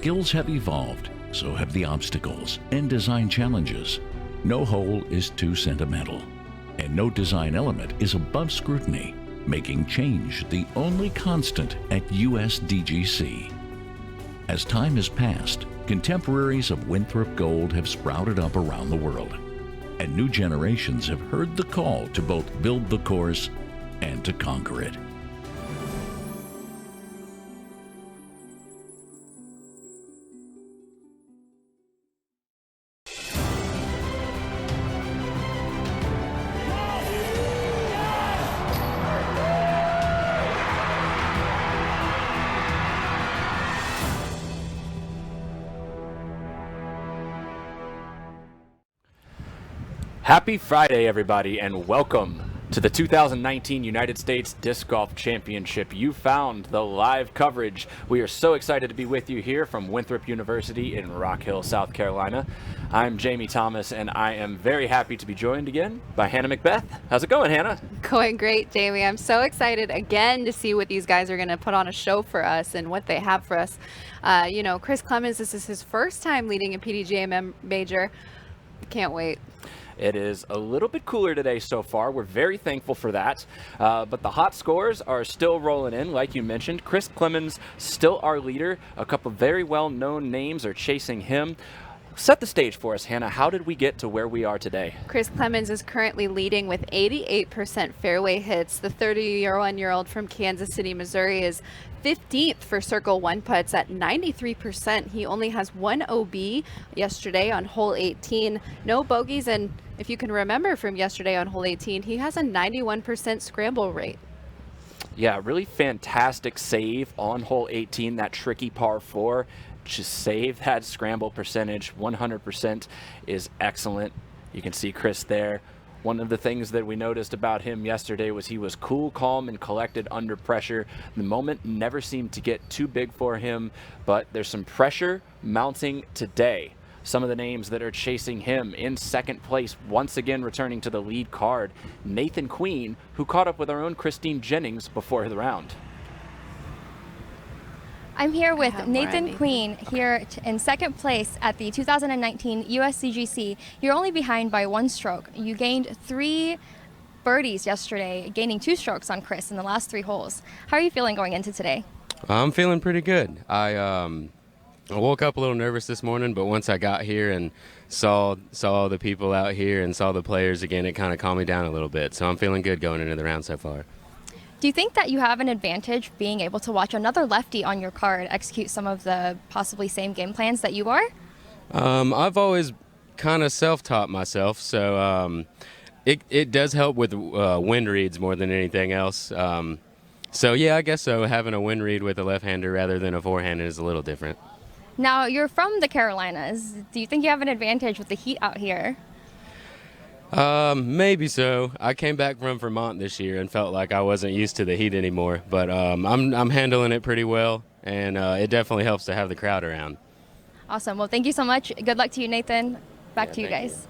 Skills have evolved, so have the obstacles and design challenges. No hole is too sentimental, and no design element is above scrutiny, making change the only constant at USDGC. As time has passed, contemporaries of Winthrop Gold have sprouted up around the world, and new generations have heard the call to both build the course and to conquer it. Happy Friday, everybody, and welcome to the 2019 United States Disc Golf Championship. You found the live coverage. We are so excited to be with you here from Winthrop University in Rock Hill, South Carolina. I'm Jamie Thomas, and I am very happy to be joined again by Hannah Macbeth. How's it going, Hannah? Going great, Jamie. I'm so excited again to see what these guys are going to put on a show for us and what they have for us. Chris Clemens, this is his first time leading a PDGA major. Can't wait. It is a little bit cooler today so far. We're very thankful for that. But the hot scores are still rolling in, like you mentioned. Chris Clemens, still our leader. A couple very well-known names are chasing him. Set the stage for us, Hannah. How did we get to where we are today? Chris Clemens is currently leading with 88% fairway hits. The 31-year-old from Kansas City, Missouri is 15th for Circle 1 putts at 93%. He only has one OB yesterday on hole 18. No bogeys, and if you can remember from yesterday on hole 18, he has a 91% scramble rate. Yeah, really fantastic save on hole 18, that tricky par 4. Just save that scramble percentage. 100% is excellent. You can see Chris there. One of the things that we noticed about him yesterday was he was cool, calm, and collected under pressure. The moment never seemed to get too big for him, but there's some pressure mounting today. Some of the names that are chasing him in second place, once again returning to the lead card, Nathan Queen, who caught up with our own Christine Jennings before the round. I'm here with Nathan Queen here in second place at the 2019 USDGC. You're only behind by one stroke. You gained 3 birdies yesterday, gaining 2 strokes on Chris in the last 3 holes. How are you feeling going into today? I'm feeling pretty good. I woke up a little nervous this morning, but once I got here and saw the people out here and saw the players again, it kind of calmed me down a little bit. So I'm feeling good going into the round so far. Do you think that you have an advantage being able to watch another lefty on your card execute some of the possibly same game plans that you are? I've always kind of self-taught myself, so it does help with wind reads more than anything else. So yeah, I guess so. Having a wind read with a left-hander rather than a forehand is a little different. Now, you're from the Carolinas. Do you think you have an advantage with the heat out here? Maybe so. I came back from Vermont this year and felt like I wasn't used to the heat anymore, but I'm handling it pretty well, and it definitely helps to have the crowd around. Awesome. Well, thank you so much. Good luck to you, Nathan. Back to you guys.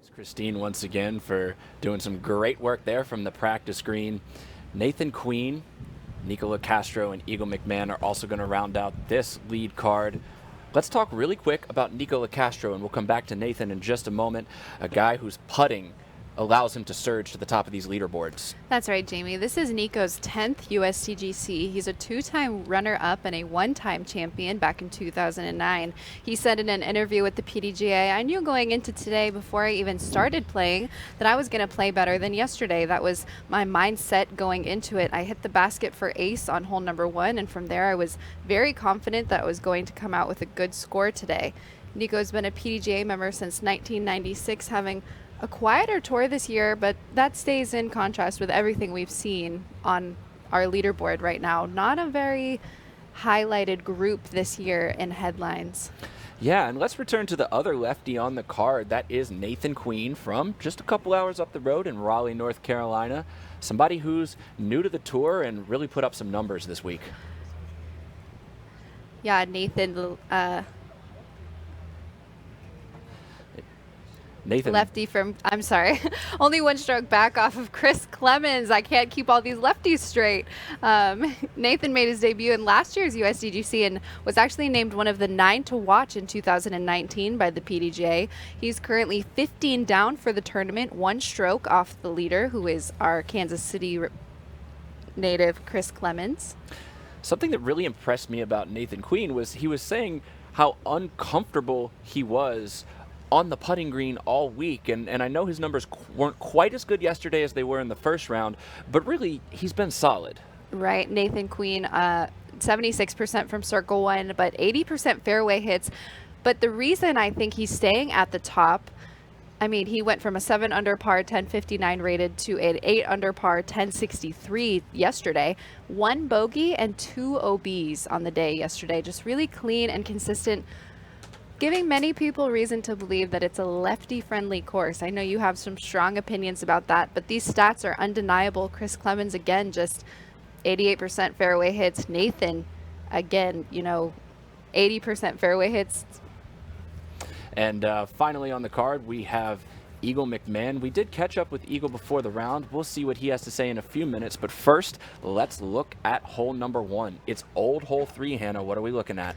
Thanks, Christine, once again for doing some great work there from the practice green. Nathan Queen, Nicola Castro, and Eagle McMahon are also going to round out this lead card. Let's talk really quick about Nicola Castro, and we'll come back to Nathan in just a moment. A guy whose putting allows him to surge to the top of these leaderboards. That's right, Jamie. This is Nico's 10th USDGC. He's a 2-time runner-up and a 1-time champion back in 2009. He said in an interview with the PDGA, "I knew going into today before I even started playing that I was going to play better than yesterday. That was my mindset going into it. I hit the basket for ace on hole number 1, and from there I was very confident that I was going to come out with a good score today." Nico's been a PDGA member since 1996, having a quieter tour this year, but that stays in contrast with everything we've seen on our leaderboard right now. Not a very highlighted group this year in headlines. Yeah, and let's return to the other lefty on the card. That is Nathan Queen from just a couple hours up the road in Raleigh, North Carolina. Somebody who's new to the tour and really put up some numbers this week. Yeah, Nathan Nathan. Lefty from, I'm sorry, only one stroke back off of Chris Clemens. I can't keep all these lefties straight. Nathan made his debut in last year's USDGC and was actually named one of the 9 to watch in 2019 by the PDGA. He's currently 15 down for the tournament, one stroke off the leader, who is our Kansas City native Chris Clemens. Something that really impressed me about Nathan Queen was he was saying how uncomfortable he was on the putting green all week, and I know his numbers weren't quite as good yesterday as they were in the first round, but really he's been solid. Right, Nathan Queen, 76% from circle one, but 80% fairway hits. But the reason I think he's staying at the top, I mean, he went from a 7 under par 1059 rated to an 8 under par 1063 yesterday. 1 bogey and 2 OBs on the day yesterday. Just really clean and consistent, giving many people reason to believe that it's a lefty-friendly course. I know you have some strong opinions about that, but these stats are undeniable. Chris Clemens, again, just 88% fairway hits. Nathan, again, 80% fairway hits. And finally on the card, we have Eagle McMahon. We did catch up with Eagle before the round. We'll see what he has to say in a few minutes. But first, let's look at hole number 1. It's old hole 3, Hannah. What are we looking at?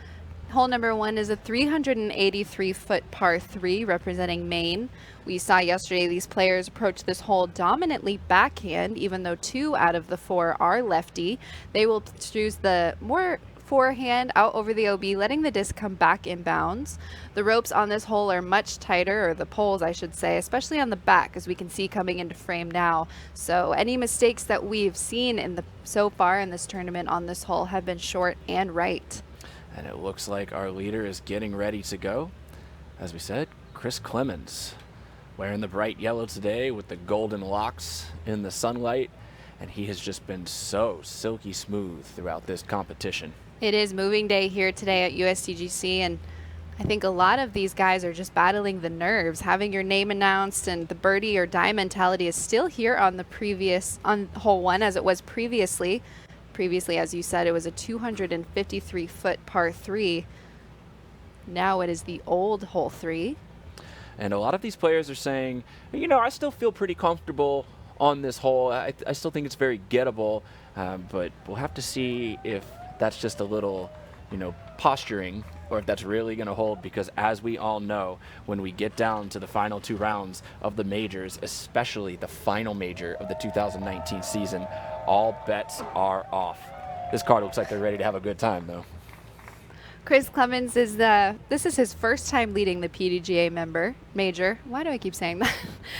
Hole number 1 is a 383-foot par 3 representing Maine. We saw yesterday these players approach this hole dominantly backhand, even though 2 out of the 4 are lefty. They will choose the more forehand out over the OB, letting the disc come back inbounds. The ropes on this hole are much tighter, or the poles I should say, especially on the back, as we can see coming into frame now. So any mistakes that we've seen so far in this tournament on this hole have been short and right. And it looks like our leader is getting ready to go. As we said, Chris Clemens, wearing the bright yellow today with the golden locks in the sunlight, and he has just been so silky smooth throughout this competition. It is moving day here today at USDGC, and I think a lot of these guys are just battling the nerves. Having your name announced and the birdie or die mentality is still here on hole 1 as it was previously. Previously, as you said, it was a 253-foot par 3. Now it is the old hole 3. And a lot of these players are saying, I still feel pretty comfortable on this hole. I still think it's very gettable, but we'll have to see if that's just a little, posturing, or if that's really going to hold, because as we all know, when we get down to the final 2 rounds of the majors, especially the final major of the 2019 season, all bets are off. This card looks like they're ready to have a good time, though. Chris Clemens this is his first time leading the PDGA major. Why do I keep saying that?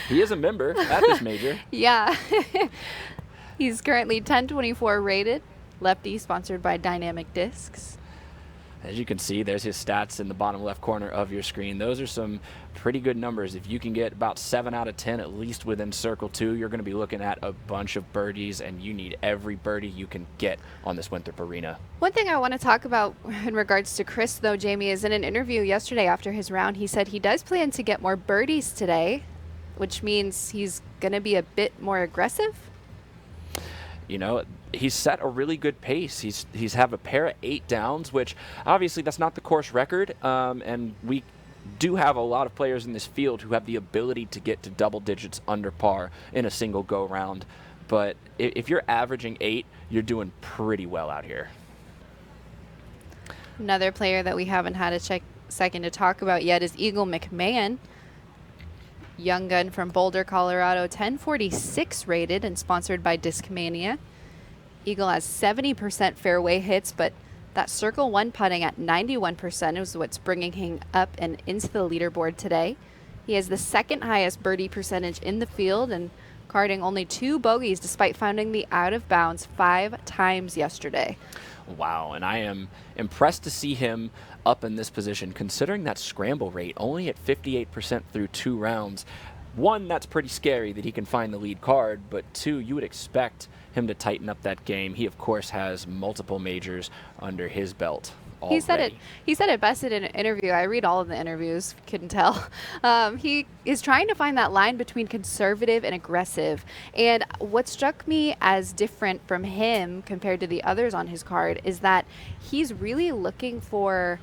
He is a member at this major. Yeah. He's currently 1024 rated, lefty, sponsored by Dynamic Discs. As you can see, there's his stats in the bottom left corner of your screen. Those are some pretty good numbers. If you can get about 7 out of 10 at least within circle 2, you're going to be looking at a bunch of birdies, and you need every birdie you can get on this Winthrop Arena. One thing I want to talk about in regards to Chris, though, Jamie, is in an interview yesterday after his round, he said he does plan to get more birdies today, which means he's going to be a bit more aggressive. He's set a really good pace. He's have a pair of 8 downs, which obviously that's not the course record, and we do have a lot of players in this field who have the ability to get to double digits under par in a single go round. But if you're averaging 8, you're doing pretty well out here. Another player that we haven't had a second to talk about yet is Eagle McMahon. Young gun from Boulder, Colorado, 1046 rated and sponsored by Discmania. Eagle has 70% fairway hits, but that circle 1 putting at 91% is what's bringing him up and into the leaderboard today. He has the 2nd highest birdie percentage in the field and carding only 2 bogeys despite finding the out of bounds 5 times yesterday. Wow, and I am impressed to see him up in this position, considering that scramble rate only at 58% through 2 rounds. 1, that's pretty scary that he can find the lead card, but 2, you would expect him to tighten up that game. He, of course, has multiple majors under his belt already. He said it best in an interview. I read all of the interviews, couldn't tell. He is trying to find that line between conservative and aggressive. And what struck me as different from him compared to the others on his card is that he's really looking for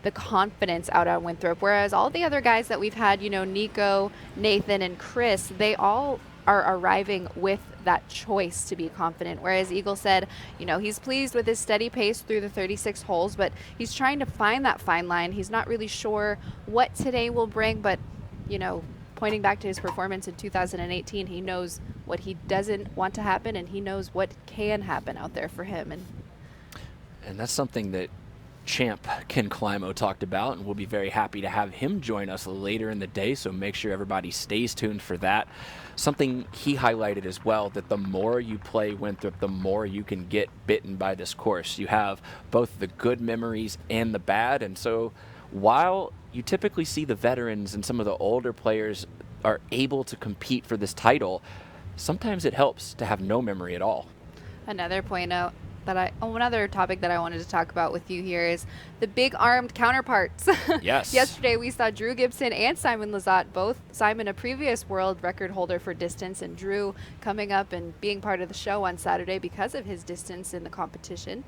the confidence out on Winthrop, whereas all the other guys that we've had, you know, Nico, Nathan, and Chris, they all are arriving with that choice to be confident. Whereas Eagle said, you know, he's pleased with his steady pace through the 36 holes, but he's trying to find that fine line. He's not really sure what today will bring, but, you know, pointing back to his performance in 2018, he knows what he doesn't want to happen, and he knows what can happen out there for him. And that's something that champ Ken Climo talked about, and we'll be very happy to have him join us later in the day, so make sure everybody stays tuned for that. Something he highlighted as well, that the more you play Winthrop, the more you can get bitten by this course. You have both the good memories and the bad, and so while you typically see the veterans and some of the older players are able to compete for this title, sometimes it helps to have no memory at all. Another point out another topic that I wanted to talk about with you here is the big armed counterparts. Yes. Yesterday we saw Drew Gibson and Simon Lizotte, both Simon a previous world record holder for distance, and Drew coming up and being part of the show on Saturday because of his distance in the competition.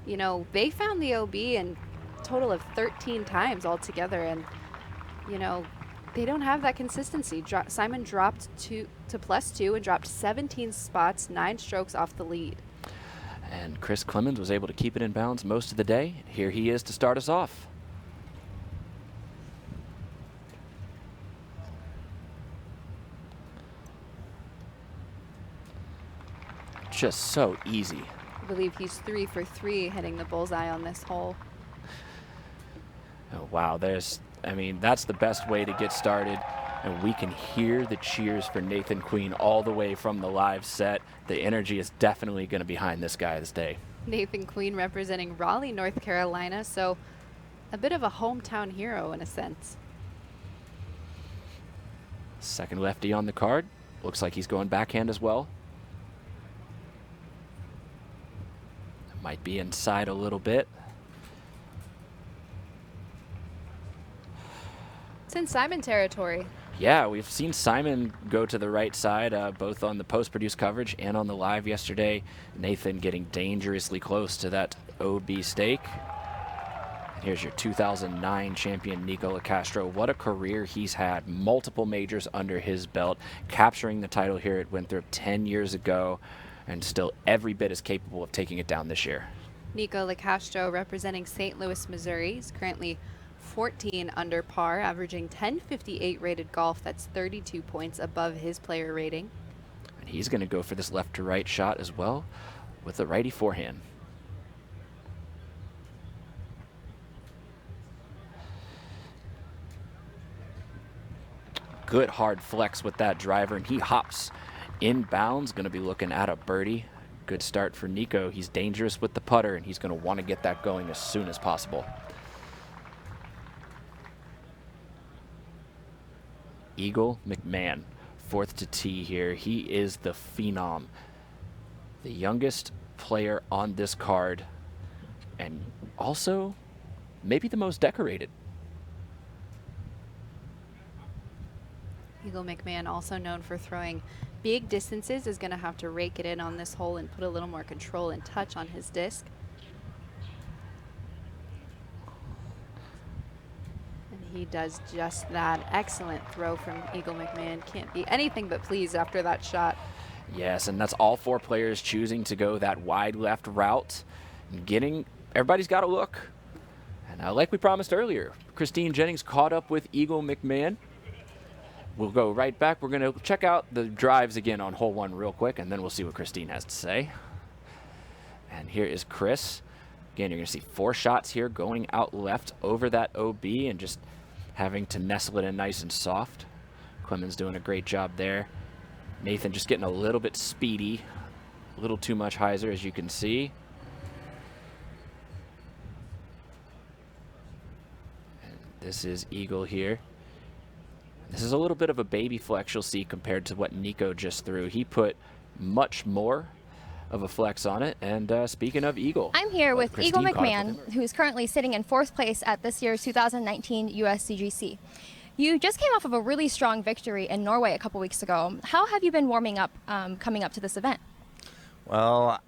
You know, they found the OB in a total of 13 times altogether, and, you know, they don't have that consistency. Simon dropped to +2 and dropped 17 spots, 9 strokes off the lead. And Chris Clemens was able to keep it in bounds most of the day. Here he is to start us off. Just so easy. I believe he's 3 for 3 hitting the bullseye on this hole. Oh, wow, that's the best way to get started. And we can hear the cheers for Nathan Queen all the way from the live set. The energy is definitely going to be behind this guy this day. Nathan Queen representing Raleigh, North Carolina, so a bit of a hometown hero in a sense. Second lefty on the card. Looks like he's going backhand as well. Might be inside a little bit. It's in Simon territory. Yeah, we've seen Simon go to the right side, both on the post-produced coverage and on the live yesterday. Nathan getting dangerously close to that OB stake. Here's your 2009 champion, Nico Lacastro. What a career he's had. Multiple majors under his belt, capturing the title here at Winthrop 10 years ago, and still every bit as capable of taking it down this year. Nico Lacastro representing St. Louis, Missouri. He's currently 14 under par, averaging 1058 rated golf. That's 32 points above his player rating. And he's going to go for this left to right shot as well with the righty forehand. Good hard flex with that driver, and he hops inbounds. Going to be looking at a birdie. Good start for Nico. He's dangerous with the putter, and he's going to want to get that going as soon as possible. Eagle McMahon, fourth to tee here. He is the phenom, the youngest player on this card, and also maybe the most decorated. Eagle McMahon, also known for throwing big distances, is going to have to rake it in on this hole and put a little more control and touch on his disc. He does just that. Excellent throw from Eagle McMahon. Can't be anything but pleased after that shot. Yes, and that's all 4 players choosing to go that wide left route. And everybody's got a look. And like we promised earlier, Christine Jennings caught up with Eagle McMahon. We'll go right back. We're going to check out the drives again on hole 1 real quick, and then we'll see what Christine has to say. And here is Chris. Again, you're going to see 4 shots here going out left over that OB and just having to nestle it in nice and soft. Clemens doing a great job there. Nathan just getting a little bit speedy, a little too much hyzer, as you can see. And this is Eagle here. This is a little bit of a baby flex you'll see compared to what Nico just threw. He put much more of a flex on it. And speaking of Eagle, I'm here with Christine Eagle McMahon, who's currently sitting in 4th place at this year's 2019 USDGC. You just came off of a really strong victory in Norway a couple weeks ago. How have you been warming up coming up to this event? Well,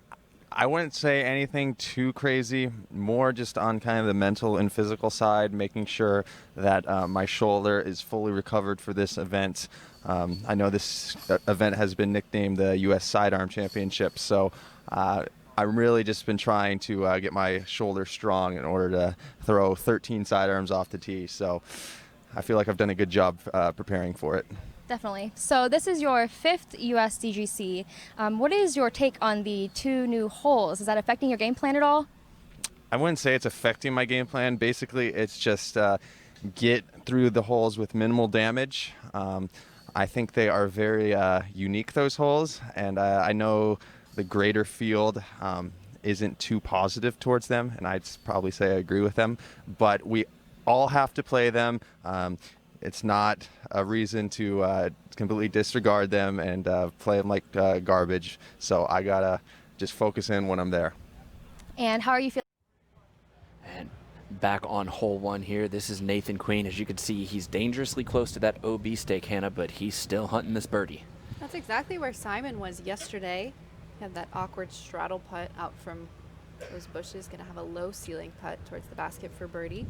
I wouldn't say anything too crazy, more just on kind of the mental and physical side, making sure that my shoulder is fully recovered for this event. I know this event has been nicknamed the U.S. Sidearm Championship, so I've really just been trying to get my shoulder strong in order to throw 13 sidearms off the tee. So I feel like I've done a good job preparing for it. Definitely. So this is your 5th USDGC. What is your take on the 2 new holes? Is that affecting your game plan at all? I wouldn't say it's affecting my game plan. Basically, it's just get through the holes with minimal damage. I think they are very unique, those holes, and I know the greater field isn't too positive towards them, and I'd probably say I agree with them, but we all have to play them. It's not a reason to completely disregard them and play them like garbage. So I gotta just focus in when I'm there. And how are you feeling? And back on hole 1 here, this is Nathan Queen. As you can see, he's dangerously close to that OB stake, Hannah, but he's still hunting this birdie. That's exactly where Simon was yesterday. He had that awkward straddle putt out from those bushes, gonna have a low ceiling putt towards the basket for birdie.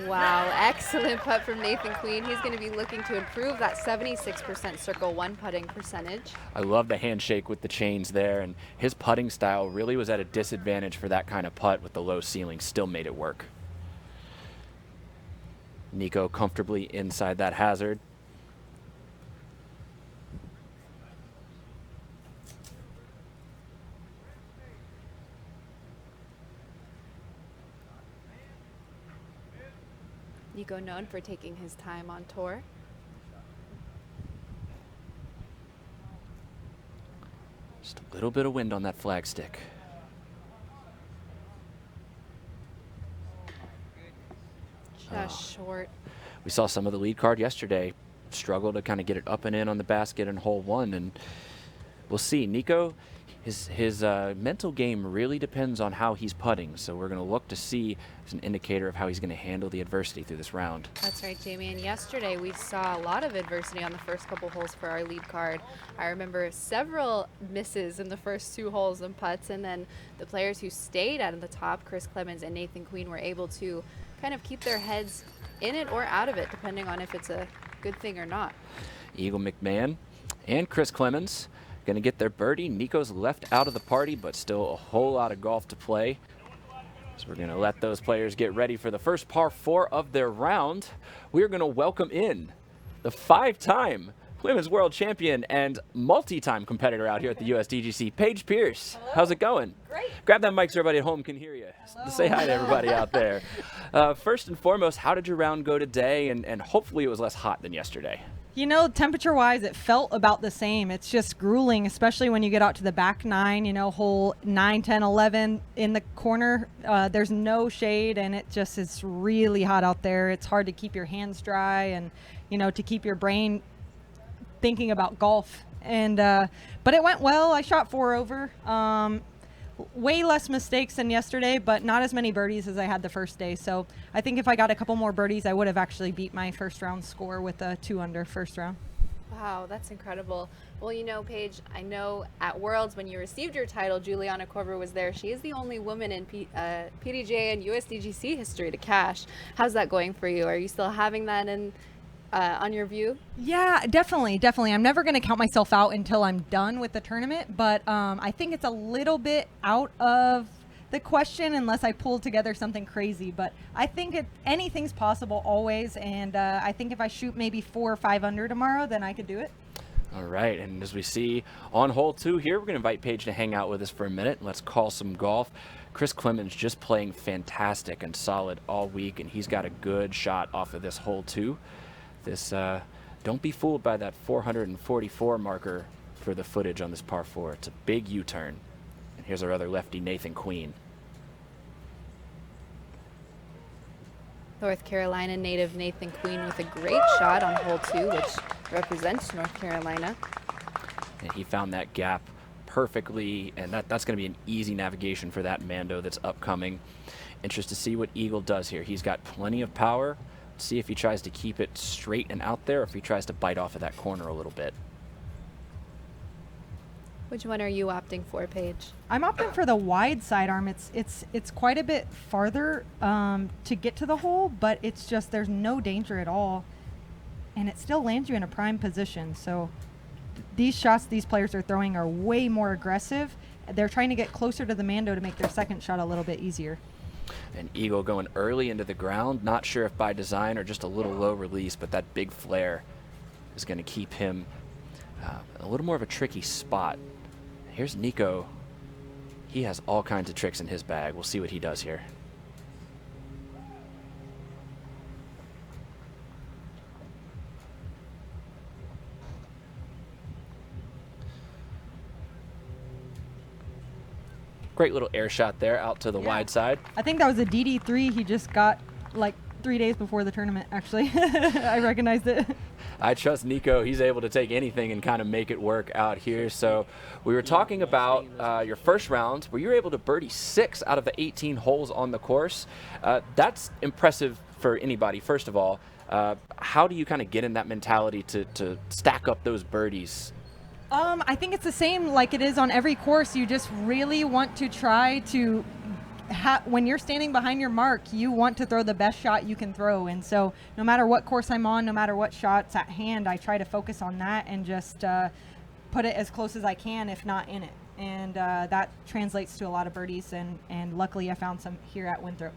Wow, excellent putt from Nathan Queen. He's going to be looking to improve that 76% circle 1 putting percentage. I love the handshake with the chains there, and his putting style really was at a disadvantage for that kind of putt with the low ceiling, still made it work. Nico comfortably inside that hazard. Nico known for taking his time on tour. Just a little bit of wind on that flag stick. Just short. We saw some of the lead card yesterday struggle to kind of get it up and in on the basket in hole 1, and we'll see. Nico, his mental game really depends on how he's putting, so we're going to look to see as an indicator of how he's going to handle the adversity through this round. That's right, Jamie. And yesterday we saw a lot of adversity on the first couple holes for our lead card. I remember several misses in the first 2 holes and putts, and then the players who stayed at the top, Chris Clemens and Nathan Queen, were able to kind of keep their heads in it or out of it, depending on if it's a good thing or not. Eagle McMahon and Chris Clemens going to get their birdie. Nico's left out of the party, but still a whole lot of golf to play. So we're going to let those players get ready for the first par 4 of their round. We're going to welcome in the 5-time Women's World Champion and multi-time competitor out here at the USDGC, Paige Pierce. Hello. How's it going? Great. Grab that mic so everybody at home can hear you. Hello. Say hi to everybody out there. First and foremost, how did your round go today? And hopefully it was less hot than yesterday. You know, temperature-wise, it felt about the same. It's just grueling, especially when you get out to the back 9, you know, hole 9, 10, 11 in the corner. There's no shade, and it just is really hot out there. It's hard to keep your hands dry and, you know, to keep your brain thinking about golf. And but it went well. I shot 4 over. Way less mistakes than yesterday, but not as many birdies as I had the first day. So I think if I got a couple more birdies, I would have actually beat my first round score with a 2 under first round. Wow, that's incredible. Well, you know, Paige, I know at Worlds when you received your title, Juliana Korver was there. She is the only woman in PDGA and USDGC history to cash. How's that going for you? Are you still having that in on your view? Yeah, definitely. I'm never going to count myself out until I'm done with the tournament, but I think it's a little bit out of the question unless I pull together something crazy. But I think anything's possible always, and I think if I shoot maybe 4 or 5 under tomorrow, then I could do it. All right, and as we see on hole 2 here, we're going to invite Paige to hang out with us for a minute. Let's call some golf. Chris Clemens just playing fantastic and solid all week, and he's got a good shot off of this hole 2. This, don't be fooled by that 444 marker for the footage on this par 4. It's a big U-turn. And here's our other lefty, Nathan Queen. North Carolina native Nathan Queen with a great shot on hole 2, which represents North Carolina. And he found that gap perfectly, and that's going to be an easy navigation for that Mando that's upcoming. Interested to see what Eagle does here. He's got plenty of power. See if he tries to keep it straight and out there, or if he tries to bite off of that corner a little bit. Which one are you opting for, Paige? I'm opting for the wide sidearm. It's quite a bit farther to get to the hole, but it's just there's no danger at all, and it still lands you in a prime position. So these shots these players are throwing are way more aggressive. They're trying to get closer to the Mando to make their second shot a little bit easier. And Eagle going early into the ground, not sure if by design or just a little low release, but that big flare is going to keep him a little more of a tricky spot. Here's Nico. He has all kinds of tricks in his bag. We'll see what he does here. Great little air shot there out to the wide side. I think that was a DD3 he just got like 3 days before the tournament, actually. I recognized it. I trust Nico. He's able to take anything and kind of make it work out here. So we were talking about your first round where you were able to birdie 6 out of the 18 holes on the course. That's impressive for anybody, first of all. How do you kind of get in that mentality to stack up those birdies? I think it's the same like it is on every course. You just really want to try to when you're standing behind your mark, you want to throw the best shot you can throw. And so no matter what course I'm on, no matter what shot's at hand, I try to focus on that and just put it as close as I can, if not in it. And that translates to a lot of birdies. And luckily I found some here at Winthrop.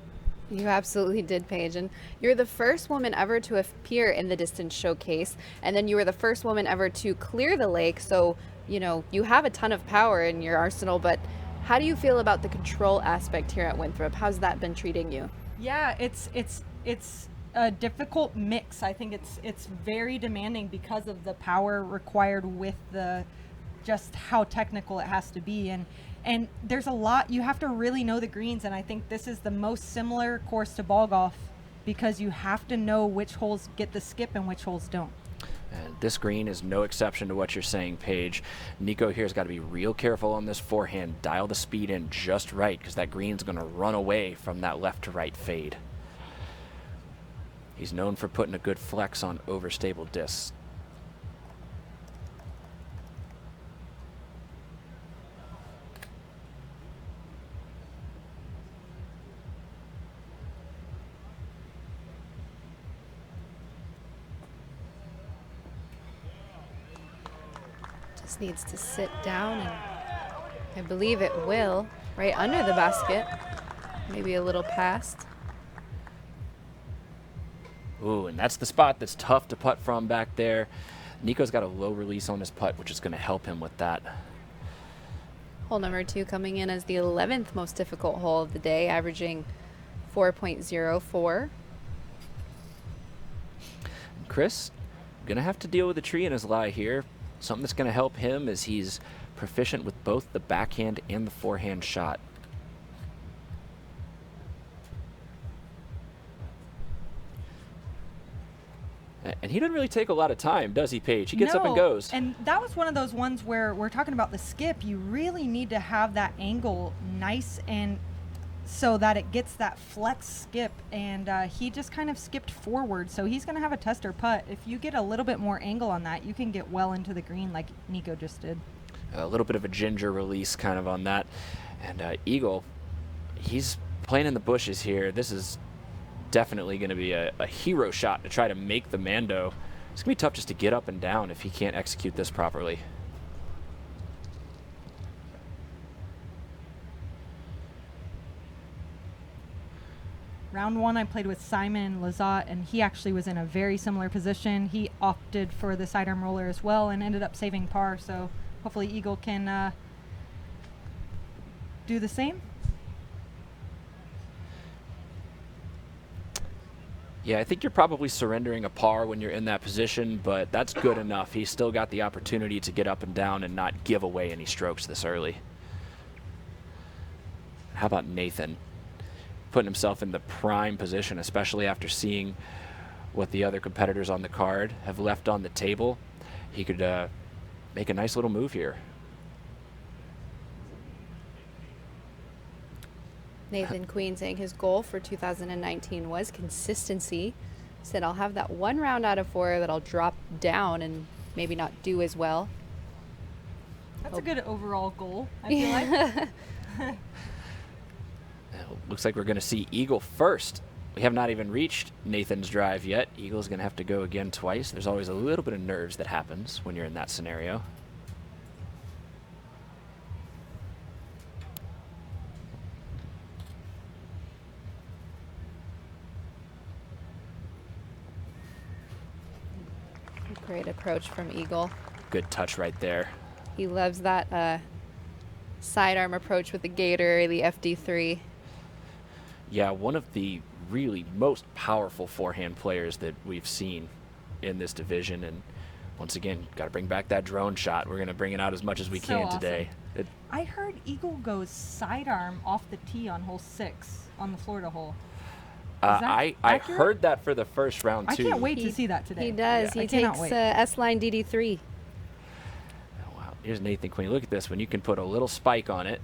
You absolutely did, Paige. And you're the first woman ever to appear in the distance showcase. And then you were the first woman ever to clear the lake. So, you know, you have a ton of power in your arsenal, but how do you feel about the control aspect here at Winthrop? How's that been treating you? Yeah, it's a difficult mix. I think it's very demanding because of the power required with the just how technical it has to be. And there's a lot, you have to really know the greens, and I think this is the most similar course to ball golf because you have to know which holes get the skip and which holes don't. And this green is no exception to what you're saying, Paige. Nico here's got to be real careful on this forehand. Dial the speed in just right because that green's going to run away from that left to right fade. He's known for putting a good flex on overstable discs. Needs to sit down, and I believe it will, right under the basket, maybe a little past. Ooh, and that's the spot that's tough to putt from back there. Nico's got a low release on his putt, which is going to help him with that. Hole number 2 coming in as the 11th most difficult hole of the day, averaging 4.04. Chris, going to have to deal with a tree in his lie here. Something that's going to help him is he's proficient with both the backhand and the forehand shot. And he doesn't really take a lot of time, does he, Paige? He gets up and goes. And that was one of those ones where we're talking about the skip. You really need to have that angle nice and so that it gets that flex skip, and he just kind of skipped forward, so he's going to have a tester putt. If you get a little bit more angle on that, you can get well into the green like Nico just did. A little bit of a ginger release kind of on that. And Eagle, he's playing in the bushes here. This is definitely going to be a hero shot to try to make the Mando. It's going to be tough just to get up and down if he can't execute this properly. Round 1, I played with Simon Lazat, and he actually was in a very similar position. He opted for the sidearm roller as well and ended up saving par, so hopefully Eagle can do the same. Yeah, I think you're probably surrendering a par when you're in that position, but that's good enough. He's still got the opportunity to get up and down and not give away any strokes this early. How about Nathan? Putting himself in the prime position, especially after seeing what the other competitors on the card have left on the table. He could make a nice little move here. Nathan Queen saying his goal for 2019 was consistency. Said, I'll have that 1 round out of 4 that I'll drop down and maybe not do as well. That's a good overall goal, I feel like. Looks like we're going to see Eagle first. We have not even reached Nathan's drive yet. Eagle's going to have to go again twice. There's always a little bit of nerves that happens when you're in that scenario. Great approach from Eagle. Good touch right there. He loves that sidearm approach with the Gator, the FD3. Yeah, one of the really most powerful forehand players that we've seen in this division. And once again, got to bring back that drone shot. We're going to bring it out as much as we can awesome. today. I heard Eagle goes sidearm off the tee on hole 6 on the Florida hole. I heard that for the first round, too. I can't wait to see that today. He does. Yeah. He takes S-line DD3. Oh, wow. Here's Nathan Queen. Look at this. When you can put a little spike on it,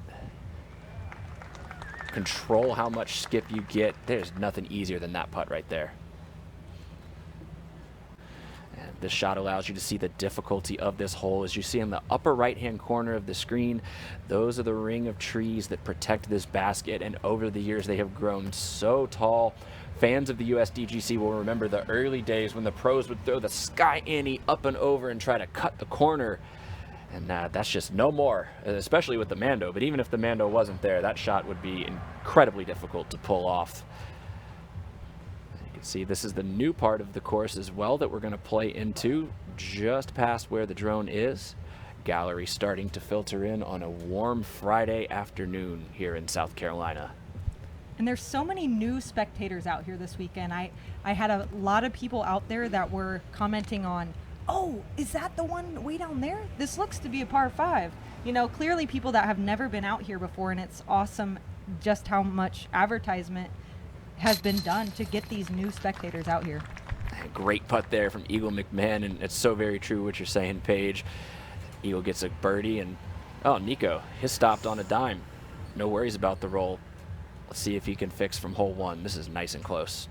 control how much skip you get, there's nothing easier than that putt right there. And this shot allows you to see the difficulty of this hole. As you see in the upper right-hand corner of the screen, those are the ring of trees that protect this basket, and over the years they have grown so tall. Fans of the USDGC will remember the early days when the pros would throw the sky ante up and over and try to cut the corner. And that's just no more, especially with the Mando. But even if the Mando wasn't there, that shot would be incredibly difficult to pull off. You can see this is the new part of the course as well that we're going to play into just past where the drone is. Gallery starting to filter in on a warm Friday afternoon here in South Carolina. And there's so many new spectators out here this weekend. I had a lot of people out there that were commenting on, oh, is that the one way down there? This looks to be a par 5. You know, clearly people that have never been out here before, and it's awesome just how much advertisement has been done to get these new spectators out here. Great putt there from Eagle McMahon, and it's so very true what you're saying, Paige. Eagle gets a birdie, and oh, Nico, his stopped on a dime. No worries about the roll. Let's see if he can fix from hole 1. This is nice and close.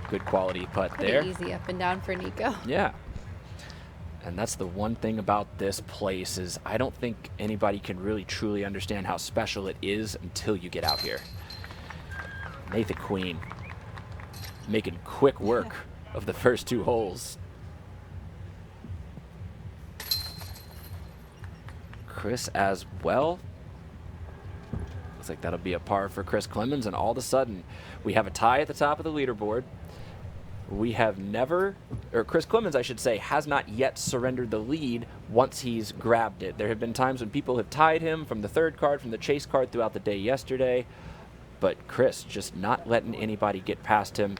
Good quality putt Pretty there. easy up and down for Nico. Yeah. And that's the one thing about this place is I don't think anybody can really truly understand how special it is until you get out here. Nathan Queen making quick work of the first 2 holes. Chris as well. Looks like that'll be a par for Chris Clemens, and all of a sudden we have a tie at the top of the leaderboard. We have never, or Chris Clemens, I should say, has not yet surrendered the lead once he's grabbed it. There have been times when people have tied him from the 3rd card, from the chase card throughout the day yesterday, but Chris just not letting anybody get past him.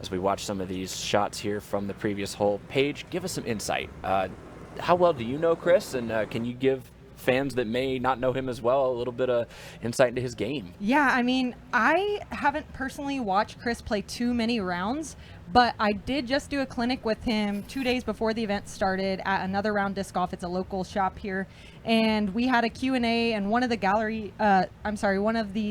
As we watch some of these shots here from the previous hole, Paige, give us some insight. How well do you know Chris, and can you give fans that may not know him as well a little bit of insight into his game? Yeah, I mean, I haven't personally watched Chris play too many rounds, but I did just do a clinic with him 2 days before the event started at Another Round Disc Golf. It's a local shop here, and we had a Q&A, and one of the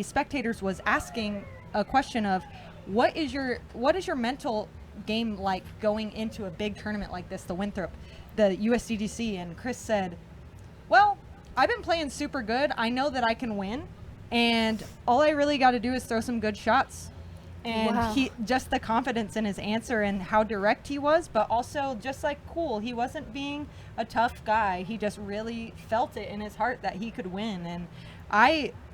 spectators was asking a question of, what is your mental game like going into a big tournament like this, the Winthrop, the USDGC? And Chris said, well, I've been playing super good. I know that I can win, and all I really got to do is throw some good shots. And wow. He just the confidence in his answer and how direct he was, but also just like cool. He wasn't being a tough guy. He just really felt it in his heart that he could win. And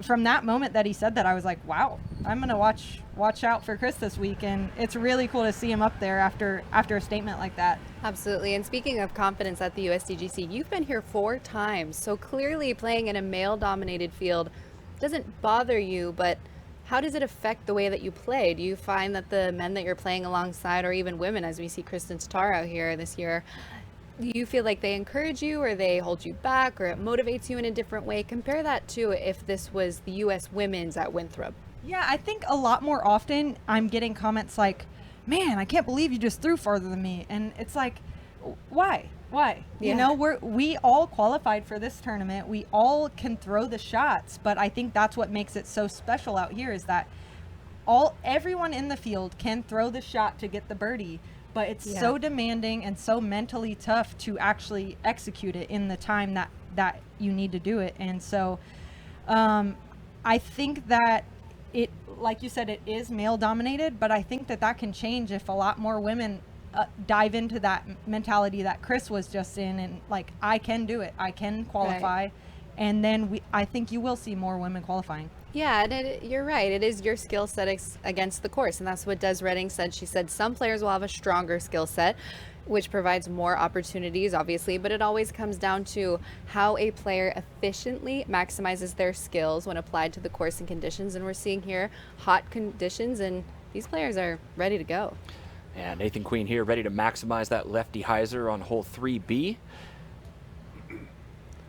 from that moment that he said that, I was like, wow, I'm gonna watch out for Chris this week. And it's really cool to see him up there after a statement like that. Absolutely. And speaking of confidence at the USDGC, you've been here 4 times. So clearly playing in a male-dominated field doesn't bother you, but how does it affect the way that you play? Do you find that the men that you're playing alongside, or even women, as we see Kristen Tatar out here this year, do you feel like they encourage you, or they hold you back, or it motivates you in a different way? Compare that to if this was the U.S. women's at Winthrop. Yeah, I think a lot more often I'm getting comments like, man, I can't believe you just threw farther than me. And it's like, why? Yeah. You know, we all qualified for this tournament. We all can throw the shots, but I think that's what makes it so special out here is that everyone in the field can throw the shot to get the birdie, but it's so demanding and so mentally tough to actually execute it in the time that you need to do it. And so I think that it, like you said, it is male dominated, but I think that can change if a lot more women dive into that mentality that Chris was just in, and like, I can do it, I can qualify. Right. And then I think you will see more women qualifying. Yeah, and you're right. It is your skill set against the course, and that's what Des Redding said. She said some players will have a stronger skill set, which provides more opportunities, obviously, but it always comes down to how a player efficiently maximizes their skills when applied to the course and conditions. And we're seeing here hot conditions, and these players are ready to go. And Nathan Queen here ready to maximize that lefty hyzer on hole 3B.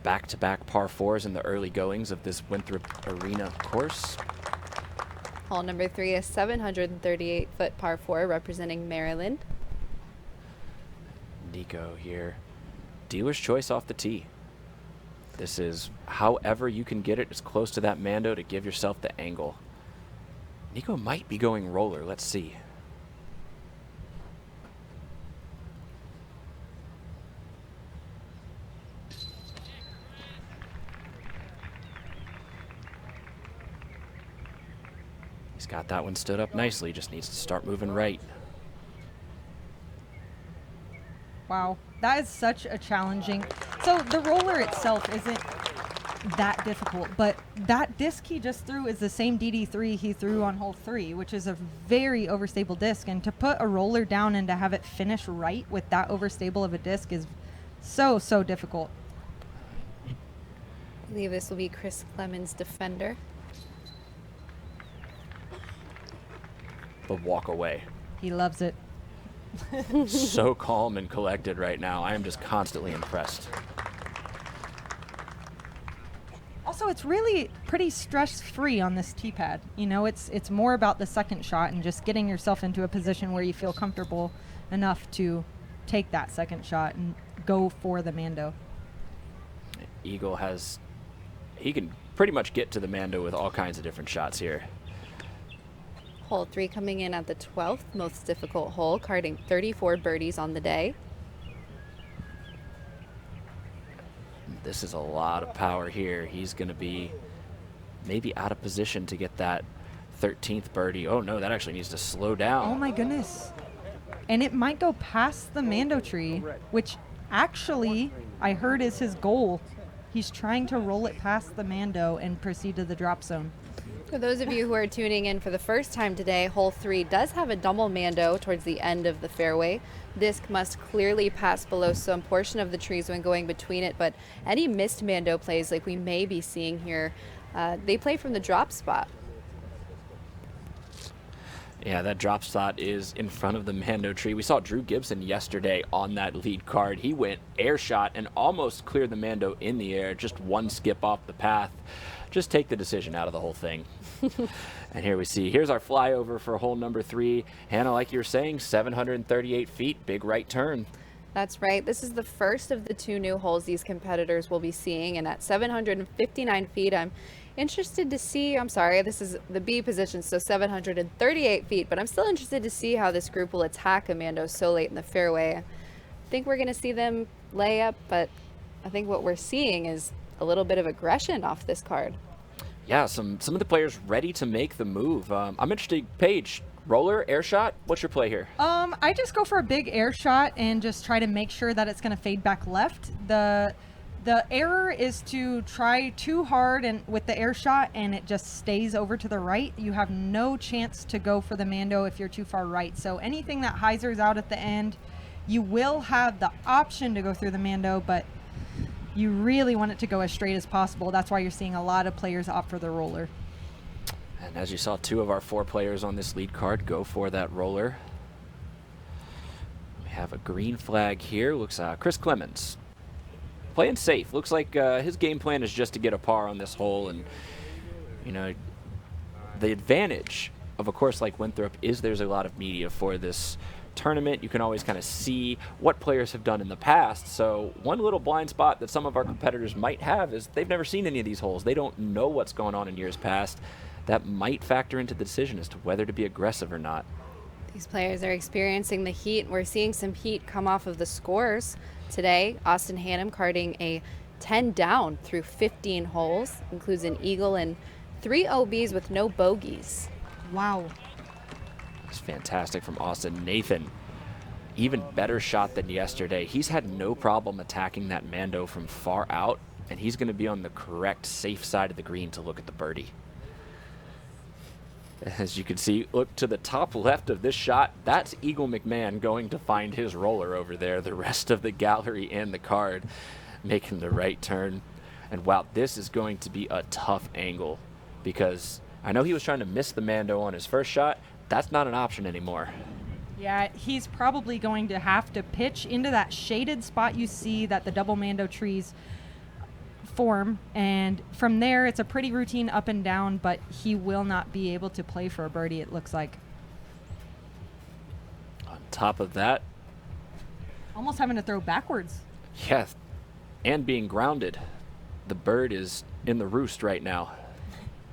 Back-to-back par 4s in the early goings of this Winthrop Arena course. Hole number 3 is 738-foot par 4 representing Maryland. Nico here. Dealer's choice off the tee. This is however you can get it as close to that Mando to give yourself the angle. Nico might be going roller. Let's see. He's got that one stood up nicely. Just needs to start moving right. Wow, that is such a challenging. So the roller itself isn't that difficult, but that disc he just threw is the same DD3 he threw on hole 3, which is a very overstable disc. And to put a roller down and to have it finish right with that overstable of a disc is so difficult. I believe this will be Chris Clemens' defender. The walk away. He loves it. So calm and collected right now. I am just constantly impressed. Also, it's really pretty stress-free on this tee pad. You know, it's more about the second shot and just getting yourself into a position where you feel comfortable enough to take that second shot and go for the Mando. Eagle he can pretty much get to the Mando with all kinds of different shots here. Hole 3 coming in at the 12th most difficult hole, carding 34 birdies on the day. This is a lot of power here. He's going to be maybe out of position to get that 13th birdie. Oh no, that actually needs to slow down. Oh my goodness. And it might go past the Mando tree, which actually I heard is his goal. He's trying to roll it past the Mando and proceed to the drop zone. For those of you who are tuning in for the first time today, hole 3 does have a double Mando towards the end of the fairway. Disc must clearly pass below some portion of the trees when going between it, but any missed Mando plays like we may be seeing here, they play from the drop spot. Yeah, that drop spot is in front of the Mando tree. We saw Drew Gibson yesterday on that lead card. He went air shot and almost cleared the Mando in the air, just one skip off the path. Just take the decision out of the whole thing. And here we see, here's our flyover for hole number 3. Hannah, like you were saying, 738 feet, big right turn. That's right. This is the first of the 2 new holes these competitors will be seeing. And at 759 feet, I'm interested to see, I'm sorry, this is the B position, so 738 feet, but I'm still interested to see how this group will attack Mando so late in the fairway. I think we're going to see them lay up, but I think what we're seeing is a little bit of aggression off this card. Yeah, some of the players ready to make the move. I'm interested, Paige, roller, air shot, what's your play here? I just go for a big air shot and just try to make sure that it's going to fade back left. The error is to try too hard and with the air shot and it just stays over to the right. You have no chance to go for the Mando if you're too far right. So anything that hyzers out at the end, you will have the option to go through the Mando, but you really want it to go as straight as possible. That's why you're seeing a lot of players opt for the roller. And as you saw, 2 of our 4 players on this lead card go for that roller. We have a green flag here. Looks Chris Clemens playing safe. Looks like his game plan is just to get a par on this hole. And, you know, the advantage of a course like Winthrop is there's a lot of media for this tournament. You can always kind of see what players have done in the past. So one little blind spot that some of our competitors might have is they've never seen any of these holes. They don't know what's going on in years past. That might factor into the decision as to whether to be aggressive or not. These players are experiencing the heat. We're seeing some heat come off of the scores today. Austin Hannum carding a 10 down through 15 holes, includes an eagle and 3 OBs with no bogeys. Wow. It's fantastic from Austin. Nathan, even better shot than yesterday. He's had no problem attacking that Mando from far out, and he's going to be on the correct safe side of the green to look at the birdie. As you can see, look to the top left of this shot. That's Eagle McMahon going to find his roller over there. The rest of the gallery and the card making the right turn. And wow, this is going to be a tough angle, because I know he was trying to miss the Mando on his first shot. That's not an option anymore. Yeah, he's probably going to have to pitch into that shaded spot you see that the double Mando trees form, and from there it's a pretty routine up and down, but he will not be able to play for a birdie, it looks like. On top of that, almost having to throw backwards. yeah, and being grounded. The bird is in the roost right now.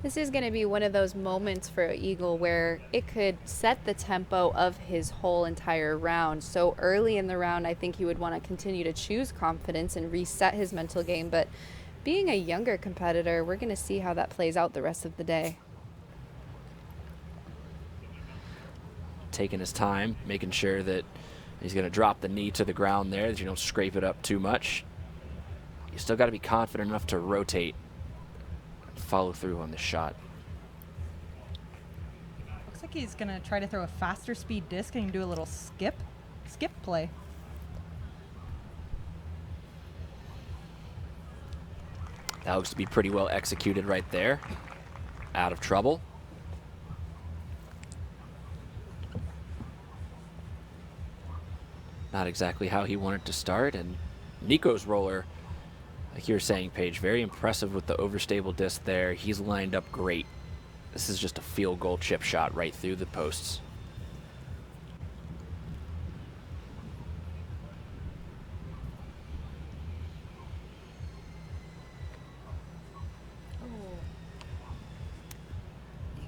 This is going to be one of those moments for Eagle where it could set the tempo of his whole entire round. So early in the round, I think he would want to continue to choose confidence and reset his mental game, but being a younger competitor, we're going to see how that plays out the rest of the day. Taking his time, making sure that he's going to drop the knee to the ground there, that you don't scrape it up too much. You still got to be confident enough to rotate and follow through on this shot. Looks like he's going to try to throw a faster speed disc and do a little skip play. That looks to be pretty well executed right there. Out of trouble. Not exactly how he wanted to start, and Nico's roller, like you were saying, Paige, very impressive with the overstable disc there. He's lined up great. This is just a field goal chip shot right through the posts.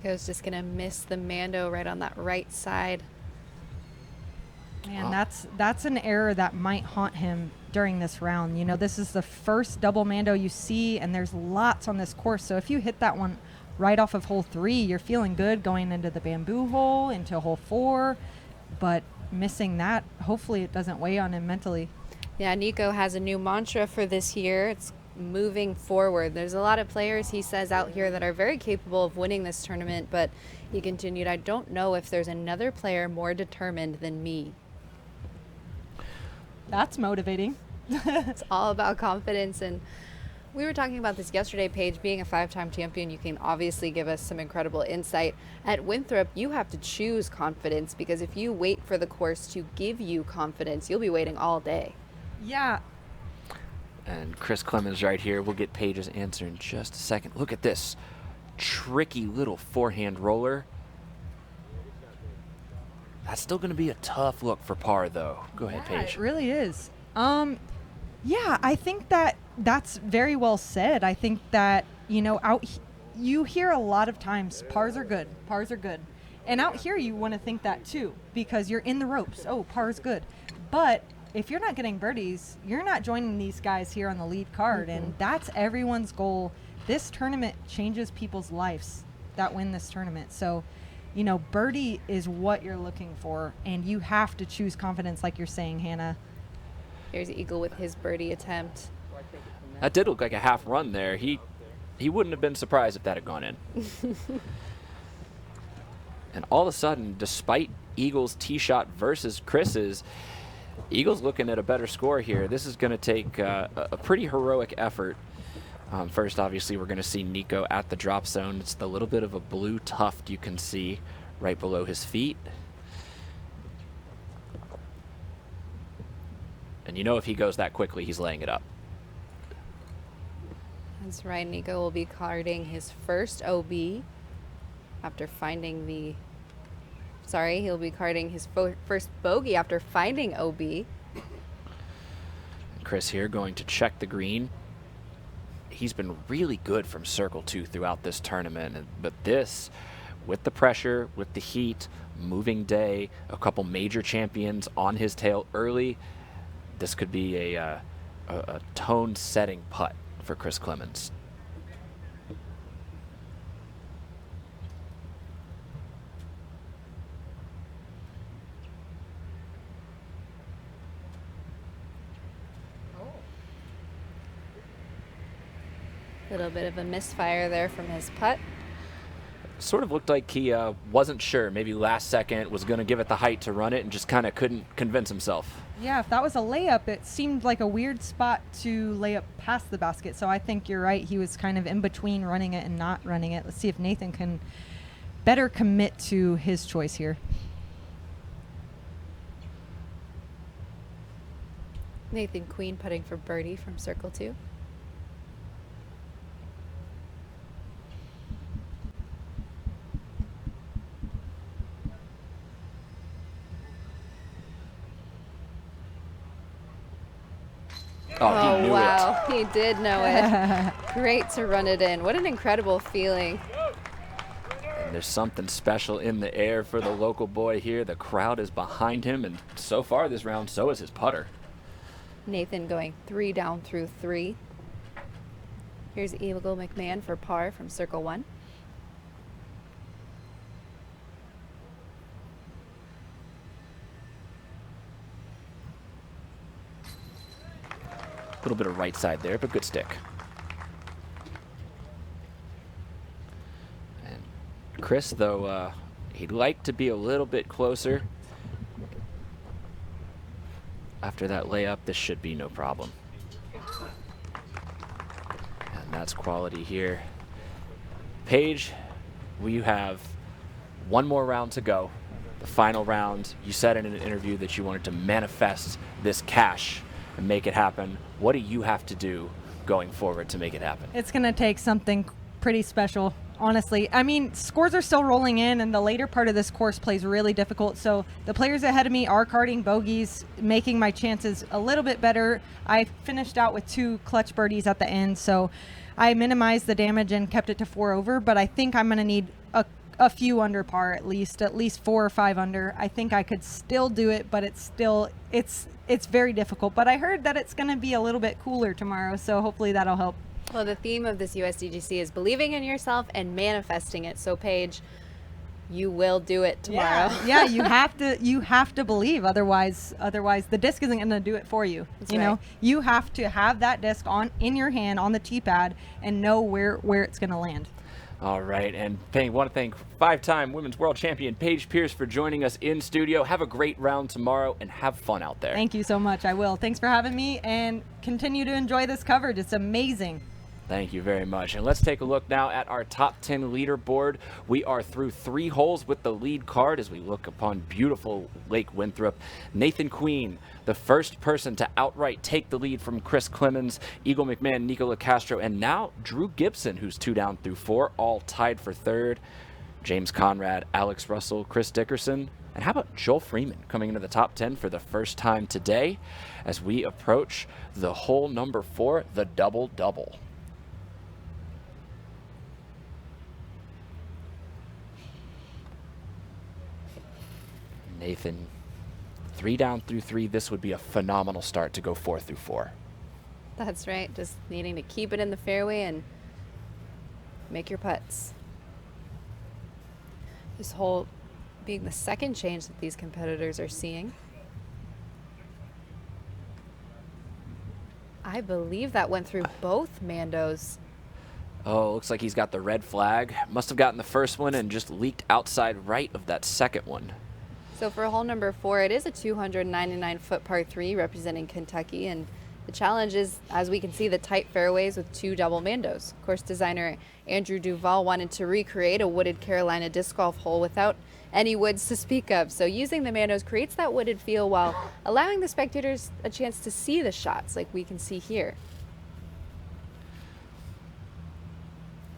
Nico's just going to miss the Mando right on that right side. Man, that's an error that might haunt him during this round. You know, this is the first double Mando you see, and there's lots on this course. So if you hit that one right off of hole 3, you're feeling good going into the bamboo hole, into hole 4. But missing that, hopefully it doesn't weigh on him mentally. Yeah, Nico has a new mantra for this year. It's moving forward. There's a lot of players, he says, out here that are very capable of winning this tournament, but he continued, I don't know if there's another player more determined than me. That's motivating. It's all about confidence, and we were talking about this yesterday, Paige. Being a 5-time champion, you can obviously give us some incredible insight. At Winthrop, you have to choose confidence, because if you wait for the course to give you confidence, you'll be waiting all day. Yeah. And Chris Clemens right here. We'll get Paige's answer in just a second. Look at this tricky little forehand roller. That's still going to be a tough look for par, though. Go ahead, Yeah, Paige. it really is. Yeah, I think that's very well said. I think that, you know, you hear a lot of times pars are good. And out here you want to think that too, because you're in the ropes. Oh, par's good. But if you're not getting birdies, you're not joining these guys here on the lead card, and that's everyone's goal. This tournament changes people's lives that win this tournament. So, you know, birdie is what you're looking for, and you have to choose confidence, like you're saying, Hannah. Here's Eagle with his birdie attempt. That did look like a half run there. He wouldn't have been surprised if that had gone in. And all of a sudden, despite Eagle's tee shot versus Chris's, Eagle's looking at a better score here. This is going to take a pretty heroic effort. First, obviously, we're going to see Nico at the drop zone. It's the little bit of a blue tuft you can see right below his feet. And you know if he goes that quickly, he's laying it up. That's right. Nico will be carding his first OB after finding the... Sorry, he'll be carding his first bogey after finding OB. And Chris here going to check the green. He's been really good from circle 2 throughout this tournament, but this with the pressure, with the heat, moving day, a couple major champions on his tail early, this could be a tone-setting putt for Chris Clemens. Little bit of a misfire there from his putt. Sort of looked like he wasn't sure. Maybe last second was going to give it the height to run it and just kind of couldn't convince himself. Yeah, if that was a layup, it seemed like a weird spot to lay up past the basket. So I think you're right. He was kind of in between running it and not running it. Let's see if Nathan can better commit to his choice here. Nathan Queen putting for birdie from circle 2. Oh, he knew wow. it. He did know it. Great to run it in. What an incredible feeling. And there's something special in the air for the local boy here. The crowd is behind him, and so far this round, so is his putter. Nathan going 3 down through 3. Here's Eagle McMahon for par from circle 1. A little bit of right side there, but good stick. And Chris, though, he'd like to be a little bit closer. After that layup, this should be no problem. And that's quality here. Paige, we have one more round to go. The final round. You said in an interview that you wanted to manifest this cash and make it happen. What do you have to do going forward to make it happen? It's going to take something pretty special, honestly. I mean, scores are still rolling in, and the later part of this course plays really difficult. So the players ahead of me are carding bogeys, making my chances a little bit better. I finished out with 2 clutch birdies at the end, so I minimized the damage and kept it to 4 over. But I think I'm going to need a few under par at least 4 or 5 under. I think I could still do it, but it's very difficult. But I heard that it's going to be a little bit cooler tomorrow, so hopefully that'll help. Well, the theme of this USDGC is believing in yourself and manifesting it. So Paige, you will do it tomorrow. Yeah, you have to believe. Otherwise the disc isn't going to do it for you. That's you know, right. you have to have that disc in your hand on the tee pad and know where it's going to land. All right, and want to thank 5-time Women's World Champion Paige Pierce for joining us in studio. Have a great round tomorrow and have fun out there. Thank you so much. I will. Thanks for having me, and continue to enjoy this coverage. It's amazing. Thank you very much. And let's take a look now at our top 10 leaderboard. We are through 3 holes with the lead card as we look upon beautiful Lake Winthrop. Nathan Queen, the first person to outright take the lead from Chris Clemens, Eagle McMahon, Nico LaCastro, and now Drew Gibson, who's 2 down through 4, all tied for 3rd. James Conrad, Alex Russell, Chris Dickerson, and how about Joel Freeman coming into the top 10 for the first time today as we approach the hole number 4, the double-double. Nathan, 3 down through 3. This would be a phenomenal start to go 4 through 4. That's right. Just needing to keep it in the fairway and make your putts. This hole being the second change that these competitors are seeing. I believe that went through both Mandos. Oh, looks like he's got the red flag. Must have gotten the first one and just leaked outside right of that second one. So for hole number 4, it is a 299-foot par 3 representing Kentucky, and the challenge is, as we can see, the tight fairways with 2 double Mandos. Course designer Andrew Duval wanted to recreate a wooded Carolina disc golf hole without any woods to speak of. So using the Mandos creates that wooded feel while allowing the spectators a chance to see the shots like we can see here.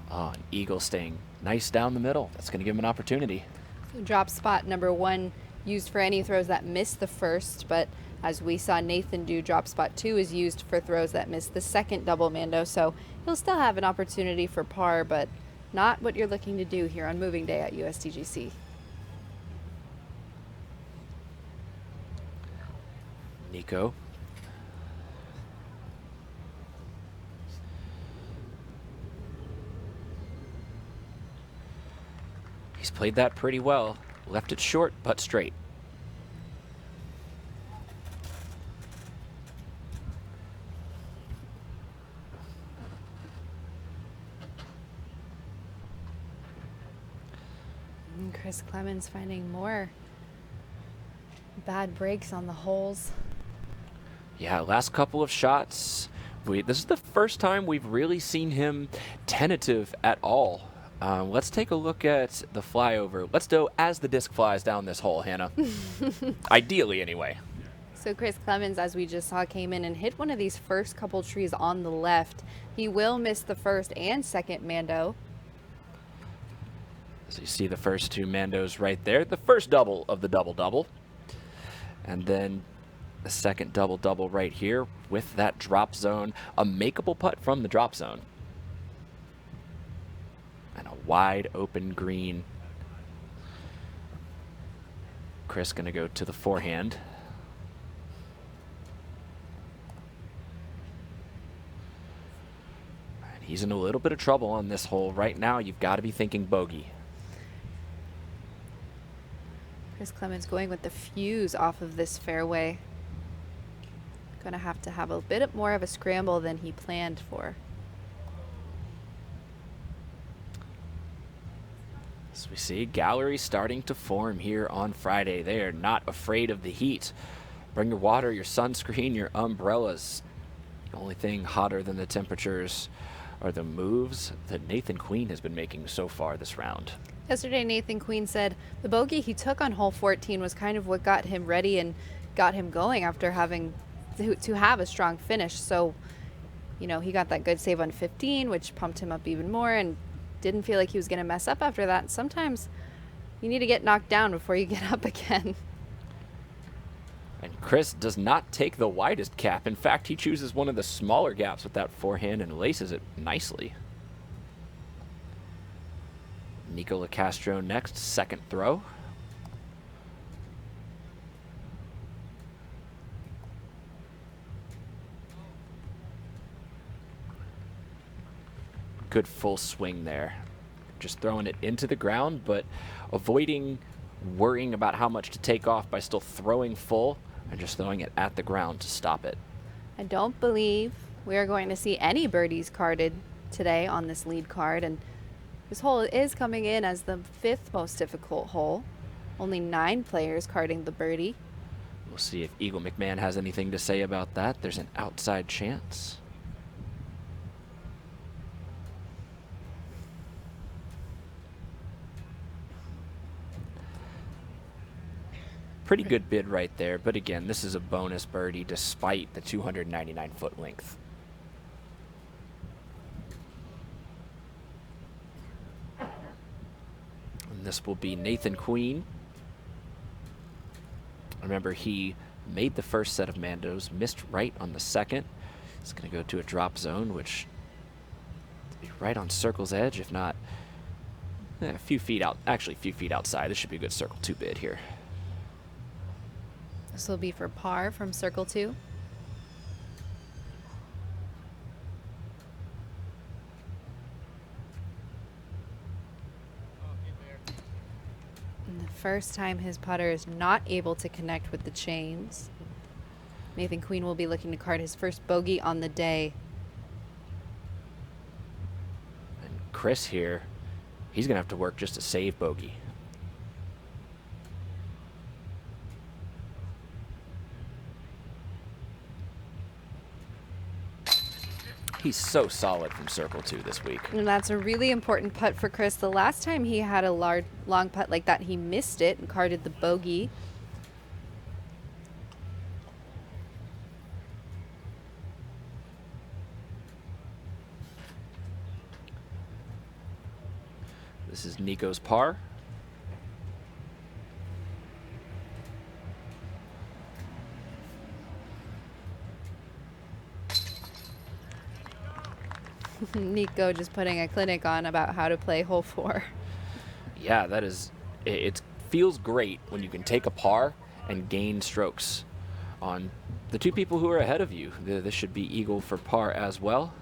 Oh, an eagle staying nice down the middle. That's going to give him an opportunity. So drop spot number 1 used for any throws that missed the first, but as we saw Nathan do, drop spot 2 is used for throws that missed the second double Mando. So he'll still have an opportunity for par, but Not what you're looking to do here on moving day at USDGC. Nico. He's played that pretty well. Left it short, but straight. And Chris Clemens finding more bad breaks on the holes. Yeah, last couple of shots. This is the first time we've really seen him tentative at all. Let's take a look at the flyover. Let's go as the disc flies down this hole, Hannah. Ideally, anyway. So Chris Clemens, as we just saw, came in and hit one of these first couple trees on the left. He will miss the first and second Mando. So you see the first two Mandos right there. The first double of the double-double. And then the second double-double right here with that drop zone. A makeable putt from the drop zone. And a wide open green. Chris gonna go to the forehand. And he's in a little bit of trouble on this hole. Right now, you've got to be thinking bogey. Chris Clemens going with the fuse off of this fairway. Gonna have to have a bit more of a scramble than he planned for. As we see, gallery starting to form here on Friday. They are not afraid of the heat. Bring your water, your sunscreen, your umbrellas. The only thing hotter than the temperatures are the moves that Nathan Queen has been making so far this round. Yesterday, Nathan Queen said the bogey he took on hole 14 was kind of what got him ready and got him going after having to have a strong finish. So, you know, he got that good save on 15, which pumped him up even more, and didn't feel like he was going to mess up after that. Sometimes you need to get knocked down before you get up again. And Chris does not take the widest cap. In fact, he chooses one of the smaller gaps with that forehand and laces it nicely. Nico LaCastro next, second throw. Good full swing there. Just throwing it into the ground, but avoiding worrying about how much to take off by still throwing full and just throwing it at the ground to stop it. I don't believe we are going to see any birdies carded today on this lead card, and this hole is coming in as the 5th most difficult hole. Only 9 players carding the birdie. We'll see if Eagle McMahon has anything to say about that. There's an outside chance. Pretty good bid right there, but again, this is a bonus birdie despite the 299-foot length. And this will be Nathan Queen. Remember, he made the first set of Mandos, missed right on the second. He's going to go to a drop zone, which will be right on circle's edge, if not a few feet out. Actually, a few feet outside. This should be a good circle 2 bid here. This will be for par from circle 2. And the first time his putter is not able to connect with the chains. Nathan Queen will be looking to card his first bogey on the day. And Chris here, he's going to have to work just to save bogey. He's so solid from circle 2 this week. And that's a really important putt for Chris. The last time he had a long putt like that, he missed it and carded the bogey. This is Nico's par. Nico just putting a clinic on about how to play hole 4. Yeah, that is, it feels great when you can take a par and gain strokes on the two people who are ahead of you. This should be eagle for par as well.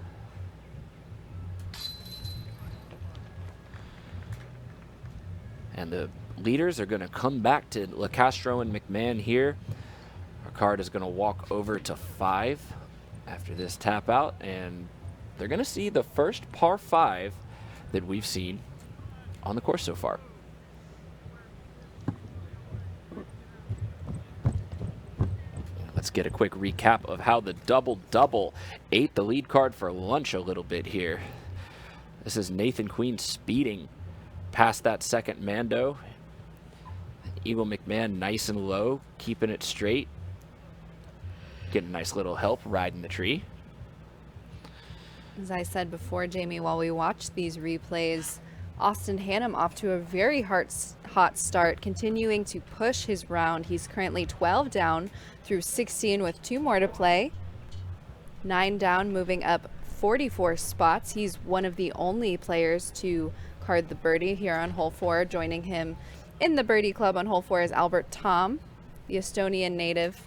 And the leaders are going to come back to LeCastro and McMahon here. Ricard is going to walk over to 5 after this tap out, and they're going to see the first par 5 that we've seen on the course so far. Let's get a quick recap of how the double-double ate the lead card for lunch a little bit here. This is Nathan Queen speeding past that second Mando. Eagle McMahon nice and low, keeping it straight. Getting a nice little help riding the tree. As I said before, Jamie, while we watch these replays, Austin Hannum off to a very hot start, continuing to push his round. He's currently 12 down through 16 with 2 more to play. 9 down, moving up 44 spots. He's one of the only players to card the birdie here on hole 4. Joining him in the birdie club on hole 4 is Albert Tom, the Estonian native,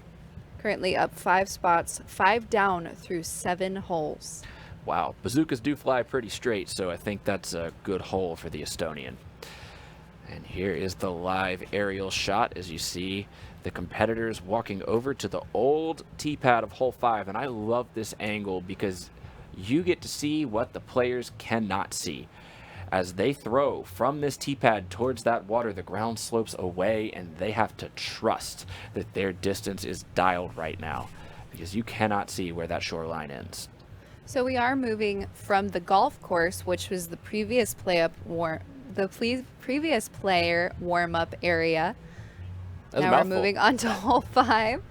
currently up 5 spots, 5 down through 7 holes. Wow, bazookas do fly pretty straight, so I think that's a good hole for the Estonian. And here is the live aerial shot as you see the competitors walking over to the old tee pad of hole 5. And I love this angle because you get to see what the players cannot see. As they throw from this tee pad towards that water, the ground slopes away, and they have to trust that their distance is dialed right now because you cannot see where that shoreline ends. So we are moving from the golf course, which was the previous player warm-up area. Now we're moving on to hole 5.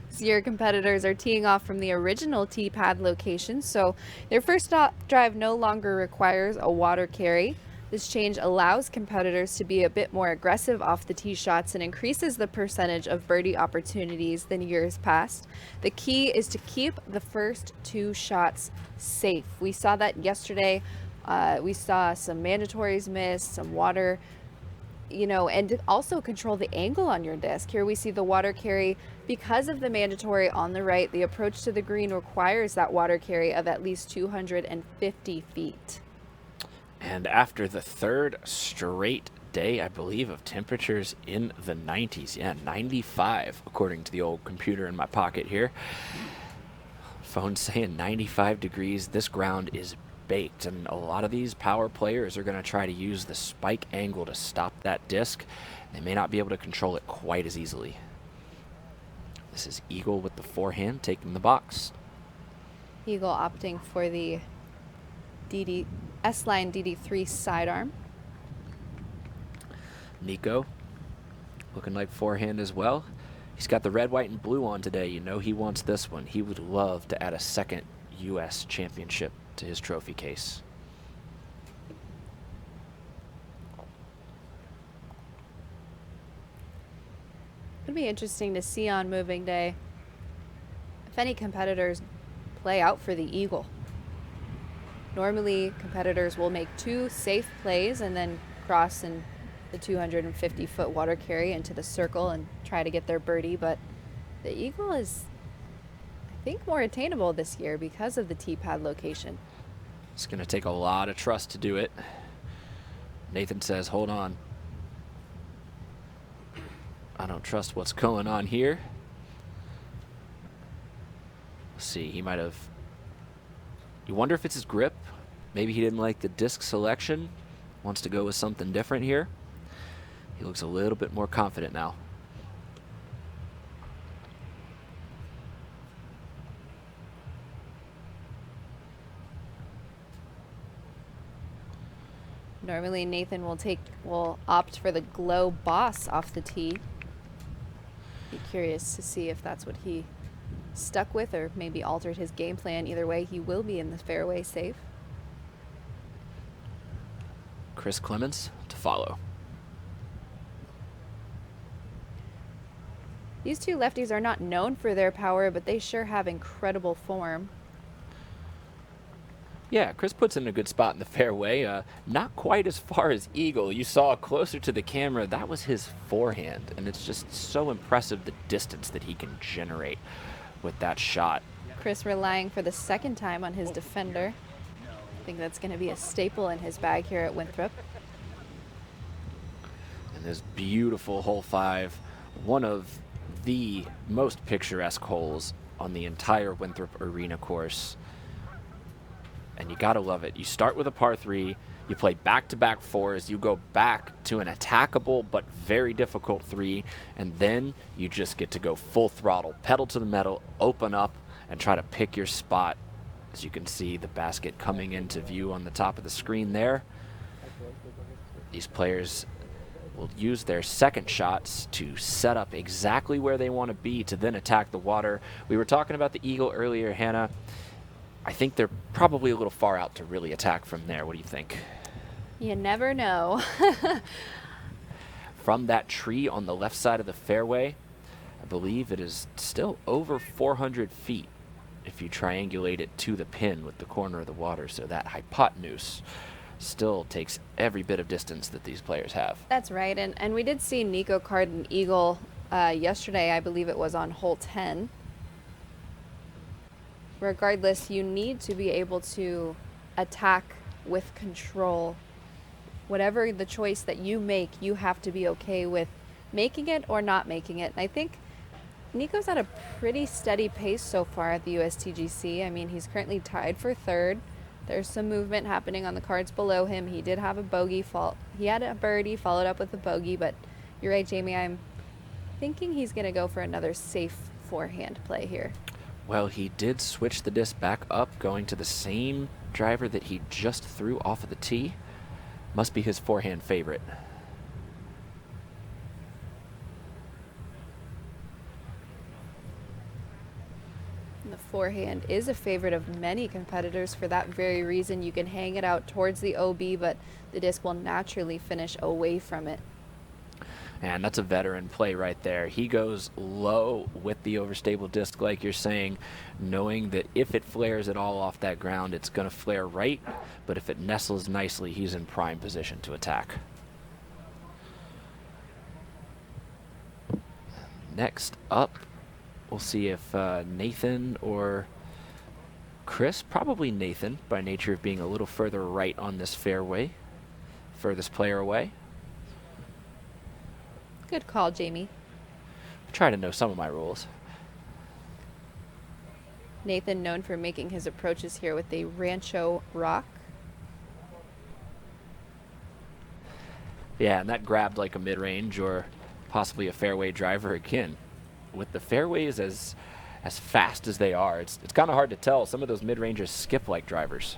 So your competitors are teeing off from the original tee pad location. So their first drive no longer requires a water carry. This change allows competitors to be a bit more aggressive off the tee shots and increases the percentage of birdie opportunities than years past. The key is to keep the first 2 shots safe. We saw that yesterday. We saw some mandatories missed, some water, and also control the angle on your disc. Here we see the water carry. Because of the mandatory on the right, the approach to the green requires that water carry of at least 250 feet. And after the 3rd straight day, I believe, of temperatures in the 90s. Yeah, 95, according to the old computer in my pocket here. Phone's saying 95 degrees. This ground is baked, and a lot of these power players are going to try to use the spike angle to stop that disc. They may not be able to control it quite as easily. This is Eagle with the forehand taking the box. Eagle opting for the S-Line DD3 sidearm. Nico looking like forehand as well. He's got the red, white, and blue on today. You know he wants this one. He would love to add a second U.S. championship to his trophy case. It'll be interesting to see on moving day if any competitors play out for the eagle. Normally, competitors will make 2 safe plays and then cross in the 250-foot water carry into the circle and try to get their birdie, but the eagle is, I think, more attainable this year because of the tee pad location. It's going to take a lot of trust to do it. Nathan says, hold on. I don't trust what's going on here. Let's see, he might have... You wonder if it's his grip. Maybe he didn't like the disc selection. Wants to go with something different here. He looks a little bit more confident now. Normally Nathan will opt for the Glow Boss off the tee. Be curious to see if that's what he stuck with or maybe altered his game plan. Either way, he will be in the fairway safe. Chris Clemens to follow. These 2 lefties are not known for their power, but they sure have incredible form. Yeah, Chris puts it in a good spot in the fairway. Not quite as far as Eagle. You saw closer to the camera, that was his forehand. And it's just so impressive the distance that he can generate with that shot. Chris relying for the second time on his defender. I think that's going to be a staple in his bag here at Winthrop. And this beautiful hole 5, one of the most picturesque holes on the entire Winthrop Arena course. And you gotta love it. You start with a par 3, you play back-to-back 4s, you go back to an attackable but very difficult 3, and then you just get to go full throttle, pedal to the metal, open up, and try to pick your spot. As you can see, the basket coming into view on the top of the screen there. These players will use their second shots to set up exactly where they want to be to then attack the water. We were talking about the Eagle earlier, Hannah. I think they're probably a little far out to really attack from there. What do you think? You never know. From that tree on the left side of the fairway, I believe it is still over 400 feet if you triangulate it to the pin with the corner of the water. So that hypotenuse still takes every bit of distance that these players have. That's right. And we did see Nico card an eagle yesterday. I believe it was on hole 10. Regardless, you need to be able to attack with control. Whatever the choice that you make, you have to be okay with making it or not making it. And I think Nico's at a pretty steady pace so far at the USDGC. I mean, he's currently tied for 3rd. There's some movement happening on the cards below him. He did have a bogey fault. He had a birdie followed up with a bogey, but you're right, Jamie. I'm thinking he's going to go for another safe forehand play here. Well, he did switch the disc back up, going to the same driver that he just threw off of the tee. Must be his forehand favorite. And the forehand is a favorite of many competitors for that very reason. You can hang it out towards the OB, but the disc will naturally finish away from it. And that's a veteran play right there. He goes low with the overstable disc, like you're saying, knowing that if it flares at all off that ground, it's going to flare right. But if it nestles nicely, he's in prime position to attack. Next up, we'll see if Nathan or Chris, probably Nathan, by nature of being a little further right on this fairway, furthest player away. Good call, Jamie. I try to know some of my rules. Nathan known for making his approaches here with a Rancho rock. Yeah, and that grabbed like a mid-range or possibly a fairway driver again. With the fairways as fast as they are, it's kind of hard to tell. Some of those mid-rangers skip like drivers.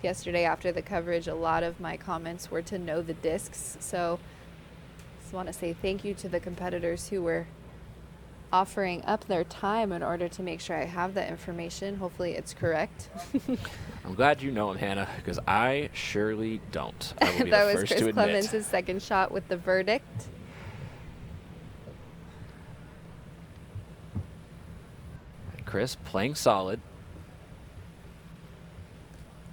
Yesterday after the coverage, a lot of my comments were to know the discs. So just want to say thank you to the competitors who were offering up their time in order to make sure I have that information. Hopefully it's correct. I'm glad you know him, Hannah, because I surely don't. I will be That the was first Chris to admit. Clemens' second shot with the verdict. Chris playing solid.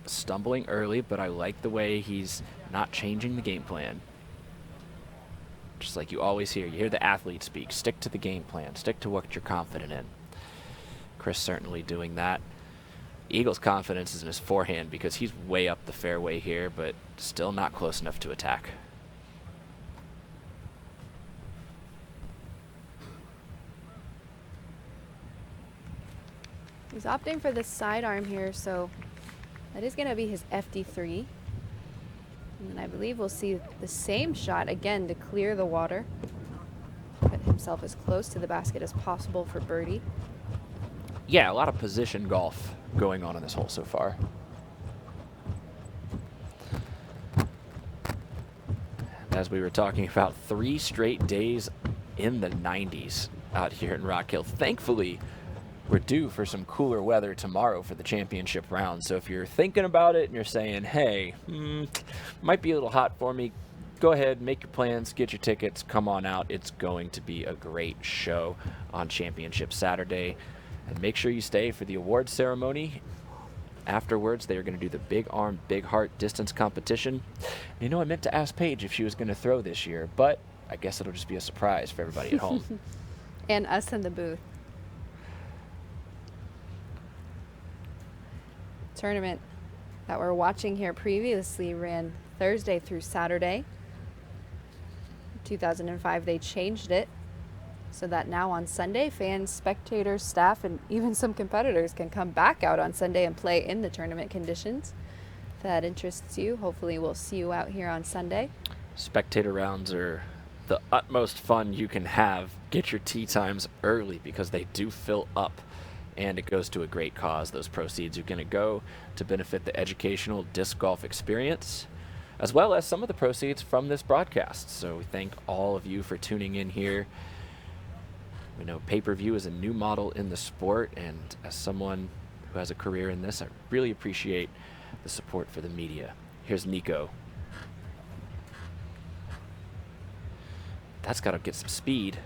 Stumbling early, but I like the way he's not changing the game plan. Just like you always hear. You hear the athlete speak. Stick to the game plan. Stick to what you're confident in. Chris certainly doing that. Eagle's confidence is in his forehand because he's way up the fairway here, but still not close enough to attack. He's opting for the sidearm here, so that is going to be his FD3. And then I believe we'll see the same shot again to clear the water. Put himself as close to the basket as possible for birdie. Yeah, a lot of position golf going on in this hole so far. As we were talking about, 3 straight days in the 90s out here in Rock Hill. Thankfully, we're due for some cooler weather tomorrow for the championship round. So if you're thinking about it and you're saying, hey, might be a little hot for me, go ahead, make your plans, get your tickets, come on out. It's going to be a great show on Championship Saturday. And make sure you stay for the award ceremony. Afterwards, they are going to do the big arm, big heart distance competition. You know, I meant to ask Paige if she was going to throw this year, but I guess it'll just be a surprise for everybody at home. And us in the booth. Tournament that we're watching here previously ran Thursday through Saturday. 2005, they changed it so that now on Sunday, fans, spectators, staff, and even some competitors can come back out on Sunday and play in the tournament conditions. If that interests you, hopefully we'll see you out here on Sunday. Spectator rounds are the utmost fun you can have. Get your tee times early because they do fill up, and it goes to a great cause. Those proceeds are going to go to benefit the educational disc golf experience, as well as some of the proceeds from this broadcast. So we thank all of you for tuning in here. We know pay-per-view is a new model in the sport, and as someone who has a career in this, I really appreciate the support for the media. Here's Nico. That's got to get some speed.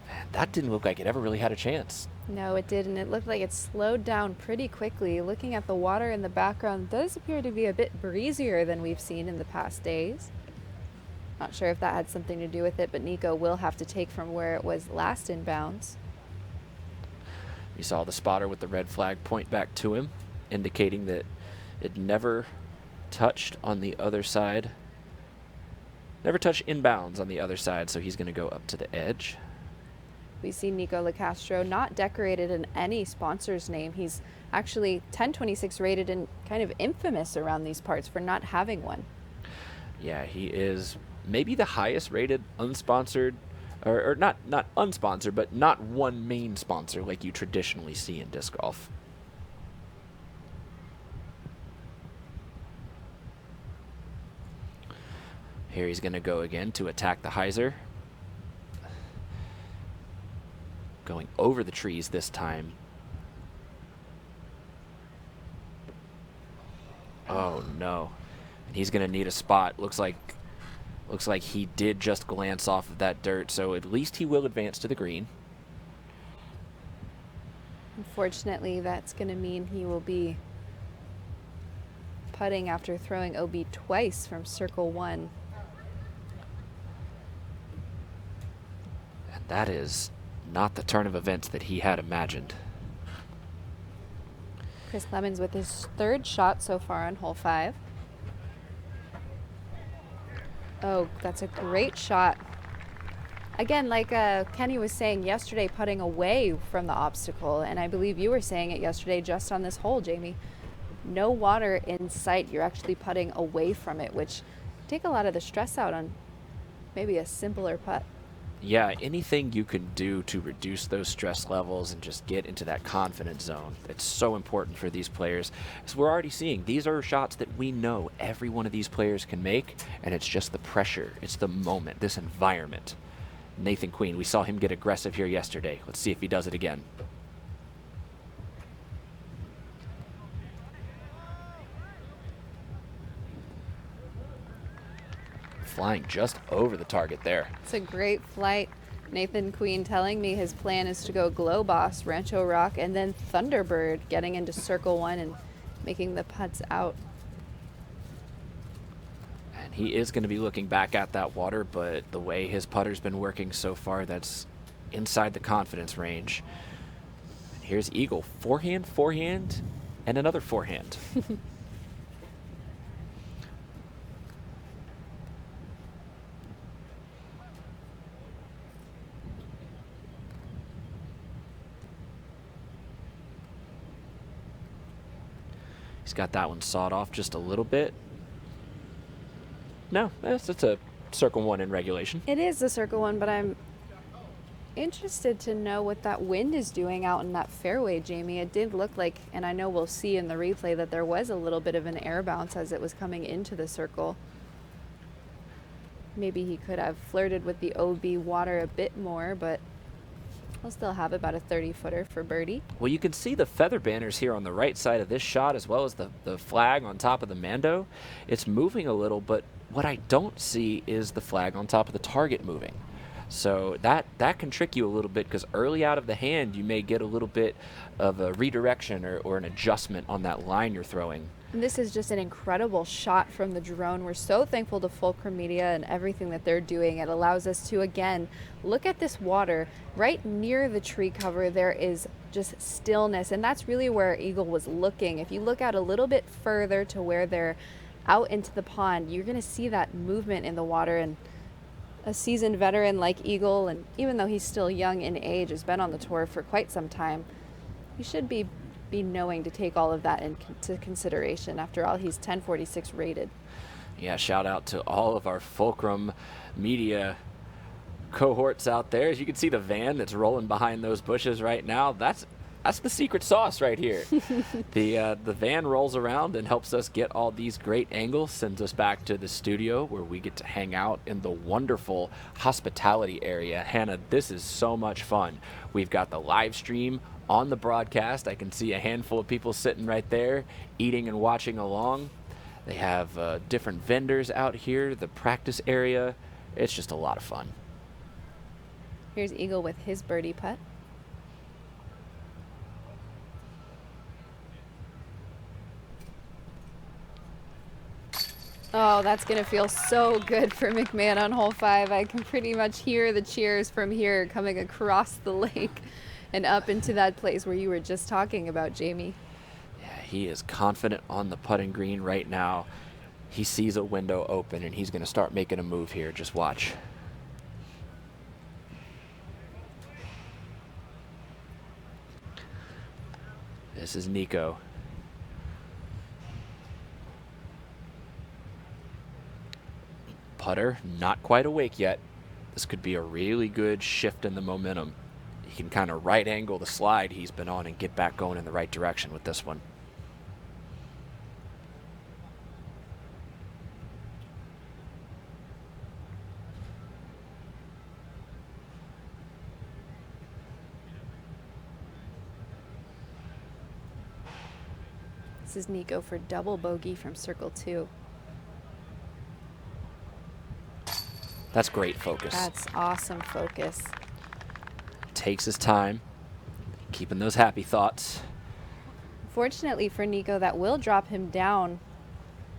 Man, that didn't look like it ever really had a chance. No, it didn't. It looked like it slowed down pretty quickly. Looking at the water in the background, it does appear to be a bit breezier than we've seen in the past days. Not sure if that had something to do with it, but Nico will have to take from where it was last inbounds. You saw the spotter with the red flag point back to him, indicating that it never touched on the other side. Never touched inbounds on the other side, so he's going to go up to the edge. We see Nico LaCastro not decorated in any sponsor's name. He's actually 1026 rated and kind of infamous around these parts for not having one. Yeah, he is maybe the highest rated unsponsored, or not unsponsored, but not one main sponsor like you traditionally see in disc golf. Here he's going to go again to attack the hyzer. Going over the trees this time. Oh no. And he's going to need a spot. Looks like he did just glance off of that dirt, so at least he will advance to the green. Unfortunately, that's going to mean he will be putting after throwing OB twice from circle one. And that is not the turn of events that he had imagined. Chris Clemens with his third shot so far on hole 5. Oh, that's a great shot. Again, like Kenny was saying yesterday, putting away from the obstacle, and I believe you were saying it yesterday just on this hole, Jamie. No water in sight. You're actually putting away from it, which take a lot of the stress out on maybe a simpler putt. Yeah, anything you can do to reduce those stress levels and just get into that confidence zone. It's so important for these players. As we're already seeing, these are shots that we know every one of these players can make, and it's just the pressure. It's the moment, this environment. Nathan Queen, we saw him get aggressive here yesterday. Let's see if he does it again. Flying just over the target there. It's a great flight. Nathan Queen telling me his plan is to go Glow Boss, Rancho Rock, and then Thunderbird, getting into circle one and making the putts out. And he is going to be looking back at that water, but the way his putter's been working so far, that's inside the confidence range. And here's Eagle. Forehand, and another forehand. He's got that one sawed off just a little bit. No, it's a circle one in regulation. It is a circle one, but I'm interested to know what that wind is doing out in that fairway, Jamie. It did look like, and I know we'll see in the replay, that there was a little bit of an air bounce as it was coming into the circle. Maybe he could have flirted with the OB water a bit more, but he'll still have about a 30-footer for birdie. Well, you can see the feather banners here on the right side of this shot, as well as the flag on top of the Mando. It's moving a little, but what I don't see is the flag on top of the target moving. So that can trick you a little bit, because early out of the hand, you may get a little bit of a redirection or an adjustment on that line you're throwing. And this is just an incredible shot from the drone. We're so thankful to Fulcrum Media and everything that they're doing. It allows us to, again, look at this water. Right near the tree cover, there is just stillness, and that's really where Eagle was looking. If you look out a little bit further to where they're out into the pond, you're going to see that movement in the water. And a seasoned veteran like Eagle, and even though he's still young in age, has been on the tour for quite some time, he should be knowing to take all of that into consideration. After all, he's 1046 rated. Yeah, shout out to all of our Fulcrum Media cohorts out there. As you can see, the van that's rolling behind those bushes right now, that's the secret sauce right here. The van rolls around and helps us get all these great angles, sends us back to the studio where we get to hang out in the wonderful hospitality area. Hannah, this is so much fun. We've got the live stream on the broadcast. I can see a handful of people sitting right there eating and watching along. They have different vendors out here, the practice area. It's just a lot of fun. Here's Eagle with his birdie putt. Oh, that's going to feel so good for McMahon on hole 5. I can pretty much hear the cheers from here coming across the lake and up into that place where you were just talking about, Jamie. Yeah, he is confident on the putting green right now. He sees a window open, and he's going to start making a move here. Just watch. This is Nico. Putter, not quite awake yet. This could be a really good shift in the momentum. He can kind of right angle the slide he's been on and get back going in the right direction with this one. This is Nico for double bogey from circle 2. That's great focus. That's awesome focus. Takes his time, keeping those happy thoughts. Fortunately for Nico, that will drop him down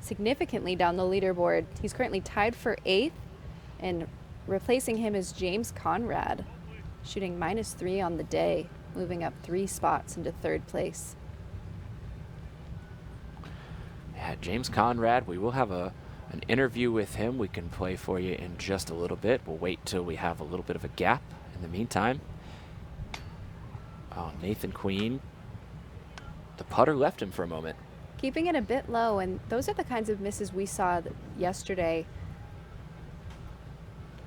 significantly down the leaderboard. He's currently tied for 8th, and replacing him is James Conrad, shooting -3 on the day, moving up 3 spots into 3rd place. Yeah, James Conrad, we will have an interview with him we can play for you in just a little bit. We'll wait till we have a little bit of a gap. In the meantime, oh, Nathan Queen, the putter left him for a moment. Keeping it a bit low, and those are the kinds of misses we saw yesterday.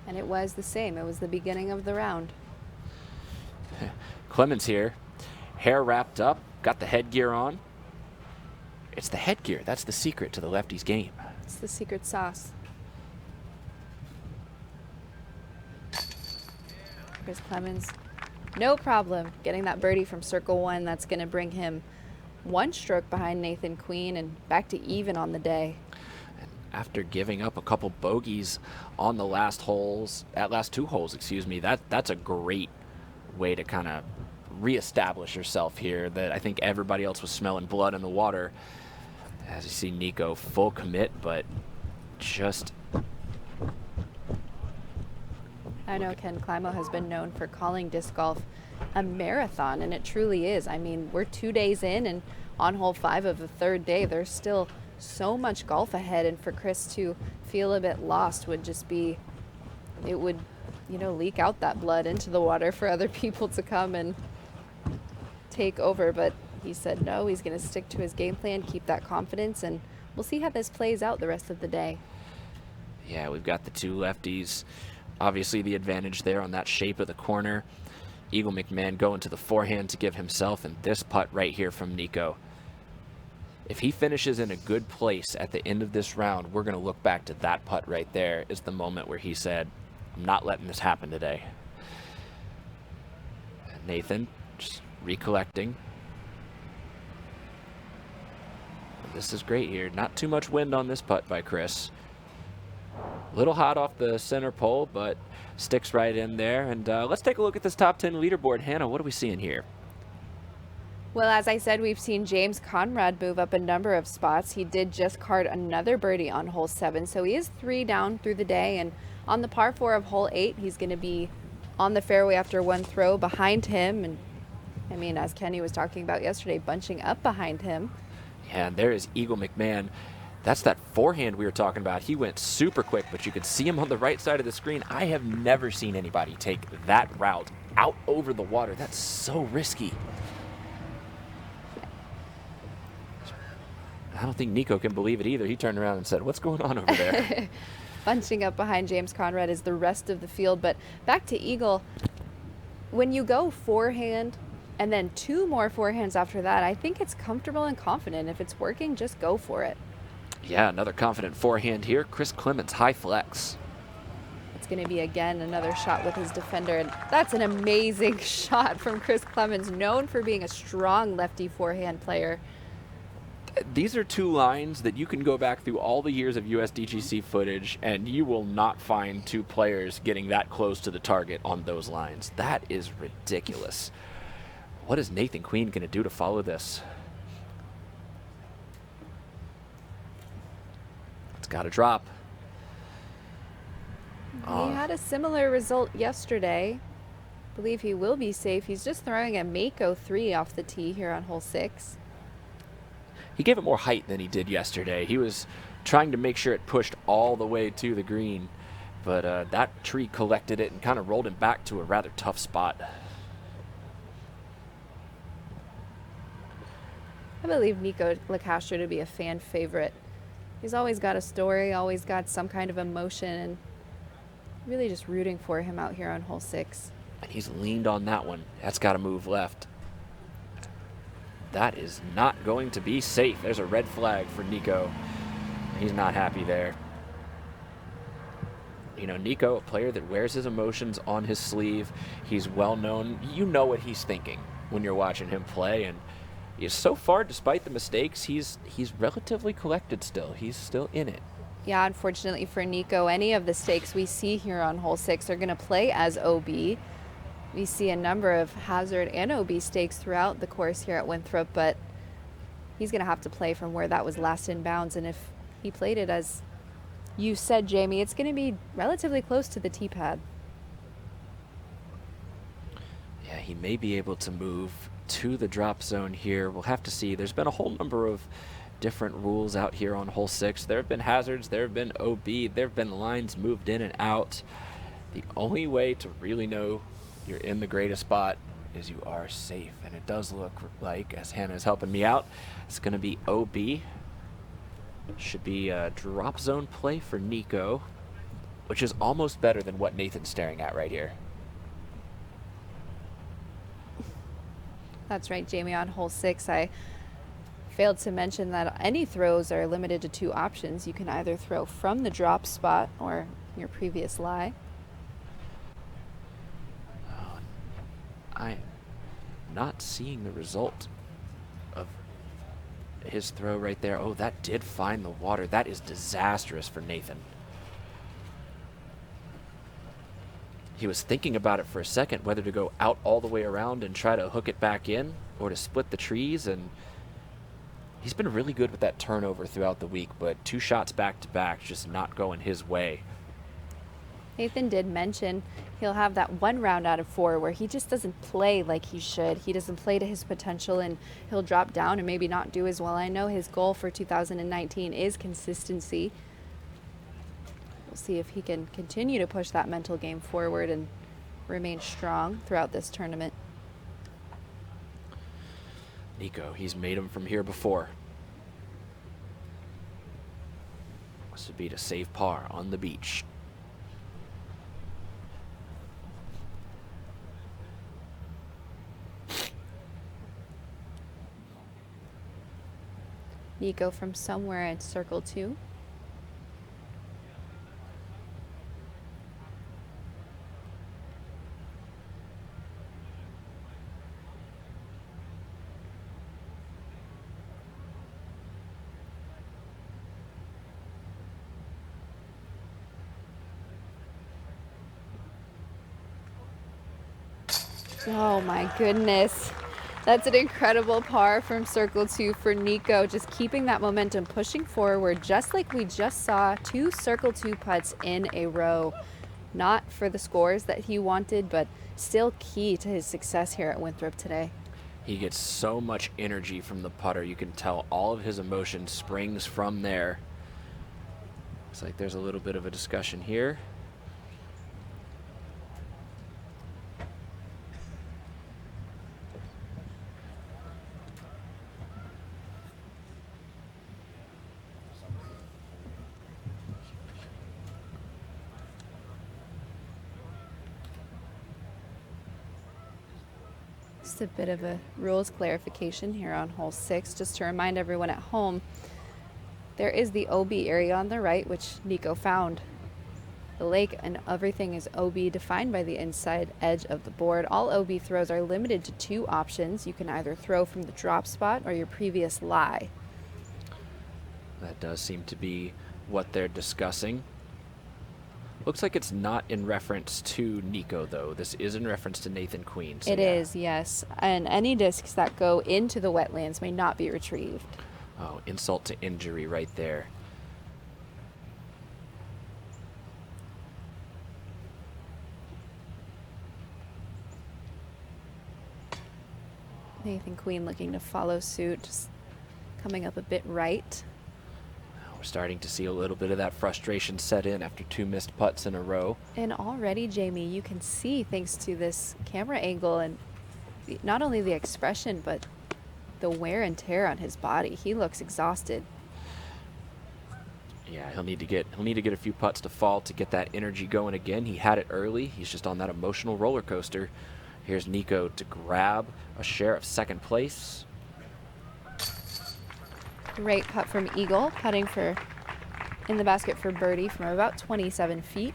And it was the same. It was the beginning of the round. Clemens here, hair wrapped up, got the headgear on. It's the headgear. That's the secret to the lefty's game. It's the secret sauce. Chris Clemens, no problem getting that birdie from circle 1. That's going to bring him 1 stroke behind Nathan Queen and back to even on the day. And after giving up a couple bogeys on the last 2 holes, excuse me, that's a great way to kind of reestablish yourself here. That I think everybody else was smelling blood in the water. As you see, Nico full commit, but just... I know Ken Climo has been known for calling disc golf a marathon, and it truly is. I mean, we're 2 days in, and on hole 5 of the 3rd day, there's still so much golf ahead, and for Chris to feel a bit lost would just be, it would, leak out that blood into the water for other people to come and take over. But he said no, he's going to stick to his game plan, keep that confidence, and we'll see how this plays out the rest of the day. Yeah, we've got the 2 lefties. Obviously the advantage there on that shape of the corner. Eagle McMahon going to the forehand to give himself, and this putt right here from Nico. If he finishes in a good place at the end of this round, we're going to look back to that putt right there as the moment where he said, I'm not letting this happen today. And Nathan just recollecting. This is great here. Not too much wind on this putt by Chris. Little hot off the center pole, but sticks right in there. And let's take a look at this top 10 leaderboard. Hannah, what are we seeing here? Well, as I said, we've seen James Conrad move up a number of spots. He did just card another birdie on hole 7, so he is 3 down through the day. And on the par 4 of hole 8, he's going to be on the fairway after one throw behind him. And I mean, as Kenny was talking about yesterday, bunching up behind him. Yeah, and there is Eagle McMahon. That's that forehand we were talking about. He went super quick, but you could see him on the right side of the screen. I have never seen anybody take that route out over the water. That's so risky. I don't think Nico can believe it either. He turned around and said, "What's going on over there?" Bunching up behind James Conrad is the rest of the field. But back to Eagle, when you go forehand and then 2 more forehands after that, I think it's comfortable and confident. If it's working, just go for it. Yeah, another confident forehand here. Chris Clements, high flex. It's going to be, again, another shot with his defender. And that's an amazing shot from Chris Clements, known for being a strong lefty forehand player. These are 2 lines that you can go back through all the years of USDGC footage, and you will not find 2 players getting that close to the target on those lines. That is ridiculous. What is Nathan Queen going to do to follow this? It's got to drop. He had a similar result yesterday. I believe he will be safe. He's just throwing a Mako 3 off the tee here on hole 6. He gave it more height than he did yesterday. He was trying to make sure it pushed all the way to the green, but that tree collected it and kind of rolled him back to a rather tough spot. I believe Nico LaCastro to be a fan favorite. He's always got a story, always got some kind of emotion, and really just rooting for him out here on hole 6. And he's leaned on that one. That's got to move left. That is not going to be safe. There's a red flag for Nico. He's not happy there. You know, Nico, a player that wears his emotions on his sleeve. He's well known. You know what he's thinking when you're watching him play. And so far, despite the mistakes, he's relatively collected still. He's still in it. Yeah, unfortunately for Nico, any of the stakes we see here on hole 6 are going to play as OB. We see a number of hazard and OB stakes throughout the course here at Winthrop, but he's going to have to play from where that was last in bounds. And if he played it, as you said, Jamie, it's going to be relatively close to the tee pad. Yeah, he may be able to move to the drop zone here. We'll have to see. There's been a whole number of different rules out here on hole 6. There have been hazards, there have been OB, there have been lines moved in and out. The only way to really know you're in the greatest spot is you are safe. And it does look like, as Hannah is helping me out, it's going to be OB. Should be a drop zone play for Nico, which is almost better than what Nathan's staring at right here. That's right, Jamie. On hole 6, I failed to mention that any throws are limited to 2 options. You can either throw from the drop spot or your previous lie. I'm not seeing the result of his throw right there. Oh, that did find the water. That is disastrous for Nathan. He was thinking about it for a second, whether to go out all the way around and try to hook it back in or to split the trees, and he's been really good with that turnover throughout the week, but 2 shots back to back just not going his way. Nathan did mention he'll have that 1 round out of 4 where he just doesn't play like he should. He doesn't play to his potential, and he'll drop down and maybe not do as well. I know his goal for 2019 is consistency. We'll see if he can continue to push that mental game forward and remain strong throughout this tournament. Nico, he's made them from here before. This would be to save par on the beach. Nico from somewhere at circle 2. Oh my goodness. That's an incredible par from circle 2 for Nico, just keeping that momentum, pushing forward, just like we just saw 2 circle 2 putts in a row. Not for the scores that he wanted, but still key to his success here at Winthrop today. He gets so much energy from the putter. You can tell all of his emotion springs from there. Looks like there's a little bit of a discussion here. Just a bit of a rules clarification here on hole 6, just to remind everyone at home, there is the OB area on the right, which Nico found. The lake and everything is OB, defined by the inside edge of the board. All OB throws are limited to 2 options. You can either throw from the drop spot or your previous lie. That does seem to be what they're discussing. Looks like it's not in reference to Nico, though. This is in reference to Nathan Queen. So It is, yes. And any discs that go into the wetlands may not be retrieved. Oh, insult to injury right there. Nathan Queen looking to follow suit, just coming up a bit right. We're starting to see a little bit of that frustration set in after 2 missed putts in a row. And already, Jamie, you can see, thanks to this camera angle and not only the expression, but the wear and tear on his body. He looks exhausted. Yeah, he'll need to get a few putts to fall to get that energy going again. He had it early. He's just on that emotional roller coaster. Here's Nico to grab a share of 2nd place. Great putt from Eagle, putting in the basket for birdie from about 27 feet.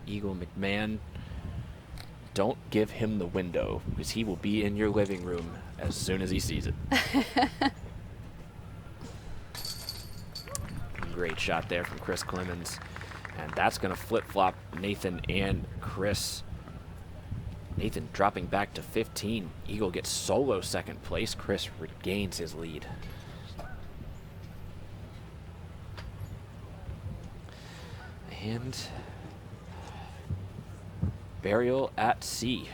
Eagle McMahon, don't give him the window, because he will be in your living room as soon as he sees it. Great shot there from Chris Clemens. And that's going to flip-flop Nathan and Chris. Nathan dropping back to 15. Eagle gets solo 2nd place. Chris regains his lead. And burial at sea.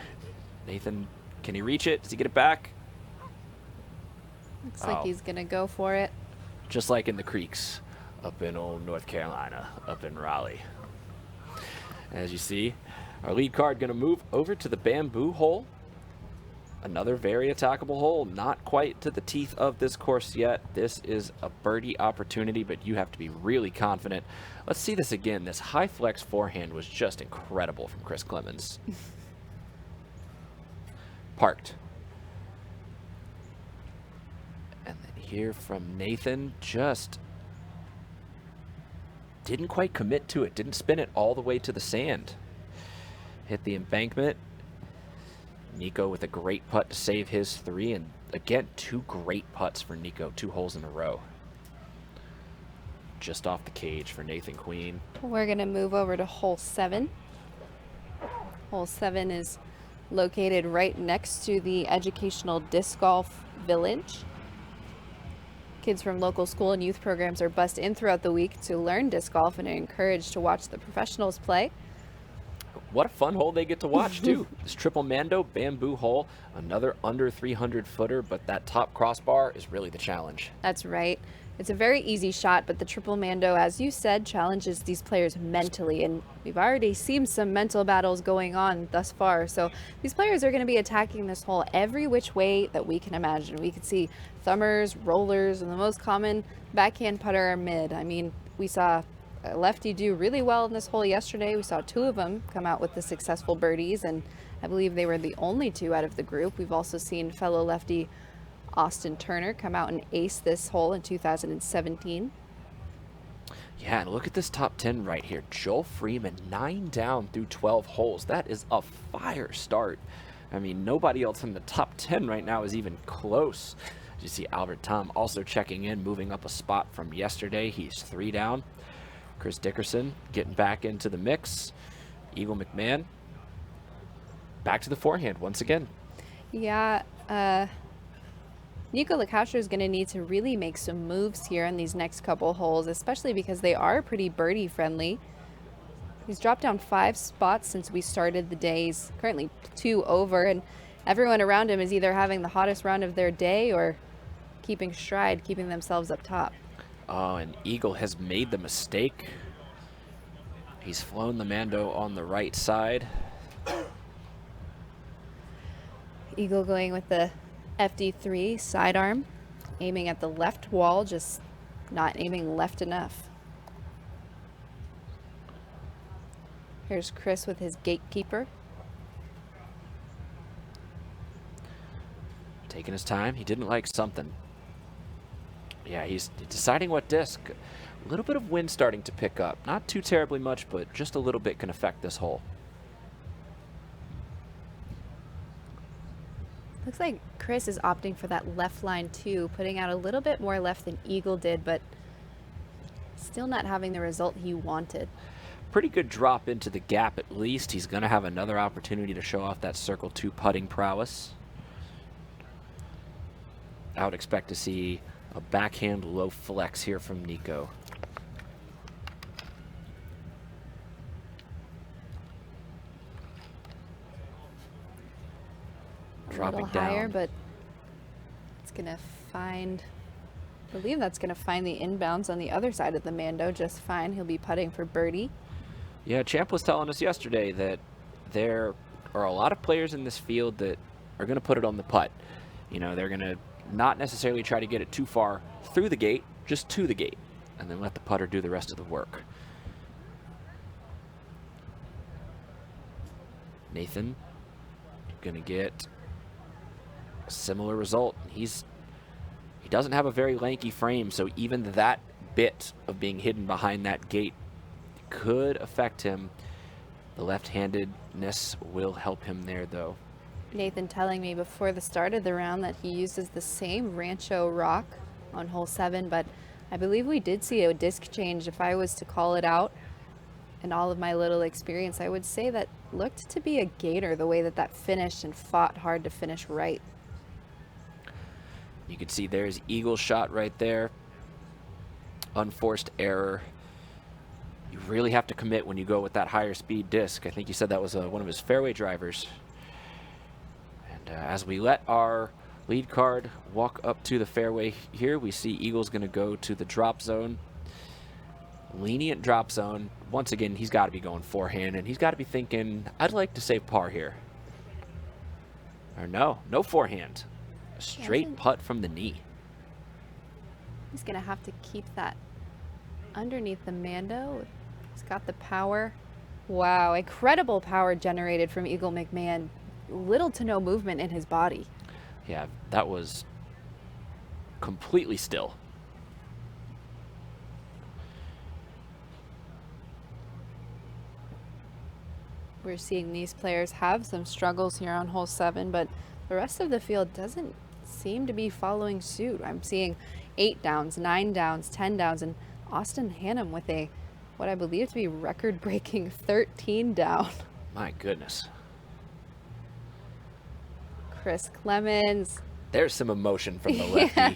Nathan, can he reach it? Does he get it back? Looks like he's going to go for it. Just like in the creeks up in old North Carolina, up in Raleigh. As you see, our lead card going to move over to the bamboo hole. Another very attackable hole, not quite to the teeth of this course yet. This is a birdie opportunity, but you have to be really confident. Let's see this again. This high flex forehand was just incredible from Chris Clemens. Parked. And then here from Nathan, just didn't quite commit to it, didn't spin it all the way to the sand. Hit the embankment. Nico with a great putt to save his 3, and again, 2 great putts for Nico, 2 holes in a row. Just off the cage for Nathan Queen. We're going to move over to hole 7. Hole 7 is located right next to the Educational Disc Golf Village. Kids from local school and youth programs are bussed in throughout the week to learn disc golf and are encouraged to watch the professionals play. What a fun hole they get to watch, too. This triple Mando bamboo hole, another under 300 footer, but that top crossbar is really the challenge. That's right. It's a very easy shot, but the triple Mando, as you said, challenges these players mentally, and we've already seen some mental battles going on thus far. So these players are going to be attacking this hole every which way that we can imagine. We could see thumbers, rollers, and the most common backhand putter are mid. I mean, we saw a lefty do really well in this hole yesterday. We saw 2 of them come out with the successful birdies, and I believe they were the only 2 out of the group. We've also seen fellow lefty Austin Turner come out and ace this hole in 2017. Yeah, and look at this top 10 right here. Joel Freeman, 9 down through 12 holes. That is a fire start. I mean, nobody else in the top 10 right now is even close. You see Albert Tom also checking in, moving up a spot from yesterday. He's 3 down. Chris Dickerson getting back into the mix. Eagle McMahon back to the forehand once again. Yeah, Nico LaCastro is going to need to really make some moves here in these next couple holes, especially because they are pretty birdie friendly. He's dropped down 5 spots since we started the day. He's currently 2 over, and everyone around him is either having the hottest round of their day or keeping stride, keeping themselves up top. Oh, and Eagle has made the mistake. He's flown the Mando on the right side. Eagle going with the FD3 sidearm, aiming at the left wall, just not aiming left enough. Here's Chris with his gatekeeper. Taking his time. He didn't like something. Yeah, he's deciding what disc. A little bit of wind starting to pick up. Not too terribly much, but just a little bit can affect this hole. Looks like Chris is opting for that left line too, putting out a little bit more left than Eagle did, but still not having the result he wanted. Pretty good drop into the gap at least. He's going to have another opportunity to show off that circle 2 putting prowess. I would expect to see a backhand low flex here from Nico. Dropping a little higher, down. but it's gonna find, I believe that's gonna find the inbounds on the other side of the Mando just fine. He'll be putting for birdie. Yeah, Champ was telling us yesterday that there are a lot of players in this field that are going to put it on the putt. You know, they're going to not necessarily try to get it too far through the gate, just to the gate, and then let the putter do the rest of the work. Nathan going to get a similar result. He doesn't have a very lanky frame, so even that bit of being hidden behind that gate could affect him. The left-handedness will help him there, though. Nathan telling me before the start of the round that he uses the same Rancho rock on hole 7, but I believe we did see a disc change. If I was to call it out in all of my little experience, I would say that looked to be a gator, the way that that finished and fought hard to finish right. You can see there's Eagle's shot right there. Unforced error. You really have to commit when you go with that higher speed disc. I think you said that was one of his fairway drivers. And as we let our lead card walk up to the fairway here, we see Eagle's going to go to the drop zone. Lenient drop zone. Once again, he's got to be going forehand, and he's got to be thinking, I'd like to save par here. Or no forehand. A straight putt from the knee. He's going to have to keep that underneath the Mando. He's got the power. Wow, incredible power generated from Eagle McMahon. Little to no movement in his body. Yeah, that was completely still. We're seeing these players have some struggles here on hole 7, but the rest of the field doesn't seem to be following suit. I'm seeing 8 downs, 9 downs, 10 downs, and Austin Hannum with a what I believe to be record-breaking 13 down. My goodness. Chris Clemens. There's some emotion from the lefty. Yeah.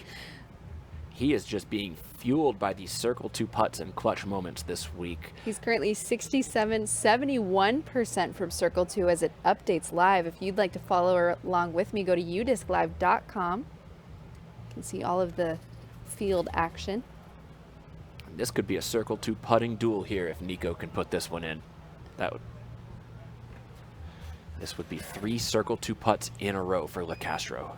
He is just being fueled by these circle 2 putts and clutch moments this week. He's currently 71% from circle 2 as it updates live. If you'd like to follow along with me, go to udisclive.com. You can see all of the field action. This could be a circle 2 putting duel here if Nico can put this one in. This would be 3 circle 2 putts in a row for LaCastro.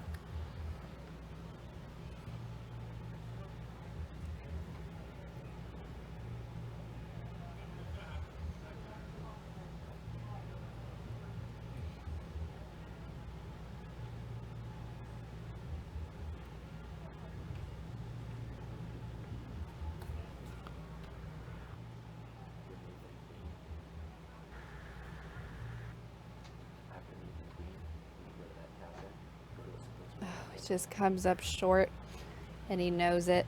Just comes up short, and he knows it.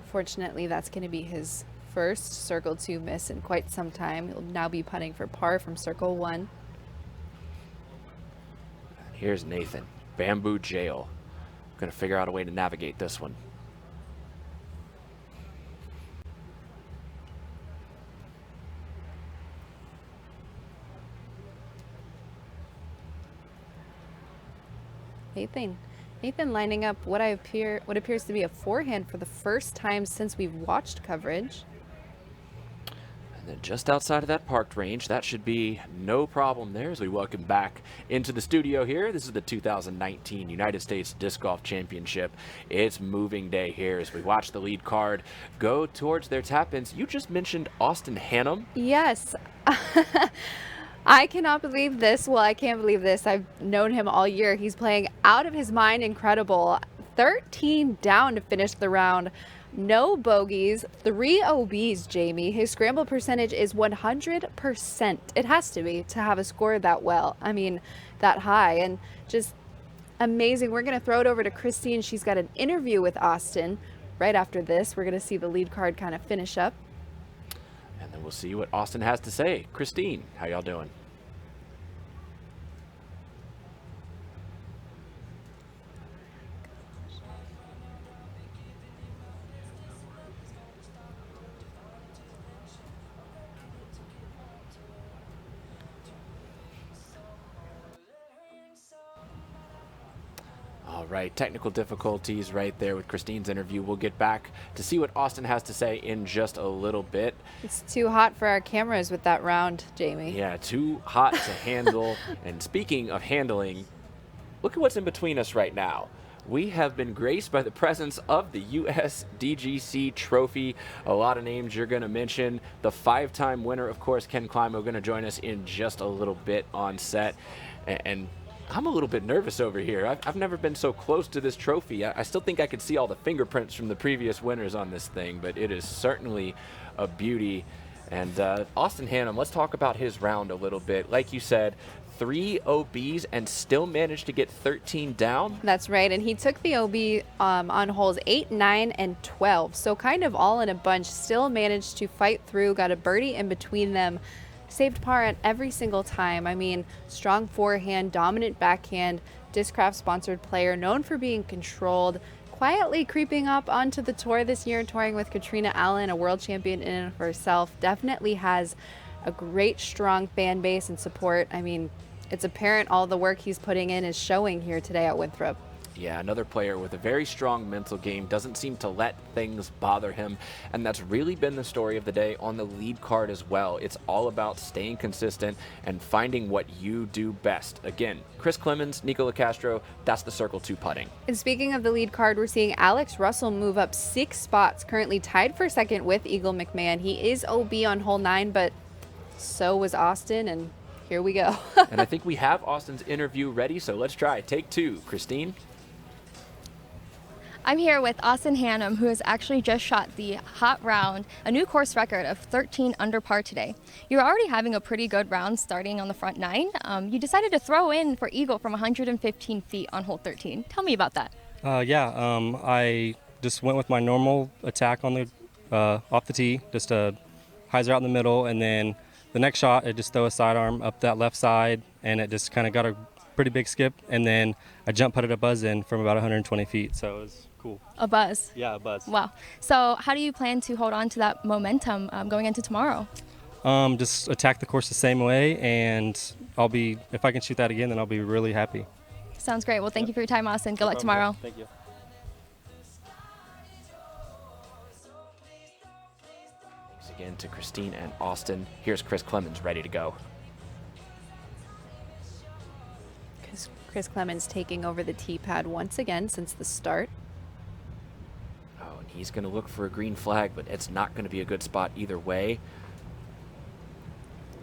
Unfortunately, that's going to be his first circle 2 miss in quite some time. He'll now be putting for par from circle 1. here's Nathan. Bamboo Jail. Gonna figure out a way to navigate this one. Nathan lining up what appears to be a forehand for the first time since we've watched coverage. And then just outside of that parked range, that should be no problem there as we welcome back into the studio here. This is the 2019 United States Disc Golf Championship. It's moving day here as we watch the lead card go towards their tap-ins. You just mentioned Austin Hannum. Yes. I cannot believe this. Well, I can't believe this. I've known him all year. He's playing out of his mind. Incredible. 13 down to finish the round. No bogeys, 3 OBs, Jamie. His scramble percentage is 100%. It has to be to have a score that well. I mean, that high, and just amazing. We're going to throw it over to Christine. She's got an interview with Austin right after this. We're going to see the lead card kind of finish up. And then we'll see what Austin has to say. Christine, how y'all doing? All right, technical difficulties right there with Christine's interview. We'll get back to see what Austin has to say in just a little bit. It's too hot for our cameras with that round, Jamie. Yeah, too hot to handle. And speaking of handling, look at what's in between us right now. We have been graced by the presence of the USDGC trophy. A lot of names you're going to mention. The 5-time winner, of course, Ken Climo, going to join us in just a little bit on set. And I'm a little bit nervous over here. I've never been so close to this trophy. I still think I could see all the fingerprints from the previous winners on this thing, but it is certainly a beauty. And Austin Hannum, let's talk about his round a little bit. Like you said, 3 OBs and still managed to get 13 down. That's right, and he took the OB on holes 8, 9, and 12. So kind of all in a bunch, still managed to fight through, got a birdie in between them. Saved par at every single time. I mean, strong forehand, dominant backhand, Discraft sponsored player, known for being controlled, quietly creeping up onto the tour this year, touring with Katrina Allen, a world champion in and of herself. Definitely has a great, strong fan base and support. I mean, it's apparent all the work he's putting in is showing here today at Winthrop. Yeah, another player with a very strong mental game, doesn't seem to let things bother him, and that's really been the story of the day on the lead card as well. It's all about staying consistent and finding what you do best. Again, Chris Clemens, Nico LaCastro, that's the Circle 2 putting. And speaking of the lead card, we're seeing Alex Russell move up 6 spots, currently tied for second with Eagle McMahon. He is OB on hole 9, but so was Austin, and here we go. And I think we have Austin's interview ready, so let's try. Take 2. Christine? I'm here with Austin Hannum, who has actually just shot the hot round, a new course record of 13 under par today. You're already having a pretty good round starting on the front 9. You decided to throw in for Eagle from 115 feet on hole 13. Tell me about that. I just went with my normal attack on the off the tee, just a hyzer out in the middle, and then the next shot, I just throw a sidearm up that left side, and it just kind of got a pretty big skip, and then I jump putted a buzz in from about 120 feet, so it was cool. A buzz? Yeah, a buzz. Wow. So how do you plan to hold on to that momentum going into tomorrow? Just attack the course the same way, and if I can shoot that again, then I'll be really happy. Sounds great. Well, thank you for your time, Austin. Good luck tomorrow. Thank you. Thanks again to Christine and Austin. Here's Chris Clemens ready to go. Chris Clemens taking over the tee pad once again since the start. Oh, and he's going to look for a green flag, but it's not going to be a good spot either way.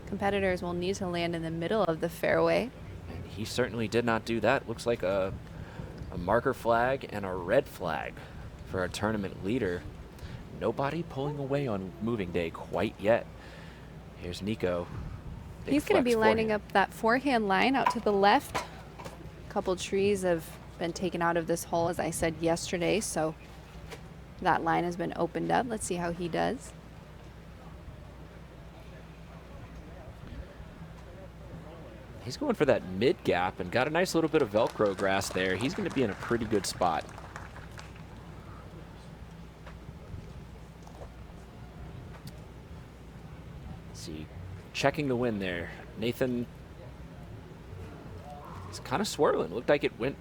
Competitors will need to land in the middle of the fairway. And he certainly did not do that. Looks like a marker flag and a red flag for our tournament leader. Nobody pulling away on moving day quite yet. Here's Nico. He's going to be lining up that forehand line out to the left. A couple trees have been taken out of this hole, as I said yesterday, so that line has been opened up. Let's see how he does. He's going for that mid gap and got a nice little bit of Velcro grass there. He's going to be in a pretty good spot. See, checking the wind there. Nathan is kind of swirling. Looked like it went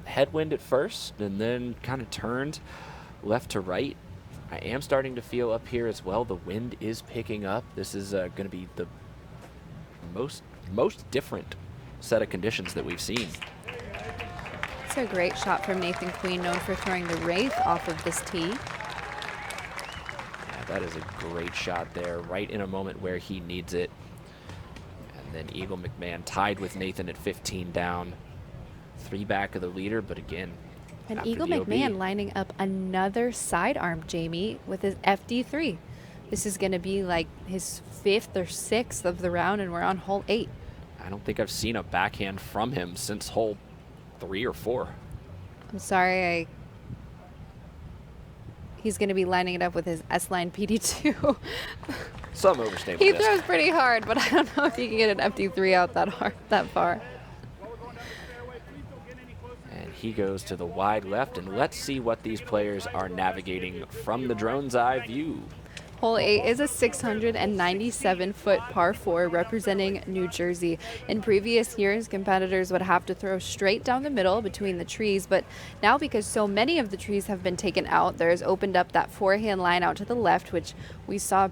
headwind at first and then kind of turned left to right. I am starting to feel up here as well. The wind is picking up. This is going to be the most different set of conditions that we've seen. It's a great shot from Nathan Queen, known for throwing the Wraith off of this tee. Yeah, that is a great shot there, right in a moment where he needs it. And then Eagle McMahon tied with Nathan at 15 down. 3 back of the leader, but again, and after Eagle the OB. McMahon lining up another sidearm, Jamie, with his FD3. This is going to be like his 5th or 6th of the round, and we're on hole 8. I don't think I've seen a backhand from him since hole 3 or 4. I'm sorry, he's going to be lining it up with his S-Line PD2. Some overstatement. He throws pretty hard, but I don't know if he can get an FD3 out that far. And he goes to the wide left, and let's see what these players are navigating from the drone's eye view. Hole 8 is a 697-foot par 4 representing New Jersey. In previous years, competitors would have to throw straight down the middle between the trees, but now because so many of the trees have been taken out, there's opened up that forehand line out to the left, which we saw,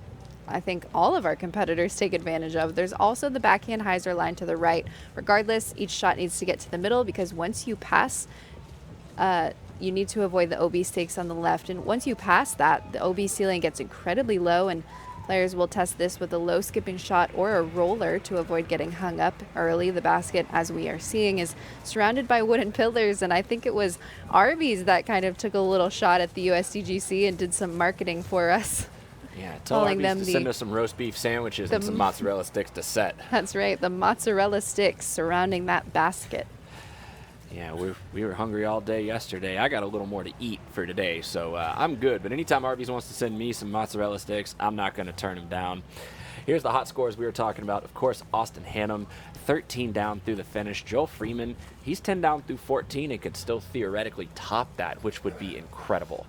I think, all of our competitors take advantage of. There's also the backhand hyzer line to the right. Regardless, each shot needs to get to the middle because once you pass, you need to avoid the OB stakes on the left. And once you pass that, the OB ceiling gets incredibly low, and players will test this with a low skipping shot or a roller to avoid getting hung up early. The basket, as we are seeing, is surrounded by wooden pillars, and I think it was Arby's that kind of took a little shot at the USDGC and did some marketing for us. Yeah, tell Arby's to send us some roast beef sandwiches and some mozzarella sticks to set. That's right, the mozzarella sticks surrounding that basket. Yeah, we were hungry all day yesterday. I got a little more to eat for today, so I'm good. But anytime Arby's wants to send me some mozzarella sticks, I'm not going to turn them down. Here's the hot scores we were talking about. Of course, Austin Hannum, 13 down through the finish. Joel Freeman, he's 10 down through 14 and could still theoretically top that, which would be incredible.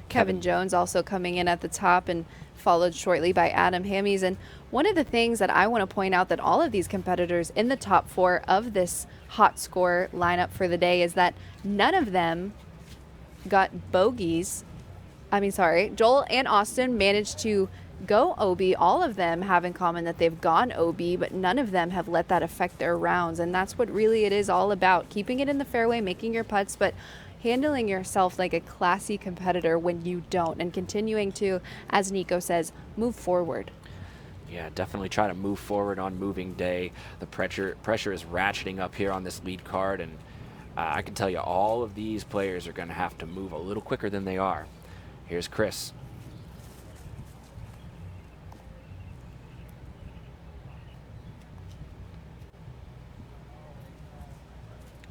Kevin Jones also coming in at the top and followed shortly by Adam Hammies. And one of the things that I want to point out that all of these competitors in the top 4 of this hot score lineup for the day is that none of them got bogeys. Joel and Austin managed to go OB. All of them have in common that they've gone OB, but none of them have let that affect their rounds. And that's what really it is all about, keeping it in the fairway, making your putts, but handling yourself like a classy competitor when you don't, and continuing to, as Nico says, move forward. Yeah, definitely try to move forward on moving day. The pressure is ratcheting up here on this lead card, and I can tell you all of these players are going to have to move a little quicker than they are. Here's Chris.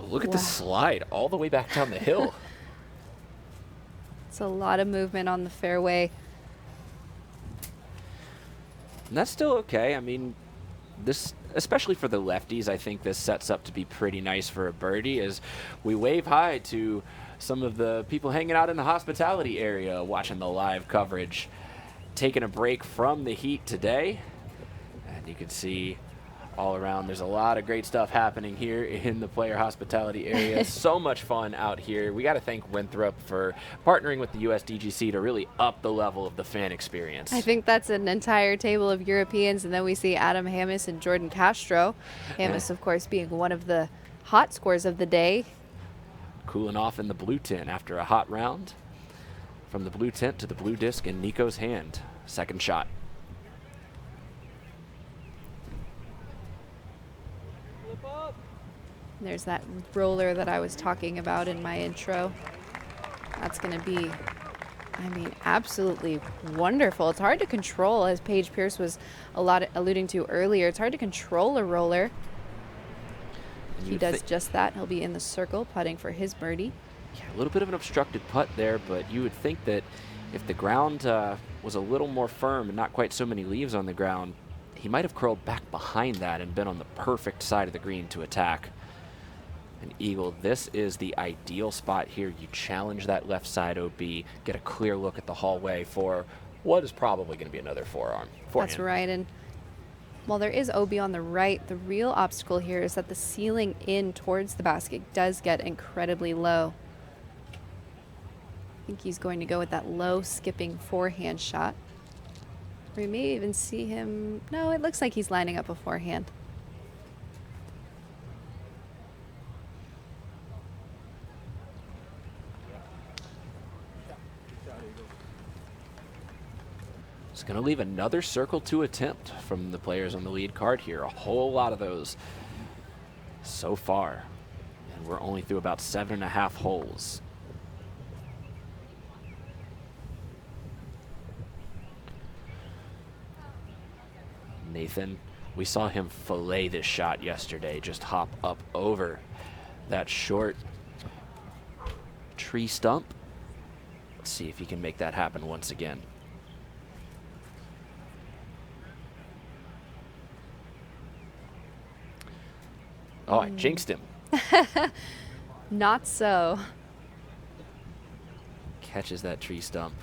Look at the slide all the way back down the hill. It's a lot of movement on the fairway. And that's still okay. I mean, this, especially for the lefties, I think this sets up to be pretty nice for a birdie as we wave hi to some of the people hanging out in the hospitality area watching the live coverage, taking a break from the heat today. And you can see all around there's a lot of great stuff happening here in the player hospitality area. So much fun out here. We got to thank Winthrop for partnering with the USDGC to really up the level of the fan experience. I think that's an entire table of Europeans, and then we see Adam Hammis and Jordan Castro. Hammis, of course, being one of the hot scores of the day. Cooling off in the blue tent after a hot round. From the blue tent to the blue disc in Nico's hand. Second shot. There's that roller that I was talking about in my intro. That's going to be, I mean, absolutely wonderful. It's hard to control, as Paige Pierce was alluding to earlier. It's hard to control a roller. He does just that. He'll be in the circle, putting for his birdie. Yeah, a little bit of an obstructed putt there, but you would think that if the ground was a little more firm and not quite so many leaves on the ground, he might have curled back behind that and been on the perfect side of the green to attack. And Eagle, this is the ideal spot here. You challenge that left side OB, get a clear look at the hallway for what is probably going to be another forehand. That's right. And while there is OB on the right, the real obstacle here is that the ceiling in towards the basket does get incredibly low. I think he's going to go with that low skipping forehand shot. We may even see him. No, it looks like he's lining up a forehand. It's going to leave another circle 2 attempt from the players on the lead card here. A whole lot of those so far. And we're only through about 7.5 holes. Nathan, we saw him fillet this shot yesterday, just hop up over that short tree stump. Let's see if he can make that happen once again. Oh, I jinxed him. Not so. Catches that tree stump.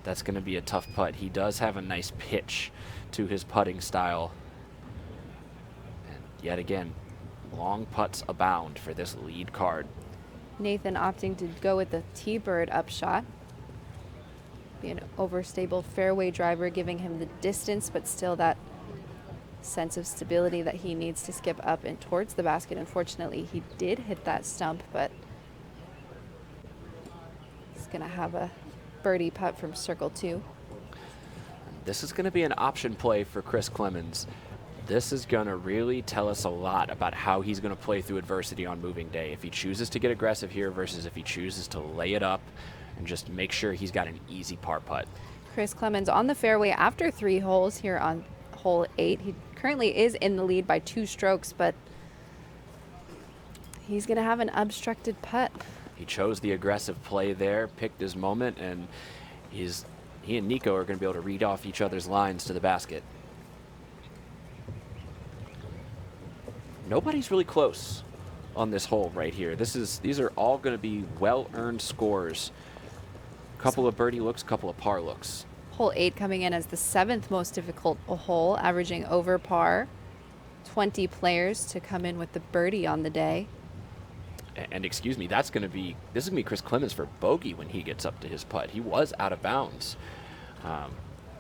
That's going to be a tough putt. He does have a nice pitch to his putting style. And yet again, long putts abound for this lead card. Nathan opting to go with the T-bird upshot. Be an overstable fairway driver, giving him the distance, but still that sense of stability that he needs to skip up and towards the basket. Unfortunately, he did hit that stump, but he's going to have a birdie putt from circle 2. This is going to be an option play for Chris Clemens. This is going to really tell us a lot about how he's going to play through adversity on moving day. If he chooses to get aggressive here versus if he chooses to lay it up and just make sure he's got an easy par putt. Chris Clemens on the fairway after 3 holes here on hole 8. He currently is in the lead by 2 strokes, but he's going to have an obstructed putt. He chose the aggressive play there, picked his moment, and he and Nico are going to be able to read off each other's lines to the basket. Nobody's really close on this hole right here. These are all going to be well-earned scores. Couple of birdie looks, couple of par looks. Hole 8 coming in as the 7th most difficult hole, averaging over par. 20 players to come in with the birdie on the day. And excuse me, this is going to be Chris Clemens for bogey when he gets up to his putt. He was out of bounds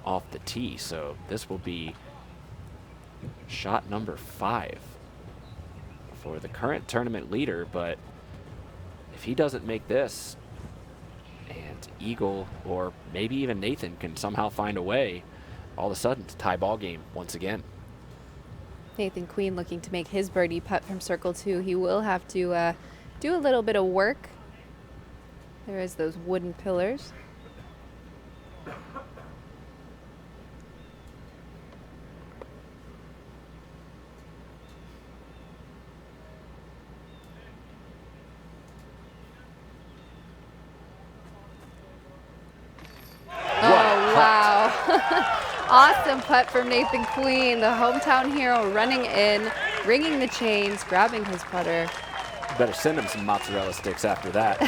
off the tee, so this will be shot number 5 for the current tournament leader. But if he doesn't make this, and Eagle or maybe even Nathan can somehow find a way, all of a sudden it's a tie ball game once again. Nathan Queen looking to make his birdie putt from circle 2. He will have to do a little bit of work. There is those wooden pillars. Oh, wow. Awesome putt from Nathan Queen, the hometown hero, running in, ringing the chains, grabbing his putter. Better send him some mozzarella sticks after that.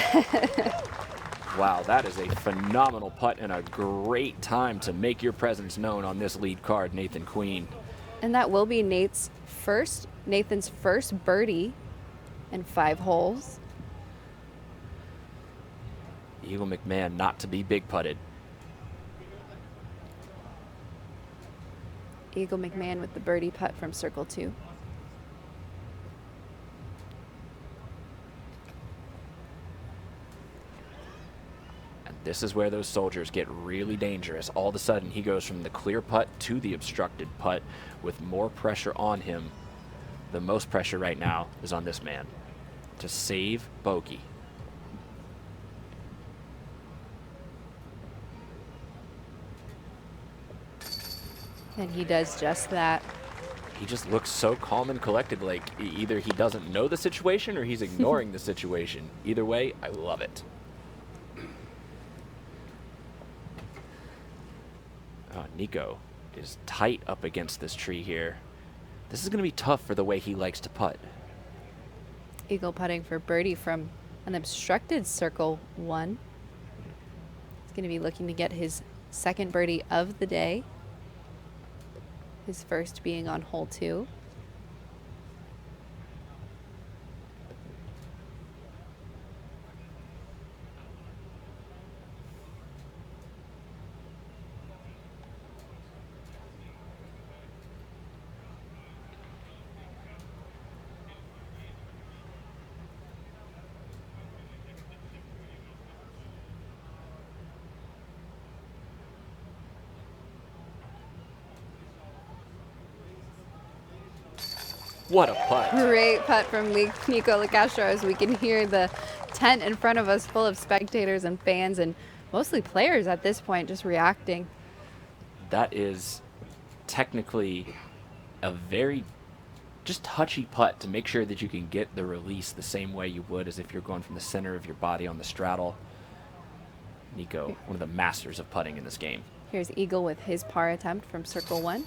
Wow, that is a phenomenal putt and a great time to make your presence known on this lead card, Nathan Queen. And that will be Nathan's first birdie in 5 holes. Eagle McMahon not to be big putted. Eagle McMahon with the birdie putt from circle 2. And this is where those soldiers get really dangerous. All of a sudden, he goes from the clear putt to the obstructed putt with more pressure on him. The most pressure right now is on this man to save bogey. And he does just that. He just looks so calm and collected, like either he doesn't know the situation or he's ignoring the situation. Either way, I love it. Nico is tight up against this tree here. This is going to be tough for the way he likes to putt. Eagle putting for birdie from an obstructed circle 1. He's going to be looking to get his second birdie of the day. His first being on hole 2. What a putt. Great putt from Nico Lacastro as we can hear the tent in front of us full of spectators and fans and mostly players at this point just reacting. That is technically a very just touchy putt to make sure that you can get the release the same way you would as if you're going from the center of your body on the straddle. Nico, one of the masters of putting in this game. Here's Eagle with his par attempt from circle 1.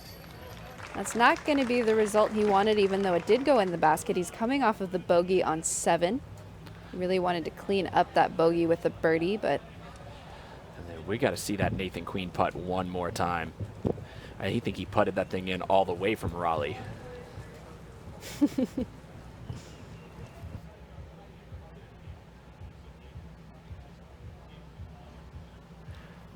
That's not going to be the result he wanted, even though it did go in the basket. He's coming off of the bogey on 7. He really wanted to clean up that bogey with a birdie, but... And then we got to see that Nathan Queen putt one more time. I think he putted that thing in all the way from Raleigh.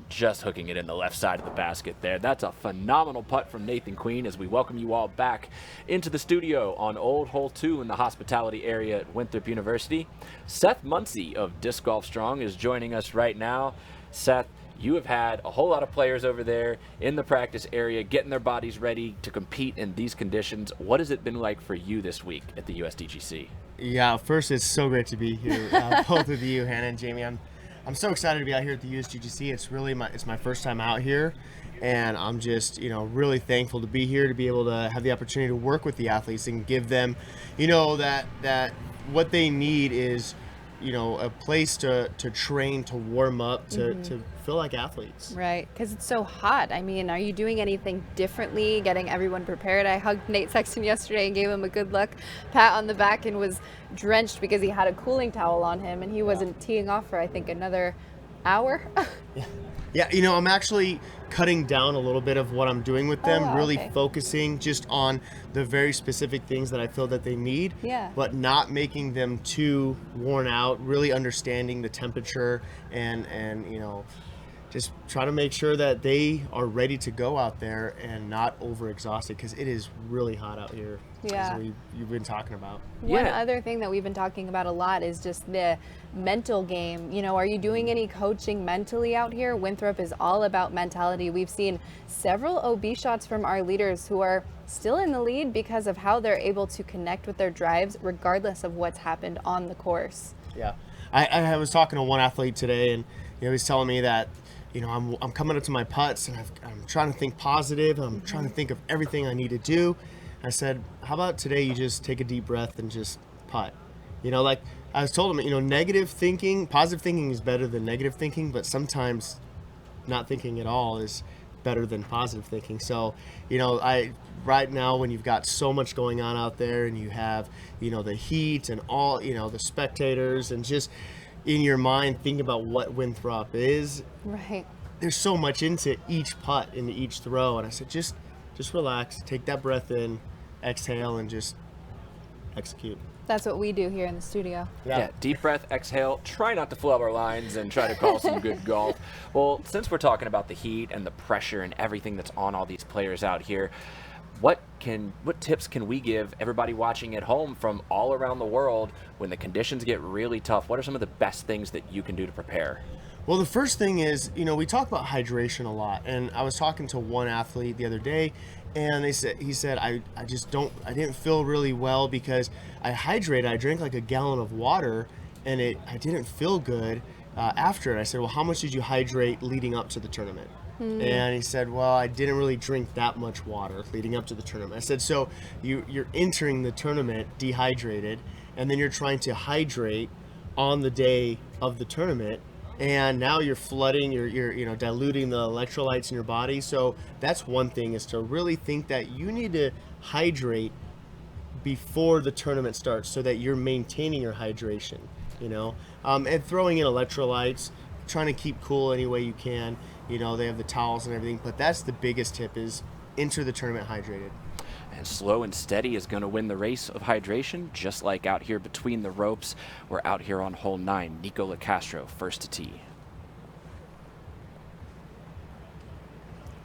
Just hooking it in the left side of the basket there. That's a phenomenal putt from Nathan Queen as we welcome you all back into the studio on Old Hole 2 in the hospitality area at Winthrop University. Seth Muncie of Disc Golf Strong is joining us right now. Seth, you have had a whole lot of players over there in the practice area getting their bodies ready to compete in these conditions. What has it been like for you this week at the USDGC? Yeah, first, it's so great to be here. Both of you, Hannah and Jamie. I'm so excited to be out here at the USDGC. It's really my first time out here, and I'm just really thankful to be here, to be able to have the opportunity to work with the athletes and give them that what they need is a place to train, to warm up, to feel like athletes. Right, because it's so hot. I mean, are you doing anything differently, getting everyone prepared? I hugged Nate Sexton yesterday and gave him a good look, pat on the back, and was drenched because he had a cooling towel on him, and he wasn't teeing off for, I think, another hour. Yeah, I'm actually cutting down a little bit of what I'm doing with them, really focusing just on the very specific things that I feel that they need, but not making them too worn out, really understanding the temperature and just try to make sure that they are ready to go out there and not overexhausted, because it is really hot out here. Yeah. As you've been talking about. One other thing that we've been talking about a lot is just the mental game. Are you doing any coaching mentally out here? Winthrop is all about mentality. We've seen several OB shots from our leaders who are still in the lead because of how they're able to connect with their drives regardless of what's happened on the course. Yeah. I was talking to one athlete today, and he was telling me that I'm coming up to my putts and I'm trying to think positive. I'm trying to think of everything I need to do. I said, how about today you just take a deep breath and just putt? Like I was told him, negative thinking, positive thinking is better than negative thinking, but sometimes not thinking at all is better than positive thinking. So, right now when you've got so much going on out there and you have, the heat and all, the spectators, and just in your mind think about what Winthrop is. Right. There's so much into each putt, into each throw, and I said just relax, take that breath in, exhale, and just execute. That's what we do here in the studio. Yeah, deep breath, exhale, try not to flub our lines, and try to call some good golf. Well, since we're talking about the heat and the pressure and everything that's on all these players out here, what tips can we give everybody watching at home from all around the world when the conditions get really tough? What are some of the best things that you can do to prepare? Well, the first thing is, we talk about hydration a lot, and I was talking to one athlete the other day, and he said, I didn't feel really well because I hydrated. I drank like a gallon of water, and I didn't feel good after it. I said, well, how much did you hydrate leading up to the tournament? And he said, well, I didn't really drink that much water leading up to the tournament. I said, so you're entering the tournament dehydrated, and then you're trying to hydrate on the day of the tournament, and now you're flooding, you're diluting the electrolytes in your body. So that's one thing, is to really think that you need to hydrate before the tournament starts so that you're maintaining your hydration, and throwing in electrolytes, trying to keep cool any way you can. They have the towels and everything, but that's the biggest tip, is enter the tournament hydrated. And slow and steady is going to win the race of hydration, just like out here between the ropes. We're out here on hole 9. Nico LaCastro, first to tee.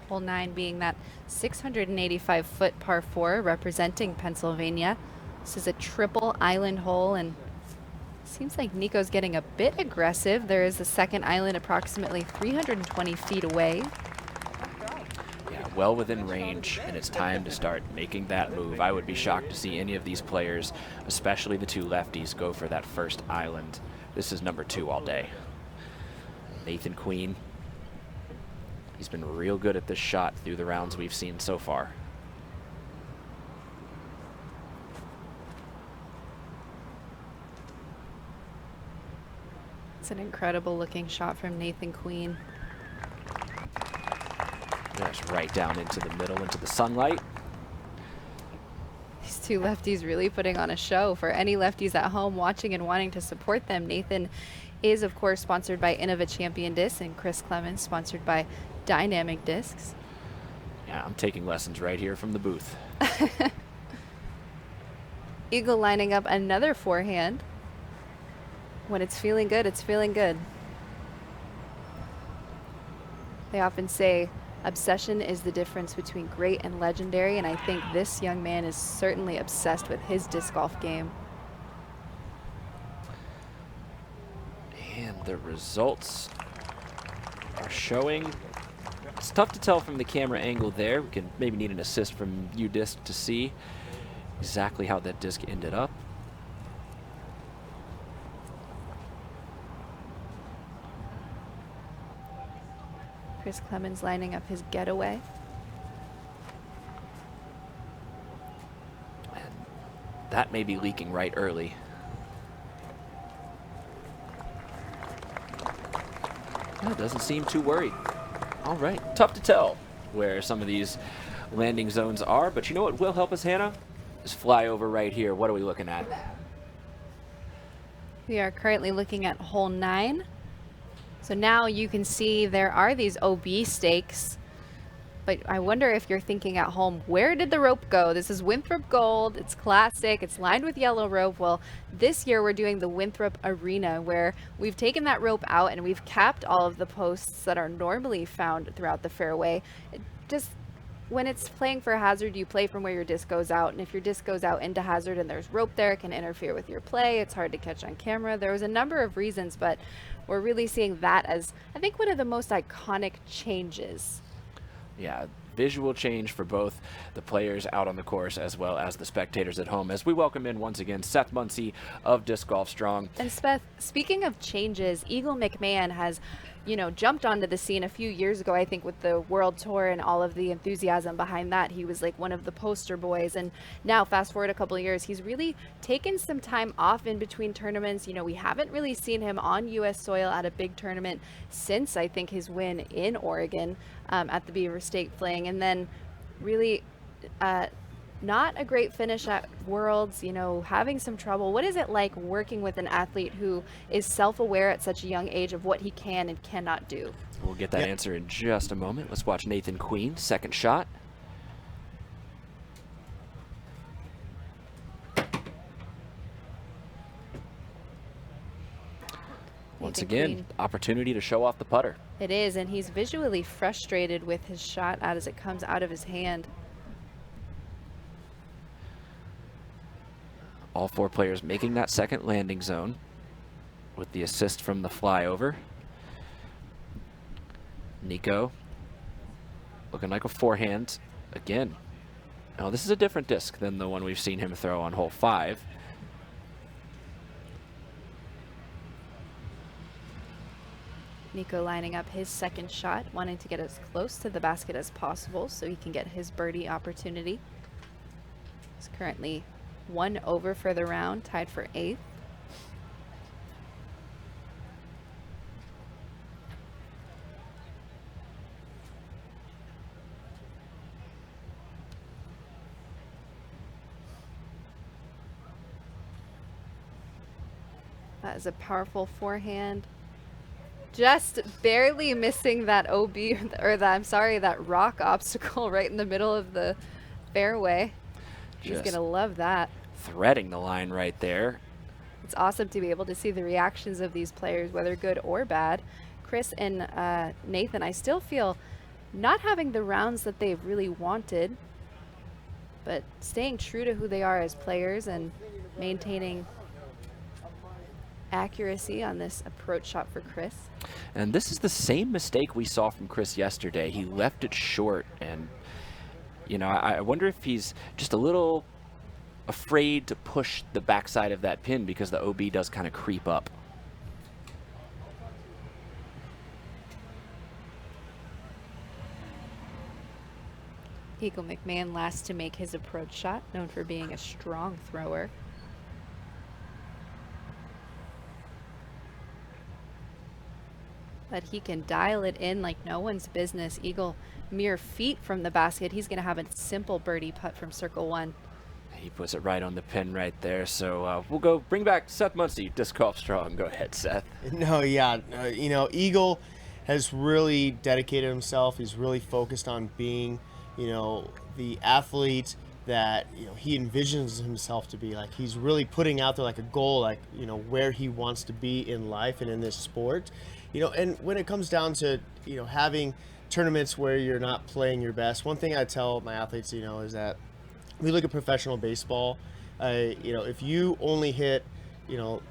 Hole 9 being that 685-foot par 4 representing Pennsylvania. This is a triple island hole, and seems like Nico's getting a bit aggressive. There is a second island approximately 320 feet away. Yeah, well within range, and it's time to start making that move. I would be shocked to see any of these players, especially the two lefties, go for that first island. This is number 2 all day. Nathan Queen. He's been real good at this shot through the rounds we've seen so far. It's an incredible looking shot from Nathan Queen. That's right down into the middle, into the sunlight. These two lefties really putting on a show. For any lefties at home watching and wanting to support them, Nathan is, of course, sponsored by Innova Champion Discs, and Chris Clemens sponsored by Dynamic Discs. Yeah, I'm taking lessons right here from the booth. Eagle lining up another forehand. When it's feeling good, it's feeling good. They often say obsession is the difference between great and legendary, and I think this young man is certainly obsessed with his disc golf game. And the results are showing. It's tough to tell from the camera angle there. We can maybe need an assist from UDisc to see exactly how that disc ended up. Chris Clemens lining up his getaway. And that may be leaking right early. It doesn't seem too worried. All right, tough to tell where some of these landing zones are, but you know what will help us, Hannah? This flyover right here. What are we looking at? We are currently looking at hole 9. So now you can see there are these OB stakes, but I wonder if you're thinking at home, where did the rope go? This is Winthrop Gold. It's classic. It's lined with yellow rope. Well, this year we're doing the Winthrop Arena, where we've taken that rope out and we've capped all of the posts that are normally found throughout the fairway. When it's playing for hazard, you play from where your disc goes out, and if your disc goes out into hazard and there's rope there, it can interfere with your play. It's hard to catch on camera. There was a number of reasons, but we're really seeing that as, I think, one of the most iconic changes. Yeah, visual change for both the players out on the course as well as the spectators at home, as we welcome in once again Seth Muncy of Disc Golf Strong. And Seth, speaking of changes, Eagle McMahon has, jumped onto the scene a few years ago, I think, with the World Tour and all of the enthusiasm behind that. He was like one of the poster boys, and now fast forward a couple of years, he's really taken some time off in between tournaments. We haven't really seen him on U.S. soil at a big tournament since, I think, his win in Oregon at the Beaver State Fling, and then really not a great finish at Worlds, having some trouble. What is it like working with an athlete who is self-aware at such a young age of what he can and cannot do? We'll get that answer in just a moment. Let's watch Nathan Queen, second shot. Once again, opportunity to show off the putter. It is, and he's visually frustrated with his shot as it comes out of his hand. All 4 players making that second landing zone with the assist from the flyover. Nico looking like a forehand again. Now this is a different disc than the one we've seen him throw on hole 5. Nico lining up his second shot, wanting to get as close to the basket as possible so he can get his birdie opportunity. He's currently 1 over for the round, tied for 8th. That is a powerful forehand. Just barely missing that OB, or that rock obstacle right in the middle of the fairway. He's going to love that. Threading the line right there. It's awesome to be able to see the reactions of these players, whether good or bad. Chris and Nathan, I still feel not having the rounds that they've really wanted, but staying true to who they are as players and maintaining accuracy on this approach shot for Chris. And this is the same mistake we saw from Chris yesterday. He left it short, and you know, I wonder if he's just a little afraid to push the backside of that pin because the OB does kind of creep up. Eagle McMahon last to make his approach shot, known for being a strong thrower. But he can dial it in like no one's business. Eagle mere feet from the basket. He's going to have a simple birdie putt from circle one. He puts it right on the pin right there. So we'll go bring back Seth Muncie, Disc Golf Strong. Go ahead, Seth. No, yeah, you know, Eagle has really dedicated himself. He's really focused on being, you know, the athlete that, you know, he envisions himself to be. Like, he's really putting out there like a goal, like, you know, where he wants to be in life and in this sport. You know, and when it comes down to, you know, having tournaments where you're not playing your best, one thing I tell my athletes, you know, is that we look at professional baseball, you know, if you only hit, you know,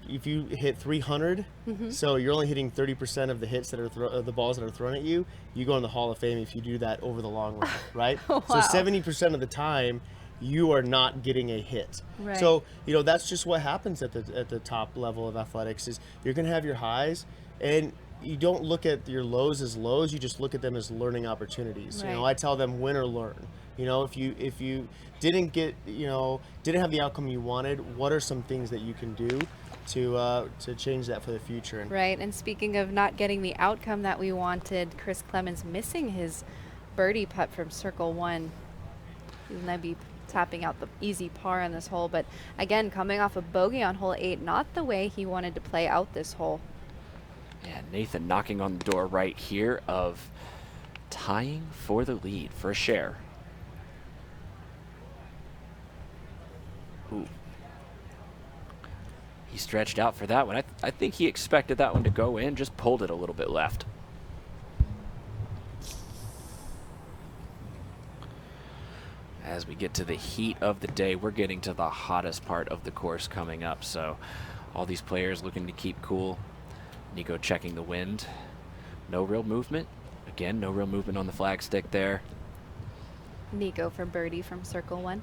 if you hit 300, so you're only hitting 30% of the hits that are the balls that are thrown at you, you go in the Hall of Fame if you do that over the long run, right? Wow. So 70% of the time, you are not getting a hit. Right. So, you know, that's just what happens at the top level of athletics is you're going to have your highs, and you don't look at your lows as lows, you just look at them as learning opportunities. Right. You know, I tell them win or learn. You know, if you didn't get, you know, didn't have the outcome you wanted, what are some things that you can do to change that for the future? Right, and speaking of not getting the outcome that we wanted, Chris Clemens missing his birdie putt from circle one. He's going to be tapping out the easy par on this hole, but again, coming off a bogey on hole 8, not the way he wanted to play out this hole. Yeah, Nathan knocking on the door right here of tying for the lead for a share. Ooh. He stretched out for that one. I think he expected that one to go in, just pulled it a little bit left. As we get to the heat of the day, we're getting to the hottest part of the course coming up. So all these players looking to keep cool. Nico checking the wind. No real movement. Again, no real movement on the flag stick there. Nico for birdie from circle one.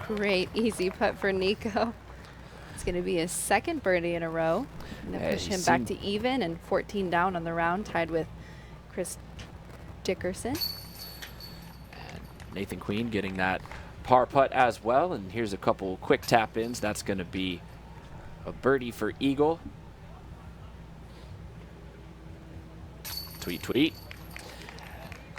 Great easy putt for Nico. It's going to be his second birdie in a row. Going to push him back to even and 14 down on the round, tied with Chris Dickerson. And Nathan Queen getting that par putt as well. And here's a couple quick tap ins. That's going to be a birdie for Eagle. Tweet, tweet.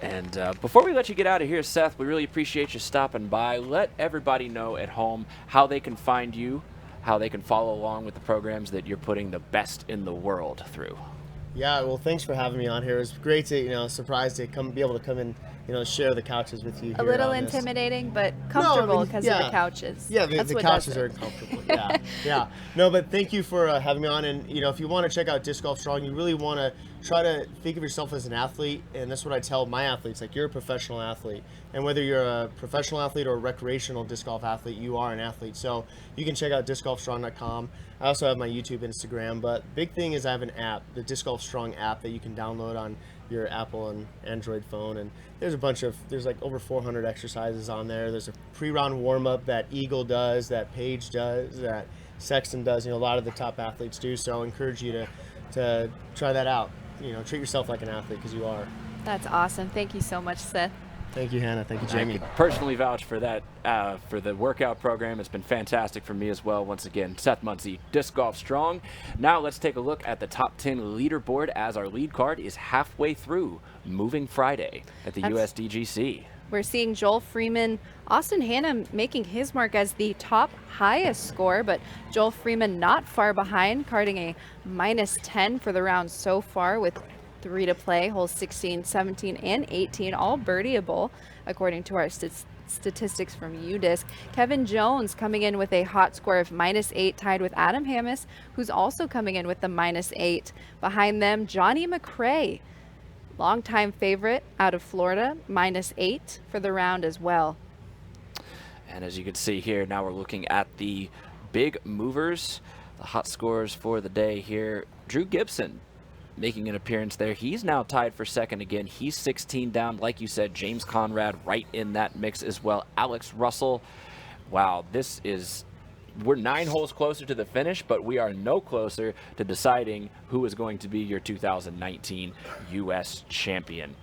And before we let you get out of here, Seth, we really appreciate you stopping by. Let everybody know at home how they can find you, how they can follow along with the programs that you're putting the best in the world through. Yeah, well, thanks for having me on here. It was great to, you know, surprised to be able to come and, you know, share the couches with you. A little intimidating, but comfortable because of the couches. Yeah, the couches are comfortable. Yeah, yeah. No, but thank you for having me on. And, you know, if you want to check out Disc Golf Strong, you really want to try to think of yourself as an athlete. And that's what I tell my athletes. Like, you're a professional athlete. And whether you're a professional athlete or a recreational disc golf athlete, you are an athlete. So you can check out discgolfstrong.com. I also have my YouTube, Instagram. But big thing is I have an app, the Disc Golf Strong app that you can download on your Apple and Android phone. And there's there's like over 400 exercises on there. There's a pre-round warm-up that Eagle does, that Paige does, that Sexton does. You know, a lot of the top athletes do. So I encourage you to try that out. You know, treat yourself like an athlete because you are. That's awesome. Thank you so much, Seth. Thank you, Hannah. Thank you, I Jamie. could personally vouch for that, for the workout program. It's been fantastic for me as well. Once again, Seth Muncie, Disc Golf Strong. Now let's take a look at the top 10 leaderboard as our lead card is halfway through Moving Friday at the USDGC. We're seeing Joel Freeman, Austin Hanna making his mark as the top highest score, but Joel Freeman not far behind, carding a -10 for the round so far with 3 to play. Holes 16, 17, and 18, all birdieable, according to our statistics from UDisc. Kevin Jones coming in with a hot score of -8, tied with Adam Hammis, who's also coming in with the -8. Behind them, Johnny McRae, longtime favorite out of Florida, -8 for the round as well. And as you can see here, now we're looking at the big movers, the hot scores for the day here. Drew Gibson making an appearance there. He's now tied for second again. He's 16 down. Like you said, James Conrad right in that mix as well. Alex Russell. Wow, we're 9 holes closer to the finish, but we are no closer to deciding who is going to be your 2019 U.S. champion.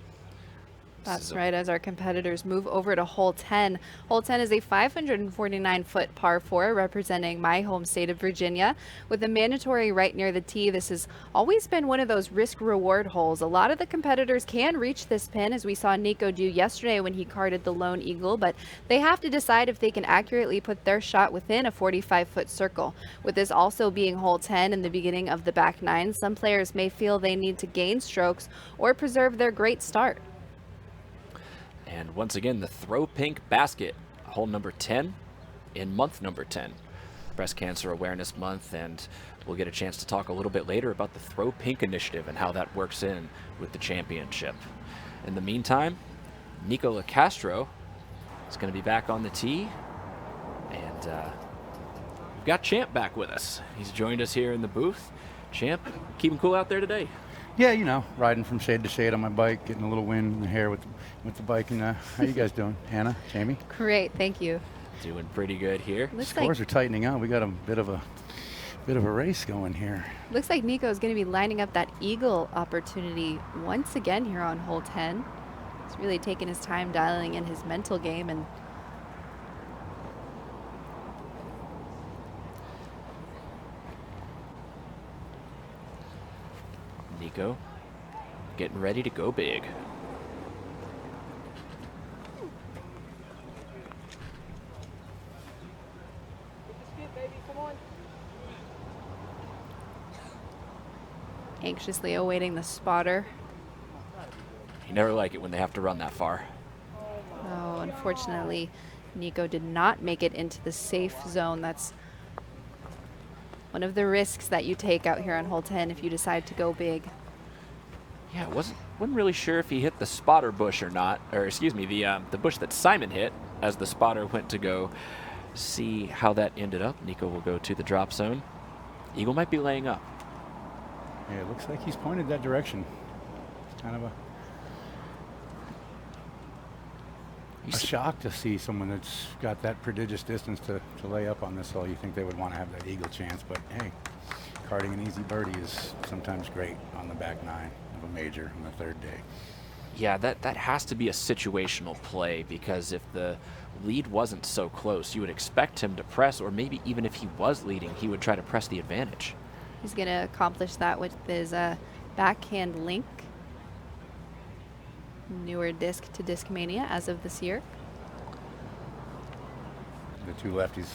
That's right, as our competitors move over to hole 10. Hole 10 is a 549-foot par 4 representing my home state of Virginia. With a mandatory right near the tee, this has always been one of those risk-reward holes. A lot of the competitors can reach this pin, as we saw Nico do yesterday when he carded the Lone Eagle, but they have to decide if they can accurately put their shot within a 45-foot circle. With this also being hole 10 and the beginning of the back nine, some players may feel they need to gain strokes or preserve their great start. And once again, the Throw Pink Basket, hole number 10 in month number 10, Breast Cancer Awareness Month, and we'll get a chance to talk a little bit later about the Throw Pink initiative and how that works in with the championship. In the meantime, Nico LaCastro is going to be back on the tee, and we've got Champ back with us. He's joined us here in the booth. Champ, keeping cool out there today? Yeah, you know, riding from shade to shade on my bike, getting a little wind in the hair with the bike. And how you guys doing, Hannah, Jamie? Great, thank you. Doing pretty good here. Scores are tightening out. We got a bit of a race going here. Looks like Nico is going to be lining up that eagle opportunity once again here on hole 10. He's really taking his time dialing in his mental game, and Nico getting ready to go big. anxiously awaiting the spotter. You never like it when they have to run that far. Oh, unfortunately, Nico did not make it into the safe zone. That's one of the risks that you take out here on hole 10 if you decide to go big. Yeah, wasn't really sure if he hit the spotter bush or not, or excuse me, the bush that Simon hit as the spotter went to go see how that ended up. Nico will go to the drop zone. Eagle might be laying up. Yeah, it looks like he's pointed that direction. It's kind of a shock to see someone that's got that prodigious distance to lay up on this hole. You think they would want to have that eagle chance, but hey, carding an easy birdie is sometimes great on the back nine of a major on the third day. Yeah, that has to be a situational play, because if the lead wasn't so close, you would expect him to press, or maybe even if he was leading, he would try to press the advantage. He's going to accomplish that with his backhand link. Newer disc to Discmania as of this year. The two lefties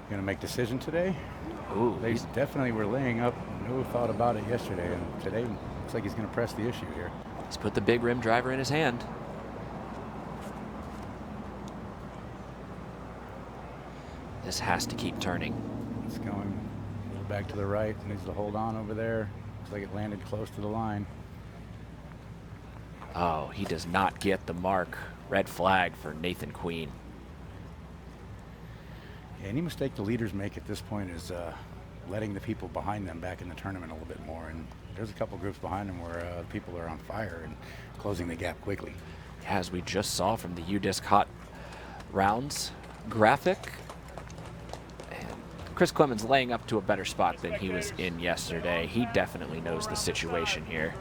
going to make decision today. Ooh, they definitely were laying up, no thought about it yesterday, and today looks like he's going to press the issue here. He's put the big rim driver in his hand. This has to keep turning. It's going a little back to the right. Needs to hold on over there. Looks like it landed close to the line. Oh, he does not get the mark. Red flag for Nathan Queen. Yeah, any mistake the leaders make at this point is letting the people behind them back in the tournament a little bit more. And there's a couple groups behind them where people are on fire and closing the gap quickly. Yeah, as we just saw from the UDisc Hot Rounds graphic. And Chris Clemens laying up to a better spot than he was in yesterday. He definitely knows the situation here.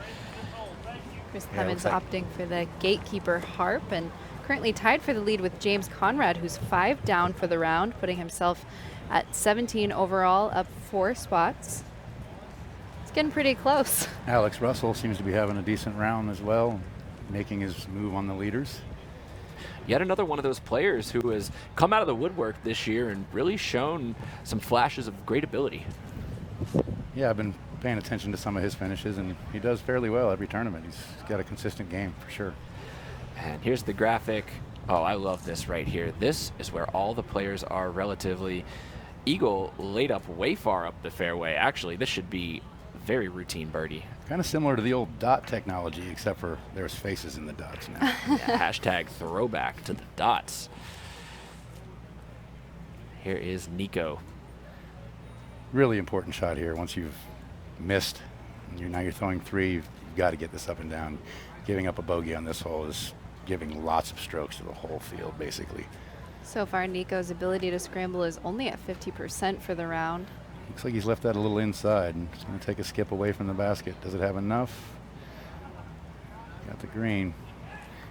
Chris Yeah, Clemens looks like- opting for the gatekeeper harp and currently tied for the lead with James Conrad, who's 5 down for the round, putting himself at 17 overall, up 4 spots. It's getting pretty close. Alex Russell seems to be having a decent round as well, making his move on the leaders. Yet another one of those players who has come out of the woodwork this year and really shown some flashes of great ability. Yeah, I've been paying attention to some of his finishes, and he does fairly well every tournament. He's got a consistent game for sure. And here's the graphic. Oh, I love this right here. This is where all the players are relatively. Eagle laid up way far up the fairway. Actually, this should be very routine birdie. Kind of similar to the old dot technology, except for there's faces in the dots now. Yeah, hashtag throwback to the dots. Here is Nico. Really important shot here. Once you've missed, and now you're throwing 3, you've got to get this up and down. Giving up a bogey on this hole is giving lots of strokes to the whole field, basically. So far, Nico's ability to scramble is only at 50% for the round. Looks like he's left that a little inside, and he's going to take a skip away from the basket. Does it have enough? Got the green.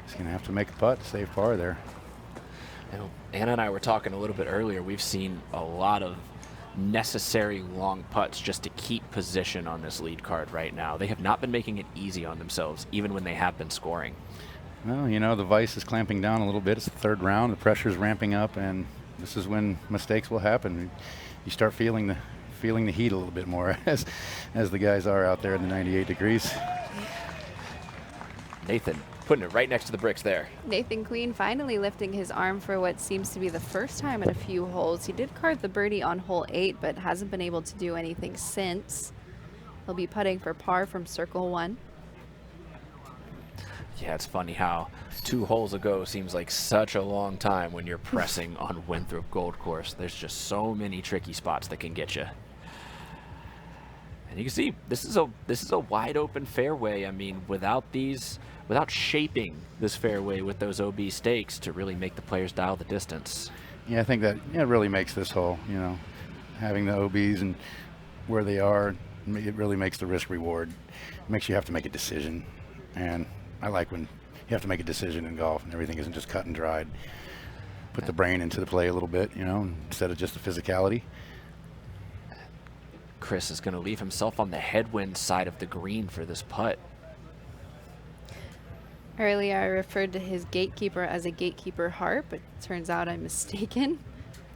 He's going to have to make a putt to save par there. You know, Anna and I were talking a little bit earlier. We've seen a lot of necessary long putts just to keep position on this lead card right now. They have not been making it easy on themselves, even when they have been scoring. Well, you know, the vice is clamping down a little bit. It's the 3rd round. The pressure's ramping up, and this is when mistakes will happen. You start feeling the heat a little bit more as the guys are out there in the 98 degrees. Nathan putting it right next to the bricks there. Nathan Queen finally lifting his arm for what seems to be the first time in a few holes. He did card the birdie on hole 8, but hasn't been able to do anything since. He'll be putting for par from circle 1. Yeah, it's funny how 2 holes ago seems like such a long time when you're pressing on Winthrop Gold Course. There's just so many tricky spots that can get you. And you can see this is a wide open fairway. I mean, without shaping this fairway with those OB stakes to really make the players dial the distance. Yeah, I think that really makes this hole, you know, having the OBs and where they are, it really makes the risk reward. It makes you have to make a decision. And I like when you have to make a decision in golf and everything isn't just cut and dried. Put the brain into the play a little bit, you know, instead of just the physicality. Chris is going to leave himself on the headwind side of the green for this putt. Earlier, I referred to his gatekeeper as a gatekeeper harp, but turns out I'm mistaken.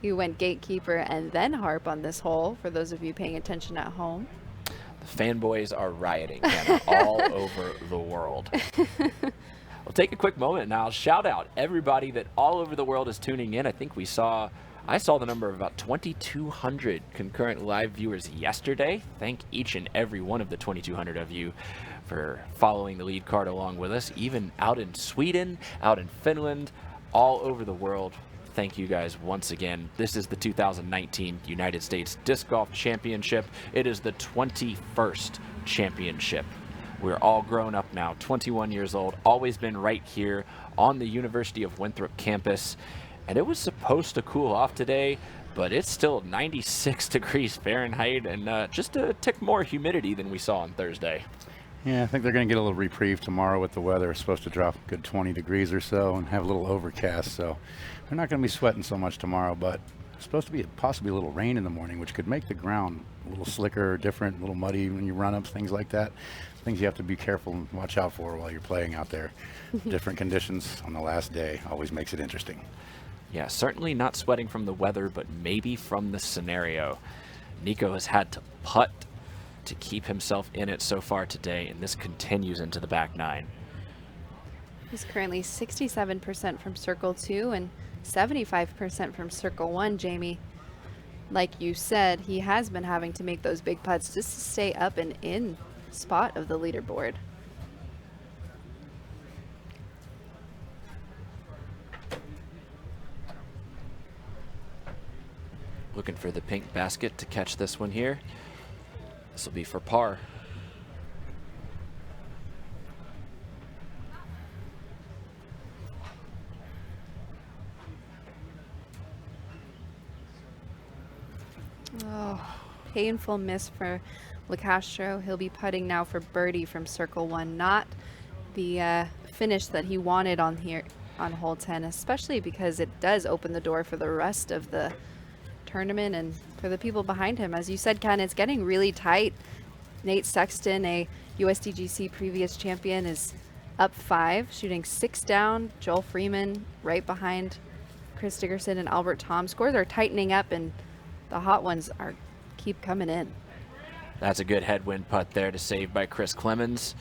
He went gatekeeper and then harp on this hole, for those of you paying attention at home. The fanboys are rioting Anna, all over the world. We'll take a quick moment now. Shout out everybody that all over the world is tuning in. I saw the number of about 2,200 concurrent live viewers yesterday. Thank each and every one of the 2,200 of you for following the lead card along with us, even out in Sweden, out in Finland, all over the world. Thank you guys once again. This is the 2019 United States Disc Golf Championship. It is the 21st championship. We're all grown up now, 21 years old, always been right here on the University of Winthrop campus. And it was supposed to cool off today, but it's still 96 degrees Fahrenheit and just a tick more humidity than we saw on Thursday. Yeah, I think they're going to get a little reprieve tomorrow with the weather. It's supposed to drop a good 20 degrees or so and have a little overcast, so they're not going to be sweating so much tomorrow, but it's supposed to be possibly a little rain in the morning, which could make the ground a little slicker, different, a little muddy when you run ups, things like that. Things you have to be careful and watch out for while you're playing out there. Different conditions on the last day always makes it interesting. Yeah, certainly not sweating from the weather, but maybe from the scenario. Nico has had to putt to keep himself in it so far today, and this continues into the back nine. He's currently 67% from circle 2 and 75% from circle 1, Jamie. Like you said, he has been having to make those big putts just to stay up and in spot of the leaderboard. Looking for the pink basket to catch this one here. This will be for par. Oh, painful miss for LeCastro. He'll be putting now for birdie from circle 1. Not the finish that he wanted on hole 10, especially because it does open the door for the rest of the tournament and for the people behind him. As you said, Ken, it's getting really tight. Nate Sexton, a USDGC previous champion, is up 5, shooting 6 down. Joel Freeman right behind Chris Dickerson and Albert Tom. Scores are tightening up, and the hot ones keep coming in. That's a good headwind putt there to save by Chris Clemens.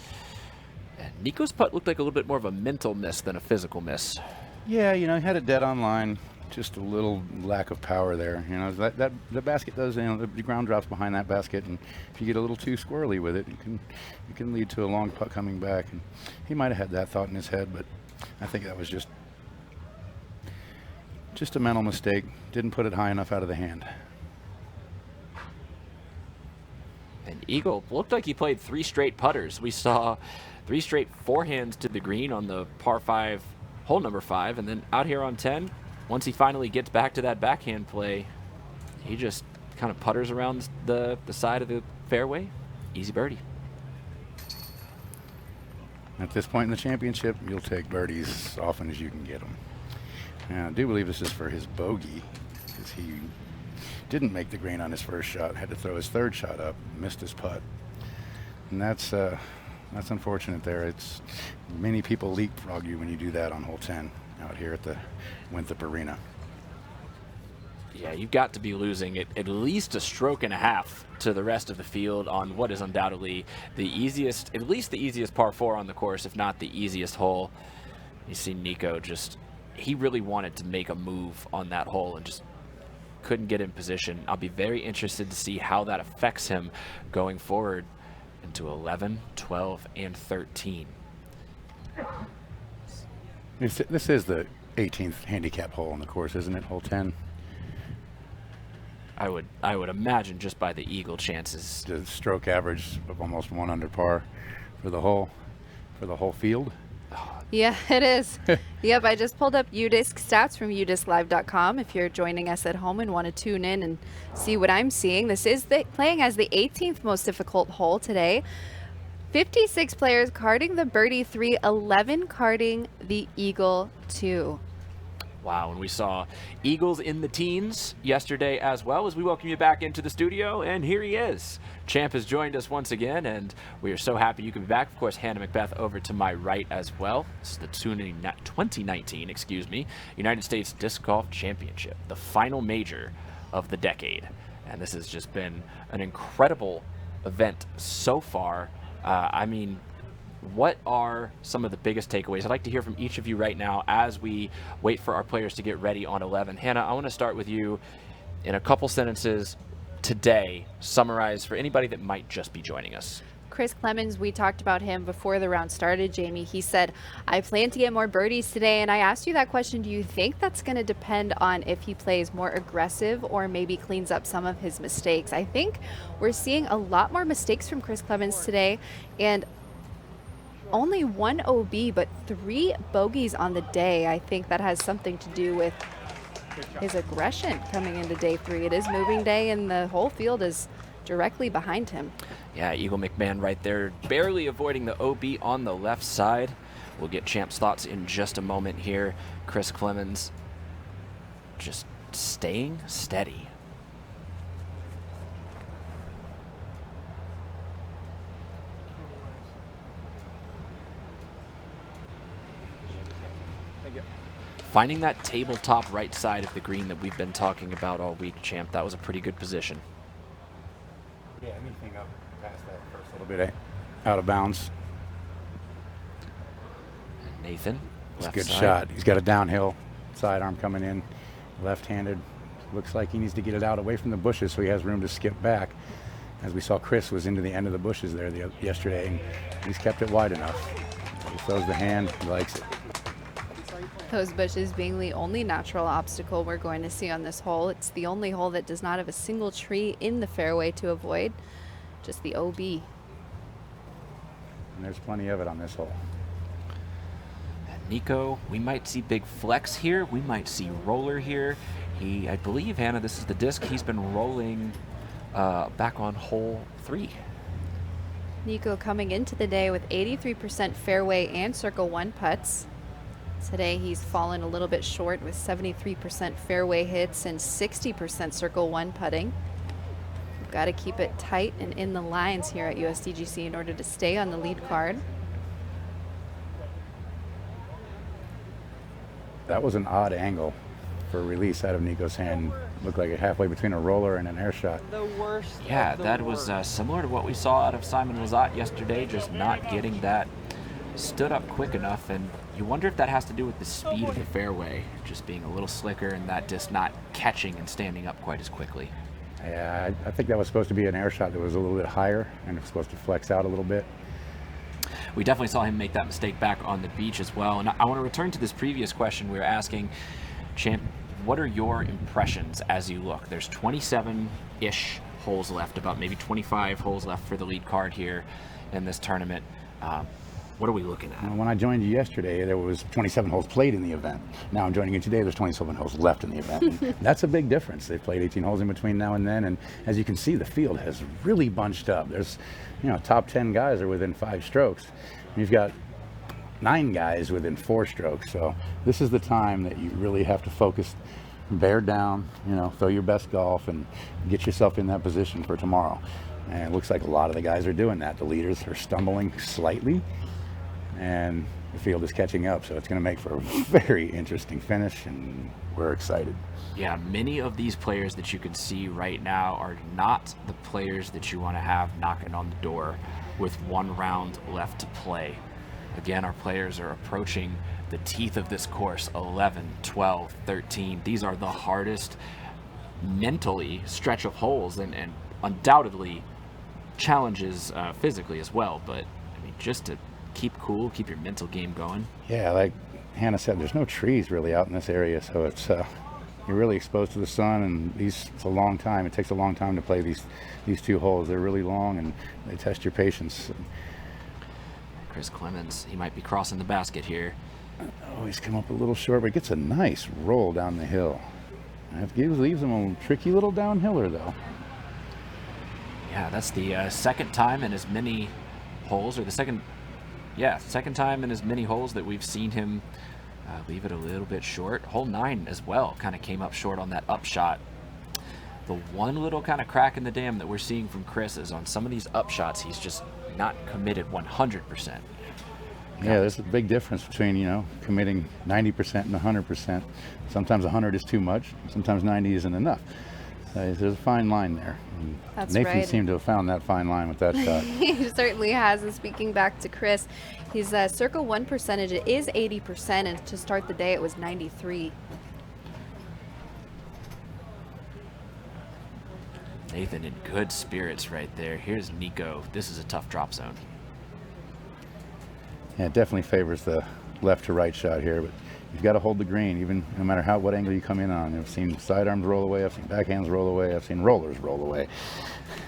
And Nico's putt looked like a little bit more of a mental miss than a physical miss. Yeah, you know, he had it dead on line. Just a little lack of power there. You know, that the basket does, you know, the ground drops behind that basket, and if you get a little too squirrely with it, it can lead to a long putt coming back. And he might have had that thought in his head, but I think that was just a mental mistake. Didn't put it high enough out of the hand. And Eagle looked like he played 3 straight putters. We saw 3 straight forehands to the green on the par 5, hole number 5, and then out here on 10, once he finally gets back to that backhand play, he just kind of putters around the side of the fairway. Easy birdie. At this point in the championship, you'll take birdies as often as you can get them. And I do believe this is for his bogey, because he didn't make the green on his first shot, had to throw his 3rd shot up, missed his putt. And that's unfortunate there. It's many people leapfrog you when you do that on hole 10 out here at the Winthrop Arena. Yeah, you've got to be losing it at least a stroke and a half to the rest of the field on what is undoubtedly the easiest, at least the easiest par 4 on the course, if not the easiest hole. You see Nico he really wanted to make a move on that hole and just couldn't get in position. I'll be very interested to see how that affects him going forward into 11, 12, and 13. This is the 18th handicap hole on the course, isn't it? Hole 10. I would imagine just by the eagle chances. The stroke average of almost 1 under par for the whole field. Yeah, it is. Yep, I just pulled up UDisc stats from udisclive.com. If you're joining us at home and want to tune in and see what I'm seeing, this is playing as the 18th most difficult hole today. 56 players carding the birdie 3, 11 carding the eagle 2. Wow, and we saw eagles in the teens yesterday as well. As we welcome you back into the studio, and here he is. Champ has joined us once again, and we are so happy you can be back. Of course, Hannah Macbeth over to my right as well. This is the 2019, United States Disc Golf Championship, the final major of the decade. And this has just been an incredible event so far. I mean, what are some of the biggest takeaways? I'd like to hear from each of you right now as we wait for our players to get ready on 11. Hannah, I want to start with you in a couple sentences today. Summarize for anybody that might just be joining us. Chris Clemens, we talked about him before the round started, Jamie. He said, I plan to get more birdies today. And I asked you that question. Do you think that's going to depend on if he plays more aggressive or maybe cleans up some of his mistakes? I think we're seeing a lot more mistakes from Chris Clemens today. And only 1 OB, but 3 bogeys on the day. I think that has something to do with his aggression coming into day 3. It is moving day, and the whole field is directly behind him. Yeah, Eagle McMahon right there, barely avoiding the OB on the left side. We'll get Champ's thoughts in just a moment here. Chris Clemens just staying steady. Finding that tabletop right side of the green that we've been talking about all week, Champ, that was a pretty good position. Yeah, anything up past that first little bit out of bounds. Nathan, it's a good shot. He's got a downhill sidearm coming in, left-handed. Looks like he needs to get it out away from the bushes so he has room to skip back. As we saw, Chris was into the end of the bushes there yesterday, and he's kept it wide enough. He throws the hand, he likes it. Those bushes being the only natural obstacle we're going to see on this hole. It's the only hole that does not have a single tree in the fairway to avoid, just the OB. And there's plenty of it on this hole. And Nico, we might see big flex here. We might see roller here. I believe, Hannah, this is the disc. He's been rolling back on hole 3. Nico coming into the day with 83% fairway and circle one putts. Today he's fallen a little bit short with 73% fairway hits and 60% circle one putting. We've got to keep it tight and in the lines here at USDGC in order to stay on the lead card. That was an odd angle for release out of Nico's hand. Looked like a halfway between a roller and an air shot. The worst. Yeah, that was similar to what we saw out of Simon Lizotte yesterday, just not getting that stood up quick enough. And you wonder if that has to do with the speed of the fairway, just being a little slicker and that just not catching and standing up quite as quickly. Yeah, I think that was supposed to be an air shot that was a little bit higher and it was supposed to flex out a little bit. We definitely saw him make that mistake back on the beach as well. And I want to return to this previous question we were asking, Champ, what are your impressions as you look? There's 27-ish holes left, about maybe 25 holes left for the lead card here in this tournament. What are we looking at? When I joined you yesterday, there was 27 holes played in the event. Now I'm joining you today, there's 27 holes left in the event. And that's a big difference. They've played 18 holes in between now and then, and as you can see, the field has really bunched up. There's, top 10 guys are within 5 strokes. You've got 9 guys within 4 strokes, so this is the time that you really have to focus, bear down, throw your best golf and get yourself in that position for tomorrow. And it looks like a lot of the guys are doing that. The leaders are stumbling slightly, and the field is catching up, so it's going to make for a very interesting finish, and we're excited. Yeah, many of these players that you can see right now are not the players that you want to have knocking on the door with 1 round left to play. Again, our players are approaching the teeth of this course, 11, 12, 13. These are the hardest mentally stretch of holes and undoubtedly challenges physically as well. But, I mean, just to keep cool, keep your mental game going. Yeah, like Hannah said, there's no trees really out in this area, so it's you're really exposed to the sun, and it's a long time. It takes a long time to play these 2 holes. They're really long, and they test your patience. Chris Clemens, he might be crossing the basket here. Oh, he's come up a little short, but gets a nice roll down the hill. That leaves him a tricky little downhiller, though. Yeah, that's the second time in as many holes, or second time in as many holes that we've seen him leave it a little bit short. Hole 9 as well kind of came up short on that upshot. The one little kind of crack in the dam that we're seeing from Chris is on some of these upshots, he's just not committed 100%. Yeah, there's a big difference between, committing 90% and 100%. Sometimes 100 is too much, sometimes 90 isn't enough. There's a fine line there. That's Nathan right. seemed to have found that fine line with that shot. He certainly has. And speaking back to Chris, his circle one percentage is 80%, and to start the day it was 93. Nathan in good spirits right there. Here's Nico. This is a tough drop zone. Yeah, it definitely favors the left to right shot here, but you've got to hold the green, even no matter what angle you come in on. I've seen sidearms roll away, I've seen backhands roll away, I've seen rollers roll away.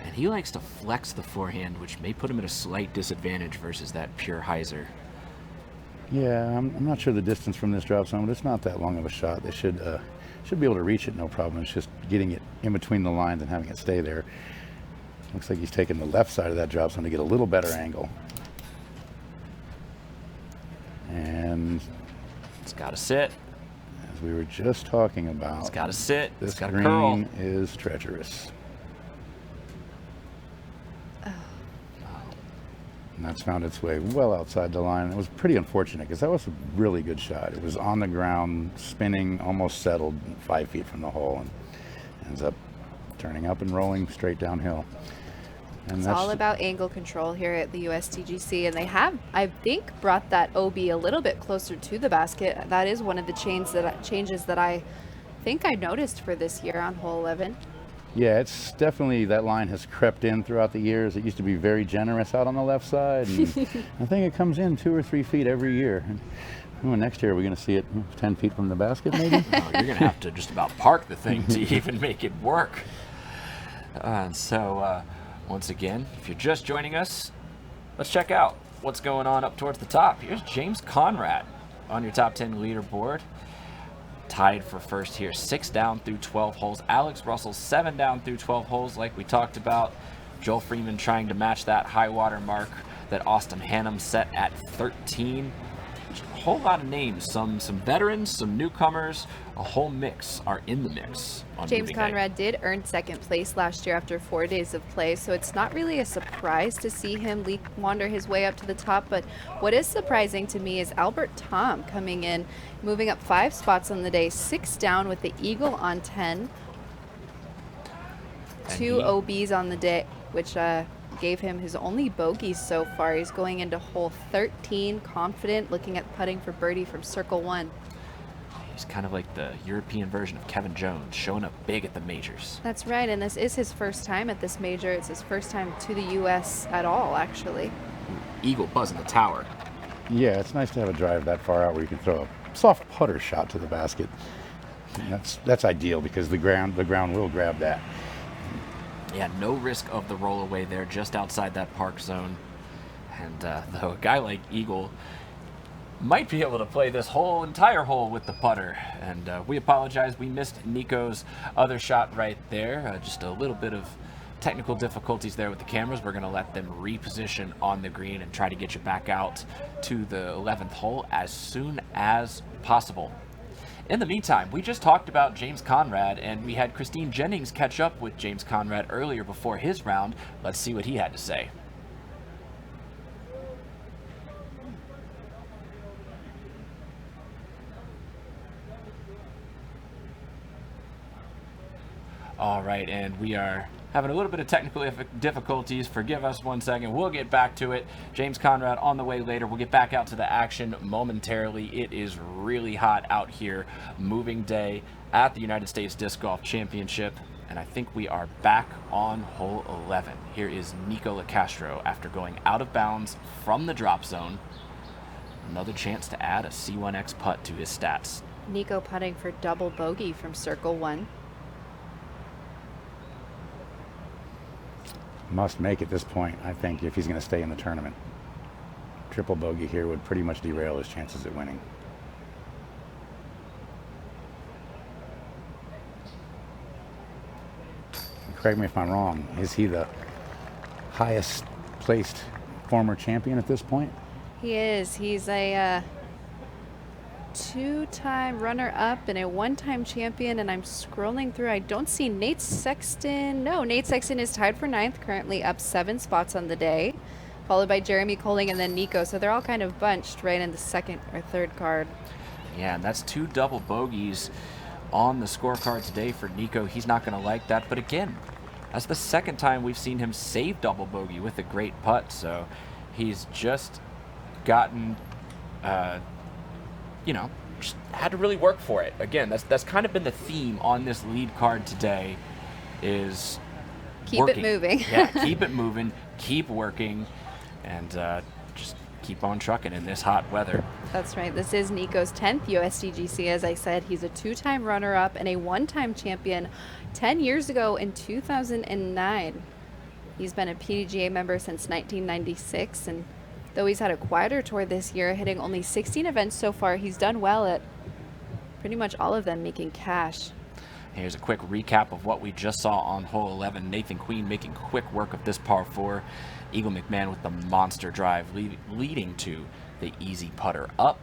And he likes to flex the forehand, which may put him at a slight disadvantage versus that pure hyzer. Yeah, I'm not sure the distance from this drop zone, but it's not that long of a shot. They should be able to reach it, no problem. It's just getting it in between the lines and having it stay there. Looks like he's taking the left side of that drop zone to get a little better angle. And it's got to sit. As we were just talking about, it's got to sit. This it's got to green curl. is treacherous. And that's found its way well outside the line. It was pretty unfortunate because that was a really good shot. It was on the ground, spinning, almost settled 5 feet from the hole, and ends up turning up and rolling straight downhill. And it's all about angle control here at the USDGC, and they have, I think, brought that OB a little bit closer to the basket. That is one of the changes that I think I noticed for this year on hole 11. Yeah, it's definitely, that line has crept in throughout the years. It used to be very generous out on the left side, and I think it comes in 2 or 3 feet every year. And next year, we're going to see it 10 feet from the basket, maybe? Oh, you're going to have to just about park the thing to even make it work. Once again, if you're just joining us, let's check out what's going on up towards the top. Here's James Conrad on your top 10 leaderboard. Tied for first here, 6 down through 12 holes. Alex Russell, 7 down through 12 holes, like we talked about. Joel Freeman trying to match that high water mark that Austin Hannum set at 13. A whole lot of names, some veterans, some newcomers, a whole mix are in the mix on James moving day. Conrad did earn second place last year after 4 days of play, so it's not really a surprise to see him wander his way up to the top. But what is surprising to me is Albert Tom coming in, moving up 5 spots on the day, 6 down with the Eagle on 10. And 2 OBs on the day, which gave him his only bogeys so far. He's going into hole 13 confident, looking at putting for birdie from circle 1. He's kind of like the European version of Kevin Jones, showing up big at the majors. That's right, and this is his first time at this major. It's his first time to the U.S. at all, actually. Eagle buzzing the tower. Yeah, it's nice to have a drive that far out where you can throw a soft putter shot to the basket. And that's ideal because the ground will grab that. Yeah, no risk of the roll away there, just outside that park zone. And though a guy like Eagle might be able to play this whole entire hole with the putter. And we apologize, we missed Nico's other shot right there. Just a little bit of technical difficulties there with the cameras. We're going to let them reposition on the green and try to get you back out to the 11th hole as soon as possible. In the meantime, we just talked about James Conrad, and we had Christine Jennings catch up with James Conrad earlier before his round. Let's see what he had to say. All right, and we are having a little bit of technical difficulties. Forgive us 1 second. We'll get back to it. James Conrad on the way later. We'll get back out to the action momentarily. It is really hot out here. Moving day at the United States Disc Golf Championship. And I think we are back on hole 11. Here is Nico LaCastro after going out of bounds from the drop zone. Another chance to add a C1X putt to his stats. Nico putting for double bogey from circle 1. Must make at this point, I think, if he's going to stay in the tournament. Triple bogey here would pretty much derail his chances at winning. Correct me if I'm wrong, is he the highest placed former champion at this point? He is. He's a 2-time runner-up and a 1-time champion, and I'm scrolling through. I don't see Nate Sexton. No, Nate Sexton is tied for 9th, currently up 7 spots on the day, followed by Jeremy Colling and then Nico. So they're all kind of bunched right in the 2nd or 3rd card. Yeah, and that's 2 double bogeys on the scorecard today for Nico. He's not going to like that, but again, that's the 2nd time we've seen him save double bogey with a great putt. So he's just gotten just had to really work for it. Again, that's kind of been the theme on this lead card today, is keep working. It moving. Yeah, keep it moving, keep working, and just keep on trucking in this hot weather. That's right. This is Nico's 10th USDGC. As I said, he's a 2-time runner-up and a 1-time champion 10 years ago in 2009. He's been a PDGA member since 1996, and though he's had a quieter tour this year, hitting only 16 events so far, he's done well at pretty much all of them, making cash. Here's a quick recap of what we just saw on hole 11. Nathan Queen making quick work of this par 4. Eagle McMahon with the monster drive leading to the easy putter up.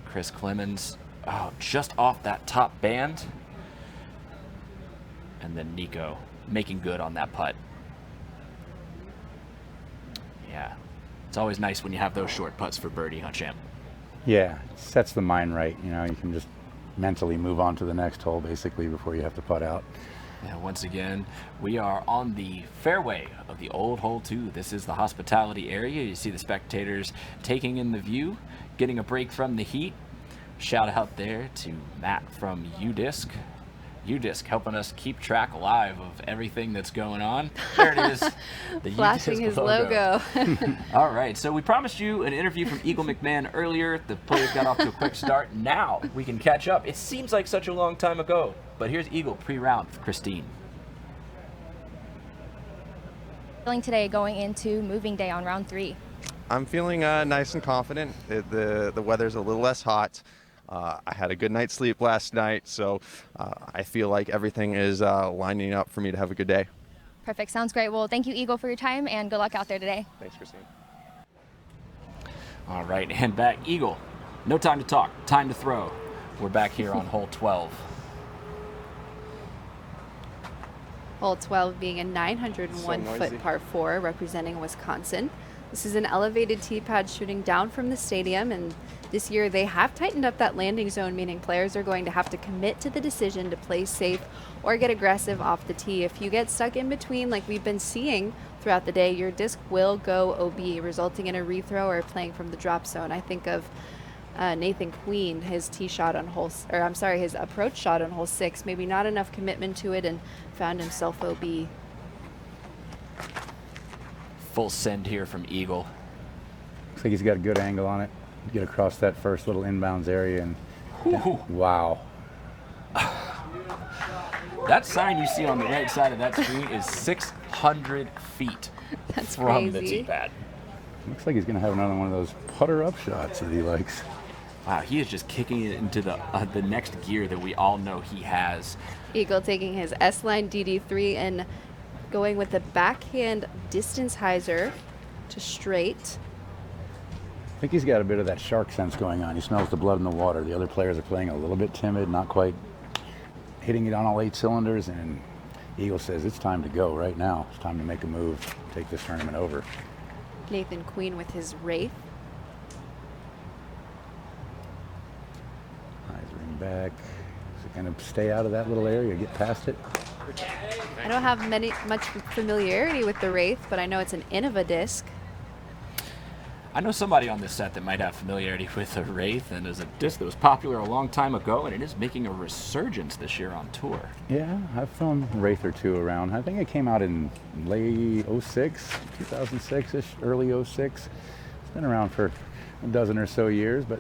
Chris Clemens just off that top band. And then Nico making good on that putt. Yeah, it's always nice when you have those short putts for birdie, huh, champ? Yeah, it sets the mind right. You know, you can just mentally move on to the next hole, basically, before you have to putt out. And once again, we are on the fairway of the old hole 2. This is the hospitality area. You see the spectators taking in the view, getting a break from the heat. Shout out there to Matt from UDisc. UDisc helping us keep track live of everything that's going on. There it is. The Flashing UDisc his logo. All right, so we promised you an interview from Eagle McMahon earlier. The players got off to a quick start. Now we can catch up. It seems like such a long time ago, but here's Eagle pre-round with Christine. Feeling today going into moving day on round 3? I'm feeling nice and confident. The weather's a little less hot. I had a good night's sleep last night, so I feel like everything is lining up for me to have a good day. Perfect. Sounds great. Well, thank you, Eagle, for your time, and good luck out there today. Thanks, Christine. All right, and back, Eagle. No time to talk, time to throw. We're back here on hole 12. Hole 12 being a 901-foot par 4 representing Wisconsin. This is an elevated tee pad shooting down from the stadium, and this year they have tightened up that landing zone, meaning players are going to have to commit to the decision to play safe or get aggressive off the tee. If you get stuck in between, like we've been seeing throughout the day, your disc will go OB, resulting in a rethrow or playing from the drop zone. I think of Nathan Queen, his his approach shot on hole 6, maybe not enough commitment to it and found himself OB. Full send here from Eagle. Looks like he's got a good angle on it. Get across that first little inbounds area and wow. That sign you see on the right side of that screen is 600 feet That's from crazy. the tee pad. Looks like he's going to have another one of those putter up shots that he likes. Wow, he is just kicking it into the next gear that we all know he has. Eagle taking his S-line DD3 and going with the backhand distance hyzer to straight. I think he's got a bit of that shark sense going on. He smells the blood in the water. The other players are playing a little bit timid, not quite hitting it on all 8 cylinders, and Eagle says it's time to go right now. It's time to make a move, take this tournament over. Nathan Queen with his Wraith. Hyzering back. Is it going to stay out of that little area, get past it? I don't have much familiarity with the Wraith, but I know it's an Innova disc. I know somebody on this set that might have familiarity with the Wraith, and is a disc that was popular a long time ago, and it is making a resurgence this year on tour. Yeah, I've thrown Wraith or 2 around. I think it came out in late 06, 2006-ish, early 06. It's been around for a dozen or so years, but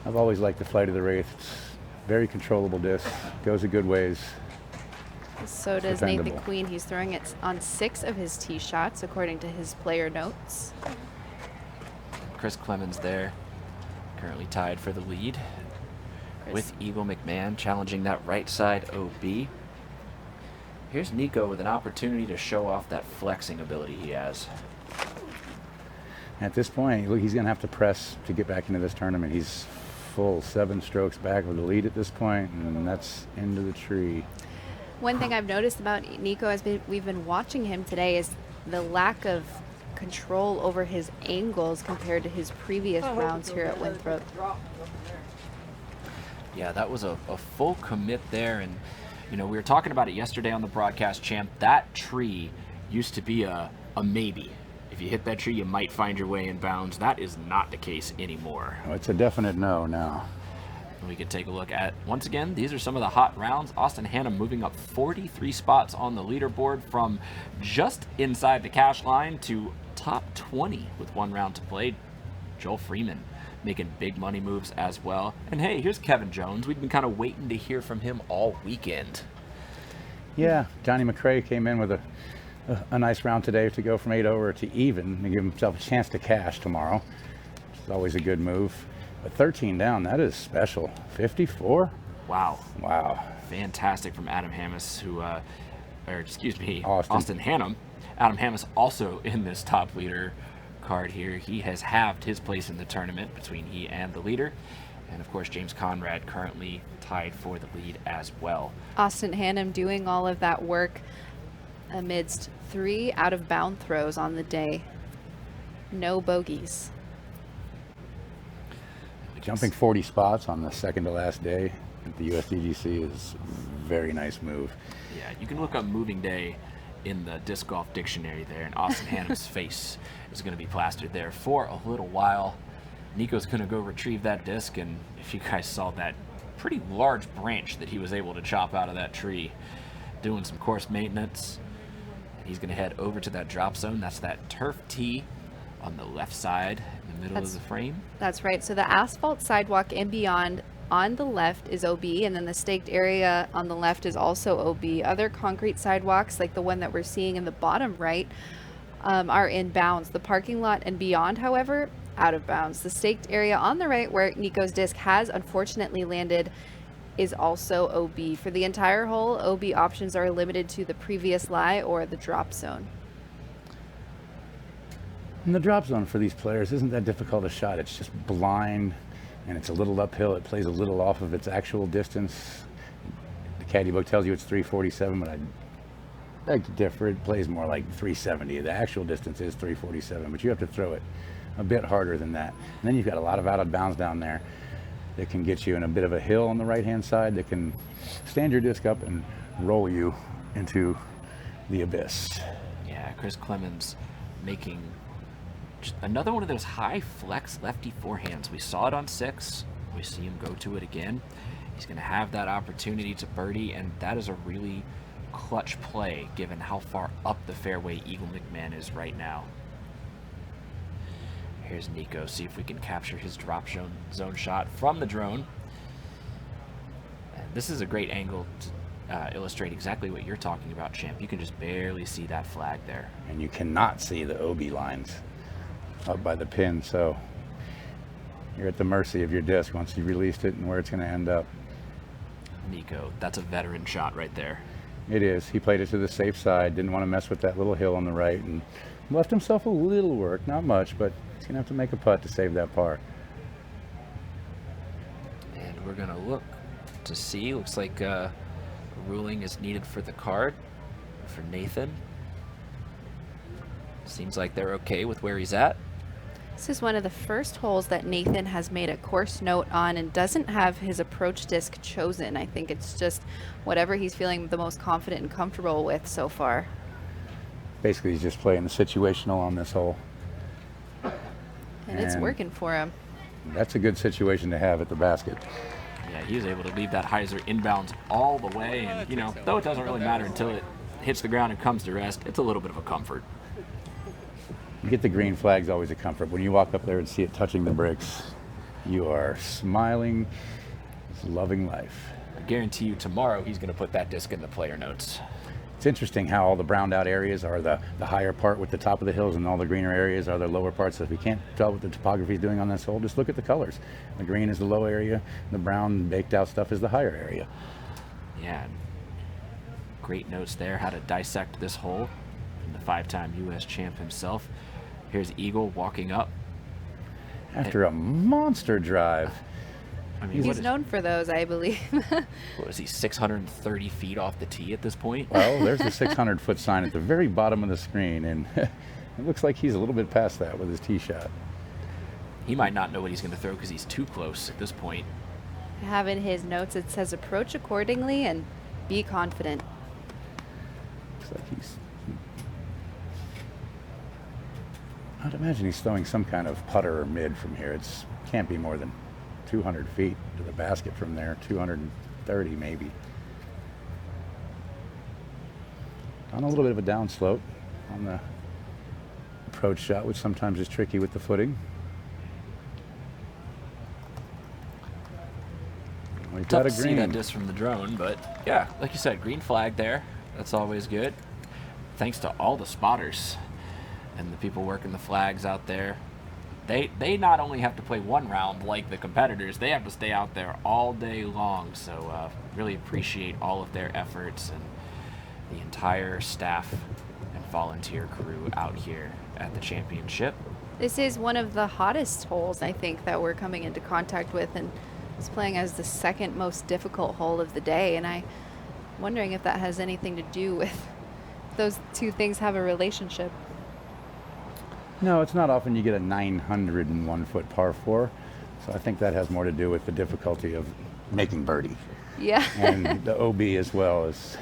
I've always liked the flight of the Wraith. It's very controllable disc, goes a good ways. So does Nathan Queen. He's throwing it on 6 of his tee shots, according to his player notes. Chris Clemens there, currently tied for the lead with Eagle McMahon challenging that right side OB. Here's Nico with an opportunity to show off that flexing ability he has. At this point, look, he's going to have to press to get back into this tournament. He's full 7 strokes back with the lead at this point, and that's into the tree. One thing I've noticed about Nico we've been watching him today is the lack of control over his angles compared to his previous rounds here at Winthrop. Yeah, that was a full commit there, and we were talking about it yesterday on the broadcast, Champ. That tree used to be a maybe. If you hit that tree, you might find your way in bounds. That is not the case anymore. Oh, it's a definite no now. We could take a look at, once again, these are some of the hot rounds. Austin Hannum moving up 43 spots on the leaderboard from just inside the cash line to top 20 with 1 round to play. Joel Freeman making big money moves as well. And hey, here's Kevin Jones. We've been kind of waiting to hear from him all weekend. Yeah, Johnny McRae came in with a nice round today to go from 8 over to even and give himself a chance to cash tomorrow. It's always a good move. But 13 down, that is special. 54? Wow. Wow. Fantastic from Adam Hammis, Austin Hannum. Adam Hammis also in this top leader card here. He has halved his place in the tournament between he and the leader. And of course, James Conrad currently tied for the lead as well. Austin Hannum doing all of that work amidst 3 out-of-bound throws on the day. No bogeys. Jumping 40 spots on the second to last day at the USDGC is a very nice move. Yeah, you can look up moving day in the disc golf dictionary there, and Austin Hannum's face is going to be plastered there for a little while. Nico's going to go retrieve that disc, and if you guys saw that pretty large branch that he was able to chop out of that tree, doing some course maintenance, he's going to head over to that drop zone. That's that turf tee on the left side in the middle of the frame. That's right. So the asphalt sidewalk and beyond on the left is OB, and then the staked area on the left is also OB. Other concrete sidewalks, like the one that we're seeing in the bottom right, are in bounds. The parking lot and beyond, however, out of bounds. The staked area on the right where Nico's disc has unfortunately landed is also OB. For the entire hole, OB options are limited to the previous lie or the drop zone. And the drop zone for these players isn't that difficult a shot. It's just blind, and it's a little uphill. It plays a little off of its actual distance. The caddy book tells you it's 347, but I beg to differ. It plays more like 370. The actual distance is 347, but you have to throw it a bit harder than that. And then you've got a lot of out of bounds down there that can get you in a bit of a hill on the right-hand side that can stand your disc up and roll you into the abyss. Yeah, Chris Clemens making just another one of those high flex lefty forehands. We saw it on 6. We see him go to it again. He's going to have that opportunity to birdie, and that is a really clutch play given how far up the fairway Eagle McMahon is right now. Here's Nico, see if we can capture his drop zone shot from the drone. And this is a great angle to illustrate exactly what you're talking about, Champ. You can just barely see that flag there. And you cannot see the OB lines up by the pin, so you're at the mercy of your disc once you've released it and where it's going to end up. Nico, that's a veteran shot right there. It is. He played it to the safe side, didn't want to mess with that little hill on the right, and left himself a little work, not much, but he's going to have to make a putt to save that par. And we're going to look to see. Looks like a ruling is needed for the card for Nathan. Seems like they're okay with where he's at. This is one of the first holes that Nathan has made a course note on and doesn't have his approach disc chosen. I think it's just whatever he's feeling the most confident and comfortable with so far. Basically, he's just playing the situational on this hole. And it's working for him. That's a good situation to have at the basket. Yeah, he was able to leave that hyzer inbounds all the way. And, you know, though it doesn't really matter until it hits the ground and comes to rest, it's a little bit of a comfort. You get the green flag's always a comfort. When you walk up there and see it touching the bricks, you are smiling, loving life. I guarantee you tomorrow he's going to put that disc in the player notes. It's interesting how all the browned out areas are the higher part with the top of the hills, and all the greener areas are the lower parts. So if you can't tell what the topography is doing on this hole, just look at the colors. The green is the low area, the brown baked out stuff is the higher area. Yeah, great notes there, how to dissect this hole. And the 5-time U.S. champ himself. Here's Eagle walking up. After a monster drive. I mean, he's known for those, I believe. What was he, 630 feet off the tee at this point? Well, there's a 600-foot sign at the very bottom of the screen, and it looks like he's a little bit past that with his tee shot. He might not know what he's going to throw because he's too close at this point. I have in his notes, it says approach accordingly and be confident. Looks like he's... I'd imagine he's throwing some kind of putter or mid from here. It can't be more than 200 feet to the basket from there, 230 maybe. On a little bit of a downslope on the approach shot, which sometimes is tricky with the footing. We've Tough got a to see green. that disc from the drone, but yeah, like you said, green flag there. That's always good. Thanks to all the spotters and the people working the flags out there. They not only have to play one round like the competitors, they have to stay out there all day long. So really appreciate all of their efforts and the entire staff and volunteer crew out here at the championship. This is one of the hottest holes, I think, that we're coming into contact with, and it's playing as the second most difficult hole of the day. And I'm wondering if that has anything to do with those two things have a relationship. No, it's not often you get a 901-foot par 4, so I think that has more to do with the difficulty of making birdie. Yeah. And the OB as well as.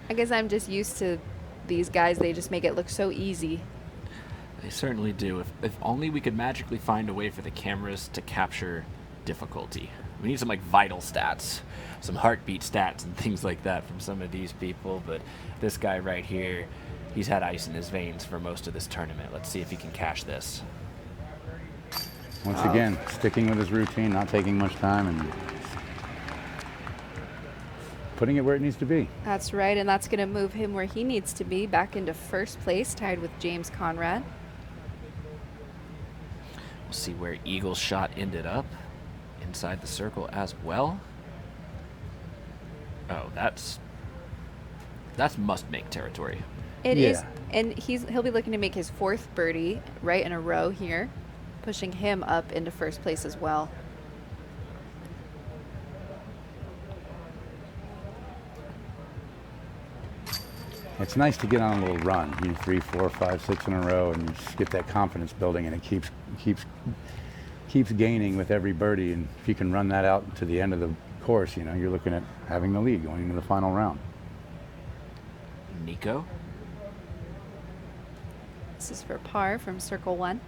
I guess I'm just used to these guys. They just make it look so easy. They certainly do. If only we could magically find a way for the cameras to capture difficulty. We need some like vital stats, some heartbeat stats and things like that from some of these people, but this guy right here, he's had ice in his veins for most of this tournament. Let's see if he can cash this. Once again, sticking with his routine, not taking much time, and putting it where it needs to be. That's right, and that's going to move him where he needs to be, back into first place, tied with James Conrad. We'll see where Eagle's shot ended up. Inside the circle as well. Oh, that's must-make territory. It is, and he'll be looking to make his 4th birdie right in a row here, pushing him up into first place as well. It's nice to get on a little run. 3, 4, 5, 6 in a row, and you just get that confidence building, and it keeps gaining with every birdie. And if you can run that out to the end of the course, you're looking at having the lead going into the final round. Nico. This is for par from circle 1.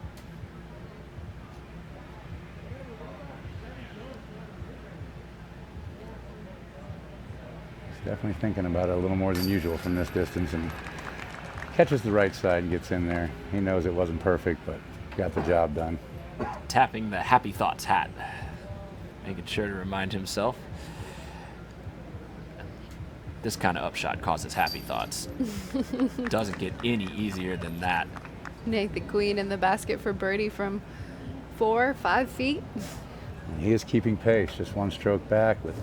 He's definitely thinking about it a little more than usual from this distance, and catches the right side and gets in there. He knows it wasn't perfect, but got the job done. Tapping the happy thoughts hat, making sure to remind himself. This kind of upshot causes happy thoughts. Doesn't get any easier than that. Nathan Queen in the basket for birdie from 4, 5 feet. And he is keeping pace, just 1 stroke back with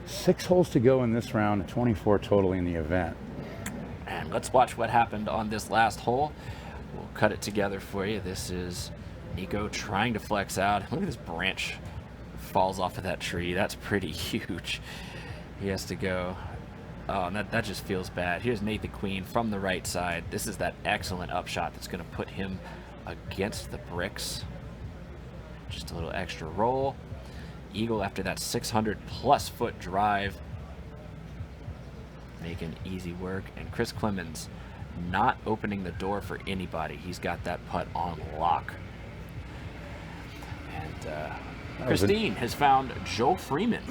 6 holes to go in this round, 24 total in the event. And let's watch what happened on this last hole. We'll cut it together for you. This is Nico trying to flex out. Look at this branch falls off of that tree. That's pretty huge. He has to go. Oh, and that just feels bad. Here's Nathan Queen from the right side. This is that excellent upshot that's going to put him against the bricks. Just a little extra roll. Eagle after that 600+ foot drive. Making easy work. And Chris Clemens not opening the door for anybody. He's got that putt on lock. And Christine has found Joe Freeman,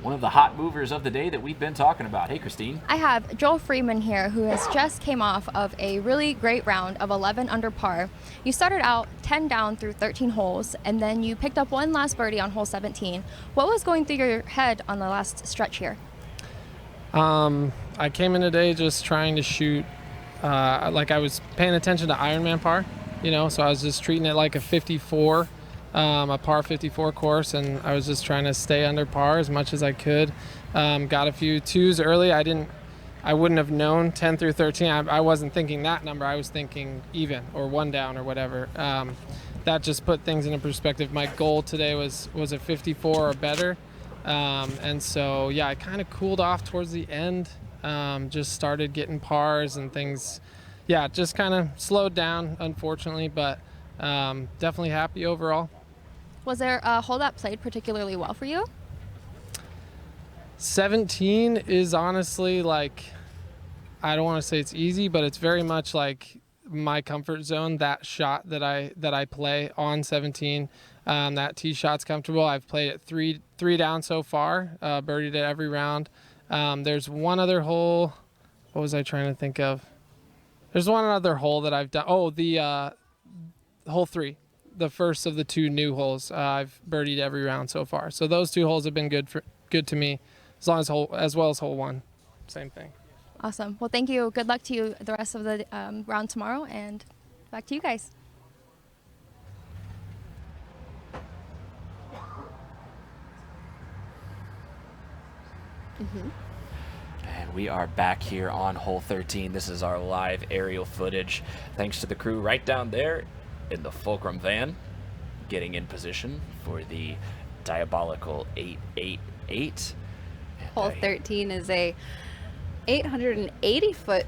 one of the hot movers of the day that we've been talking about. Hey, Christine. I have Joel Freeman here, who has just came off of a really great round of 11 under par. You started out 10 down through 13 holes, and then you picked up 1 last birdie on hole 17. What was going through your head on the last stretch here? I came in today just trying to shoot, like I was paying attention to Ironman par, so I was just treating it like a 54. A par 54 course, and I was just trying to stay under par as much as I could. Got a few 2s early. I wouldn't have known 10 through 13. I wasn't thinking that number. I was thinking even or 1 down or whatever. That just put things into perspective. My goal today was a 54 or better. And so, yeah, I kind of cooled off towards the end. Just started getting pars and things. Yeah, just kind of slowed down, unfortunately, but definitely happy overall. Was there a hole that played particularly well for you? 17 is honestly like, I don't want to say it's easy, but it's very much like my comfort zone. That shot that I play on 17, that tee shot's comfortable. I've played it three down so far, birdied it every round. There's one other hole. What was I trying to think of? There's one other hole that I've done. Oh, the hole 3. The first of the 2 new holes. I've birdied every round so far. So those 2 holes have been good to me, as well as hole 1. Same thing. Awesome. Well, thank you. Good luck to you the rest of the round tomorrow, and back to you guys. And we are back here on hole 13. This is our live aerial footage. Thanks to the crew right down there in the Fulcrum van, getting in position for the diabolical 888. Hole 13 is a 88-foot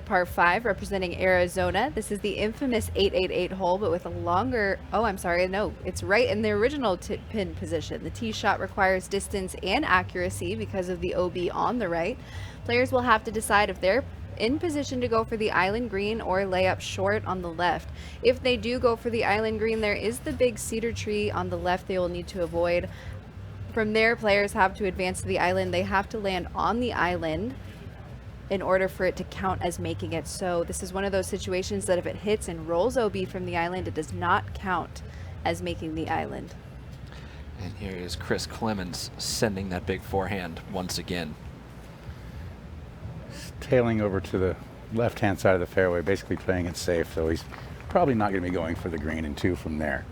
par 5 representing Arizona. This is the infamous 888 hole, but with a longer, it's right in the original pin position. The tee shot requires distance and accuracy because of the OB on the right. Players will have to decide if they're in position to go for the island green or lay up short on the left. If they do go for the island green, there is the big cedar tree on the left they will need to avoid. From there, players have to advance to the island. They have to land on the island in order for it to count as making it. So this is one of those situations that if it hits and rolls OB from the island, it does not count as making the island. And here is Chris Clemens sending that big forehand once again. Tailing over to the left-hand side of the fairway, basically playing it safe, so he's probably not going to be going for the green and 2 from there.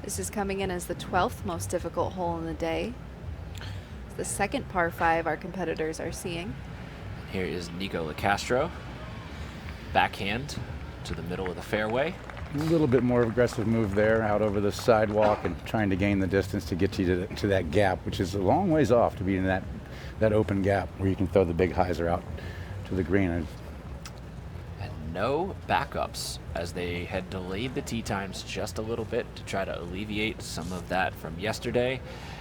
This is coming in as the 12th most difficult hole in the day. It's the second par 5 our competitors are seeing. Here is Nico LaCastro. Backhand to the middle of the fairway. A little bit more aggressive move there, out over the sidewalk and trying to gain the distance to get to that gap, which is a long ways off to be in that open gap where you can throw the big hyzer out to the green. And no backups, as they had delayed the tee times just a little bit to try to alleviate some of that from yesterday.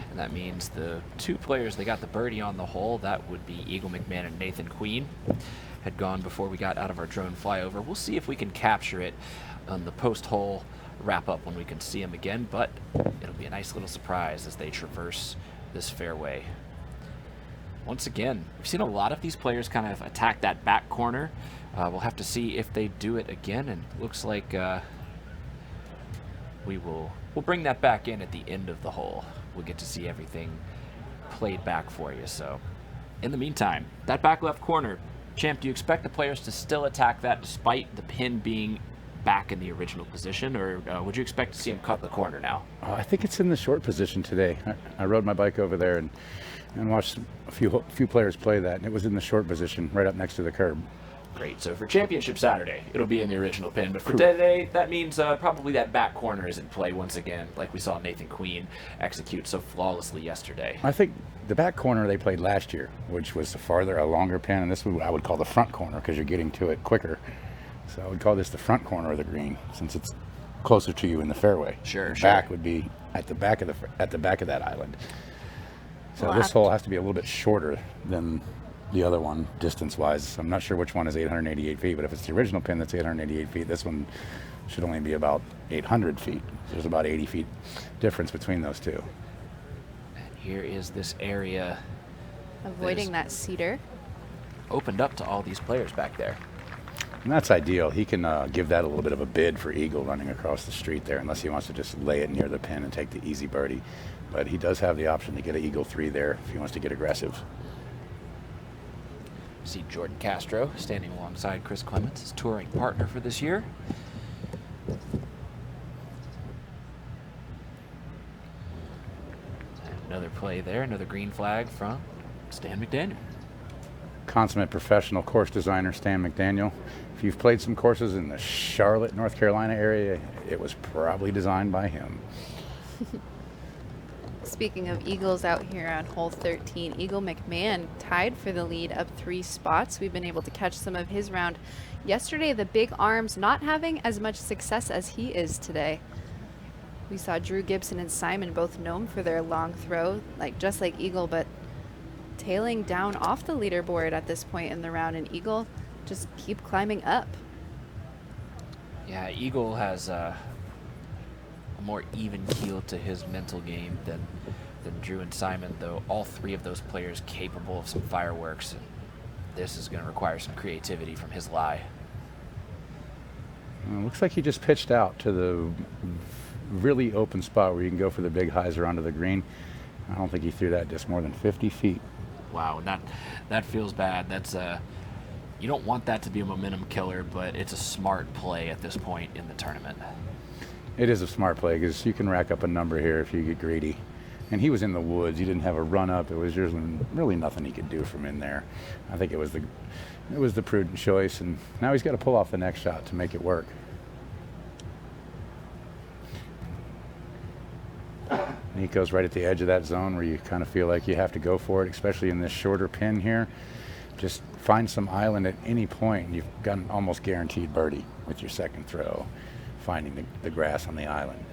And that means the 2 players that got the birdie on the hole, that would be Eagle McMahon and Nathan Queen, had gone before we got out of our drone flyover. We'll see if we can capture it on the post-hole wrap-up when we can see them again, but it'll be a nice little surprise as they traverse this fairway. Once again, we've seen a lot of these players kind of attack that back corner. We'll have to see if they do it again, and it looks like we'll bring that back in at the end of the hole. We'll get to see everything played back for you. So in the meantime, that back left corner, Champ, do you expect the players to still attack that despite the pin being back in the original position, or would you expect to see him cut the corner now? I think it's in the short position today. I rode my bike over there and watched a few players play that, and it was in the short position right up next to the curb. Great. So for Championship Saturday, it'll be in the original pin, but for today, that means probably that back corner is in play once again, like we saw Nathan Queen execute so flawlessly yesterday. I think the back corner they played last year, which was a longer pin, and this is what I would call the front corner because you're getting to it quicker. So I would call this the front corner of the green since it's closer to you in the fairway. Sure. Back would be at the back of that island. So this hole has to be a little bit shorter than the other one distance-wise. I'm not sure which one is 888 feet, but if it's the original pin that's 888 feet, this one should only be about 800 feet. There's about 80 feet difference between those two. And here is this area. Avoiding that cedar. Opened up to all these players back there. And that's ideal. He can give that a little bit of a bid for eagle running across the street there, unless he wants to just lay it near the pin and take the easy birdie. But he does have the option to get an eagle 3 there if he wants to get aggressive. See Jordan Castro standing alongside Chris Clements, his touring partner for this year. And another play there, another green flag from Stan McDaniel. Consummate professional course designer Stan McDaniel. If you've played some courses in the Charlotte, North Carolina area, it was probably designed by him. Speaking of eagles out here on hole 13, Eagle McMahon tied for the lead up 3 spots. We've been able to catch some of his round yesterday. The big arms not having as much success as he is today. We saw Drew Gibson and Simon both known for their long throw, just like Eagle, but tailing down off the leaderboard at this point in the round, and Eagle just keep climbing up. Yeah, Eagle has a more even keel to his mental game than Drew and Simon, though all 3 of those players capable of some fireworks, and this is going to require some creativity from his lie. Looks like he just pitched out to the really open spot where you can go for the big hyzer onto the green. I don't think he threw that just more than 50 feet. Wow, that feels bad. That's you don't want that to be a momentum killer, but it's a smart play at this point in the tournament. It is a smart play because you can rack up a number here if you get greedy. And he was in the woods. He didn't have a run up. It was really nothing he could do from in there. I think it was the prudent choice, and now he's got to pull off the next shot to make it work. Nico's right at the edge of that zone where you kind of feel like you have to go for it, especially in this shorter pin here. Just find some island at any point, and you've got an almost guaranteed birdie with your second throw, finding the grass on the island.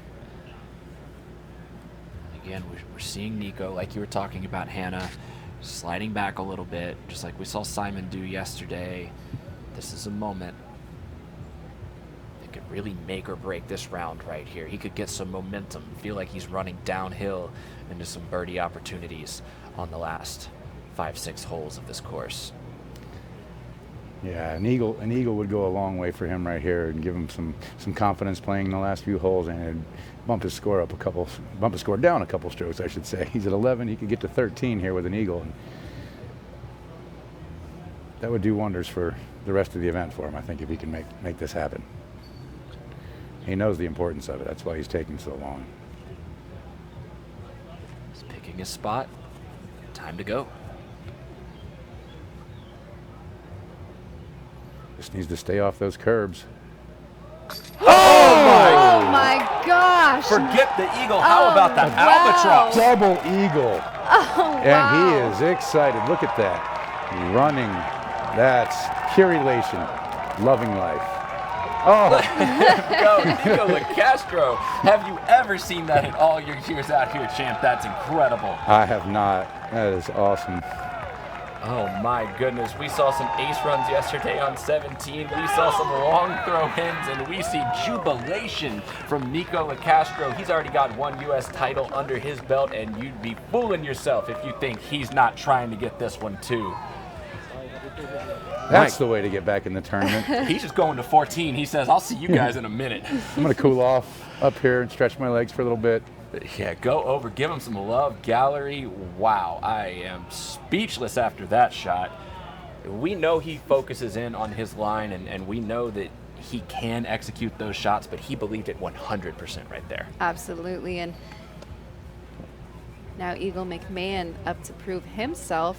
Again, we're seeing Nico, like you were talking about, Hannah, sliding back a little bit, just like we saw Simon do yesterday. This is a moment that could really make or break this round right here. He could get some momentum, feel like he's running downhill into some birdie opportunities on the last 5-6 holes of this course. Yeah, an eagle would go a long way for him right here and give him some confidence playing the last few holes, and it'd bump his score down a couple strokes, I should say. He's at 11. He could get to 13 here with an eagle, and that would do wonders for the rest of the event for him, I think, if he can make this happen. He knows the importance of it. That's why he's taking so long. He's picking his spot. Time to go. Just needs to stay off those curbs. Oh my gosh. Forget the eagle. How about the albatross? Double eagle. Oh, And wow. he is excited. Look at that. Running. That's pure elation. Loving life. Oh. Go, Nico LaCastro. Have you ever seen that in all your years out here, champ? That's incredible. I have not. That is awesome. Oh my goodness. We saw some ace runs yesterday on 17. We saw some long throw ins, and we see jubilation from Nico LaCastro. He's already got one U.S. title under his belt, and you'd be fooling yourself if you think he's not trying to get this one too. That's the way to get back in the tournament. He's just going to 14. He says, I'll see you guys in a minute. I'm going to cool off up here and stretch my legs for a little bit. Yeah, go over, give him some love, gallery. Wow, I am speechless after that shot. We know he focuses in on his line, and we know that he can execute those shots, but he believed it 100% right there. Absolutely. And now Eagle McMahon up to prove himself.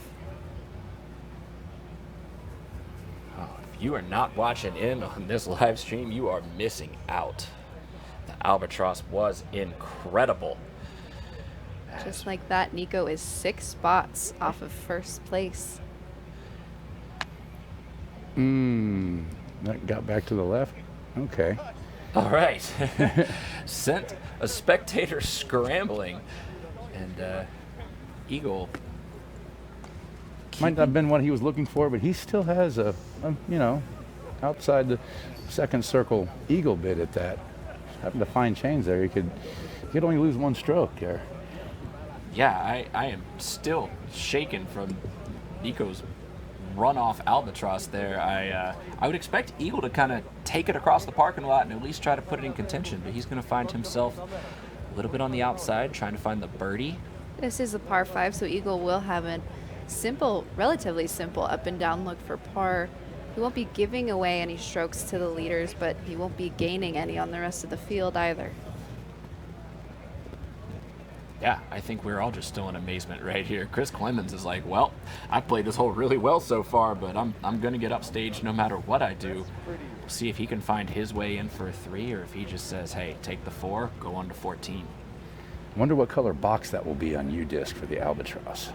If you are not watching in on this live stream, you are missing out. The albatross was incredible. Just like that, Nico is 6 spots off of first place. That got back to the left. Okay. All right. Sent a spectator scrambling, and Eagle. Might not have been what he was looking for, but he still has a outside the second circle eagle bit at that. Having to find chains there, you could only lose 1 stroke there. Yeah, I am still shaken from Nico's runoff albatross there. I would expect Eagle to kind of take it across the parking lot and at least try to put it in contention, but he's going to find himself a little bit on the outside trying to find the birdie. This is a par 5, so Eagle will have a relatively simple up and down look for par. He won't be giving away any strokes to the leaders, but he won't be gaining any on the rest of the field either. Yeah, I think we're all just still in amazement right here. Chris Clemens is like, well, I've played this hole really well so far, but I'm going to get upstaged no matter what I do. We'll see if he can find his way in for a 3, or if he just says, hey, take the 4, go on to 14. Wonder what color box that will be on U-Disc for the albatross.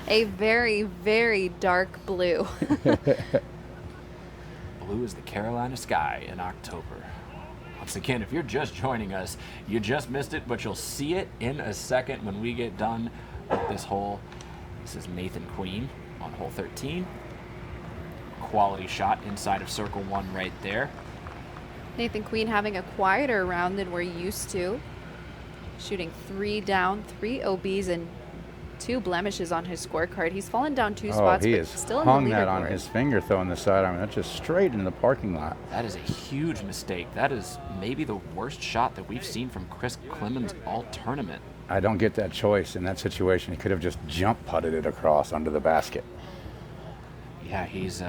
A very, very dark blue. Blue is the Carolina sky in October. Once again, if you're just joining us, you just missed it, but you'll see it in a second when we get done with this hole. This is Nathan Queen on hole 13. Quality shot inside of circle 1 right there. Nathan Queen having a quieter round than we're used to. Shooting 3 down, 3 OBs, and 2 blemishes on his scorecard. He's fallen down 2 spots, he but has still in the hung that on leaderboard. his finger throwing the sidearm. That's just straight into the parking lot. That is a huge mistake. That is maybe the worst shot that we've seen from Chris Clemens all tournament. I don't get that choice in that situation. He could have just jump putted it across under the basket. Yeah, he's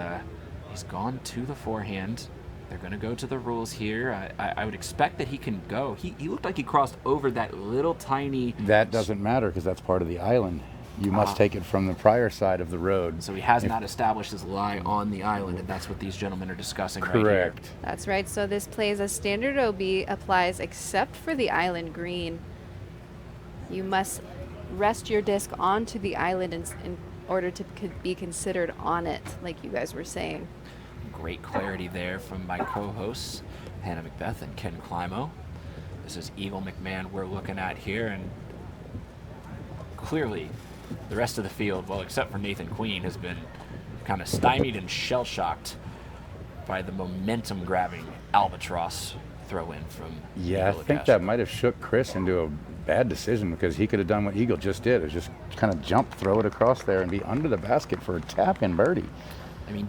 gone to the forehand. They're going to go to the rules here. I would expect that he can go. He looked like he crossed over that little tiny... That doesn't matter because that's part of the island. You must take it from the prior side of the road. So he has not established his lie on the island, and that's what these gentlemen are discussing right here. Correct. That's right. So this plays a standard OB applies except for the island green. You must rest your disc onto the island in order to be considered on it, like you guys were saying. Great clarity there from my co-hosts, Hannah Macbeth and Ken Climo. This is Eagle McMahon we're looking at here, and clearly the rest of the field, well, except for Nathan Queen, has been kind of stymied and shell-shocked by the momentum-grabbing albatross throw-in from Yeah, Eagle I think that might have shook Chris into a bad decision because he could have done what Eagle just did. It was just kind of jump, throw it across there, and be under the basket for a tap-in birdie. I mean,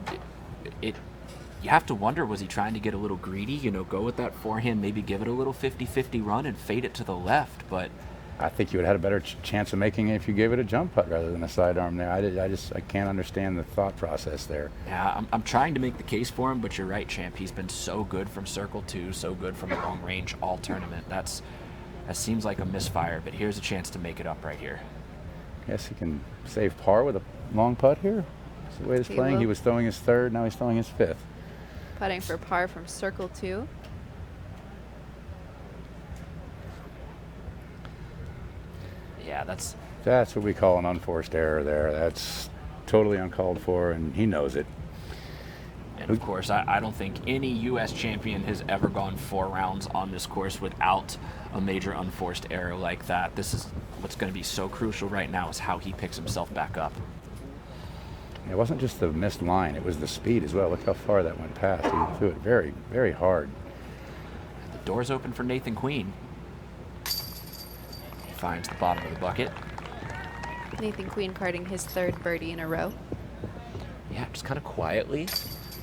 you have to wonder, was he trying to get a little greedy, go with that forehand, maybe give it a little 50-50 run and fade it to the left, but I think you would have had a better chance of making it if you gave it a jump putt rather than a sidearm there. I can't understand the thought process there. Yeah, I'm trying to make the case for him, but you're right, Champ. He's been so good from circle 2, so good from long range all tournament. That seems like a misfire, but here's a chance to make it up right here. Yes, he can save par with a long putt here. That's the way it's playing. He was throwing his 3rd, now he's throwing his 5th. Putting for par from circle 2. Yeah, that's what we call an unforced error there. That's totally uncalled for, and he knows it. And of course, I don't think any U.S. champion has ever gone 4 rounds on this course without a major unforced error like that. This is what's going to be so crucial right now, is how he picks himself back up. It wasn't just the missed line, it was the speed as well. Look how far that went past. He threw it very, very hard. The door's open for Nathan Queen. He finds the bottom of the bucket. Nathan Queen carding his 3rd birdie in a row. Yeah, just kind of quietly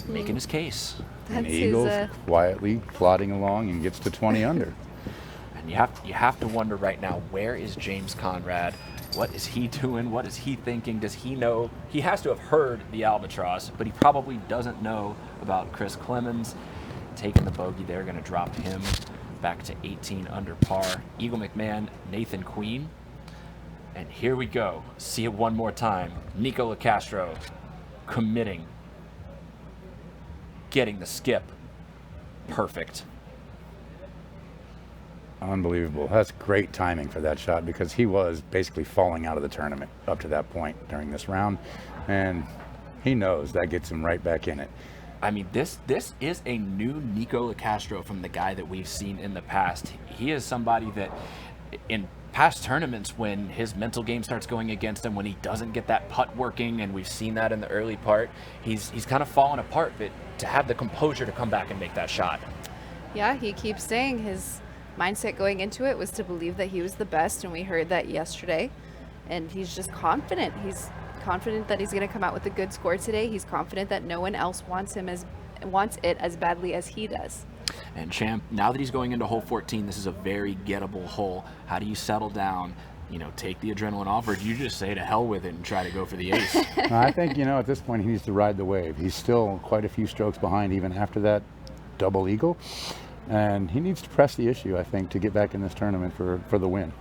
making his case. And Eagles quietly plodding along and gets to 20 under. And you have to wonder right now, where is James Conrad? What is he doing? What is he thinking? Does he know? He has to have heard the albatross, but he probably doesn't know about Chris Clemens. Taking the bogey there, going to drop him back to 18 under par. Eagle McMahon, Nathan Queen. And here we go. See it one more time. Nico LaCastro committing. Getting the skip. Perfect. Unbelievable. That's great timing for that shot, because he was basically falling out of the tournament up to that point during this round, and he knows that gets him right back in it. I mean, this is a new Nico LaCastro from the guy that we've seen in the past. He is somebody that in past tournaments, when his mental game starts going against him, when he doesn't get that putt working, and we've seen that in the early part, he's kind of fallen apart, but to have the composure to come back and make that shot. Yeah, he keeps saying his mindset going into it was to believe that he was the best, and we heard that yesterday. And he's just confident. He's confident that he's going to come out with a good score today. He's confident that no one else wants it as badly as he does. And Champ, now that he's going into hole 14, this is a very gettable hole. How do you settle down? Take the adrenaline off, or do you just say to hell with it and try to go for the ace? I think, at this point he needs to ride the wave. He's still quite a few strokes behind even after that double eagle. And he needs to press the issue, I think, to get back in this tournament for the win.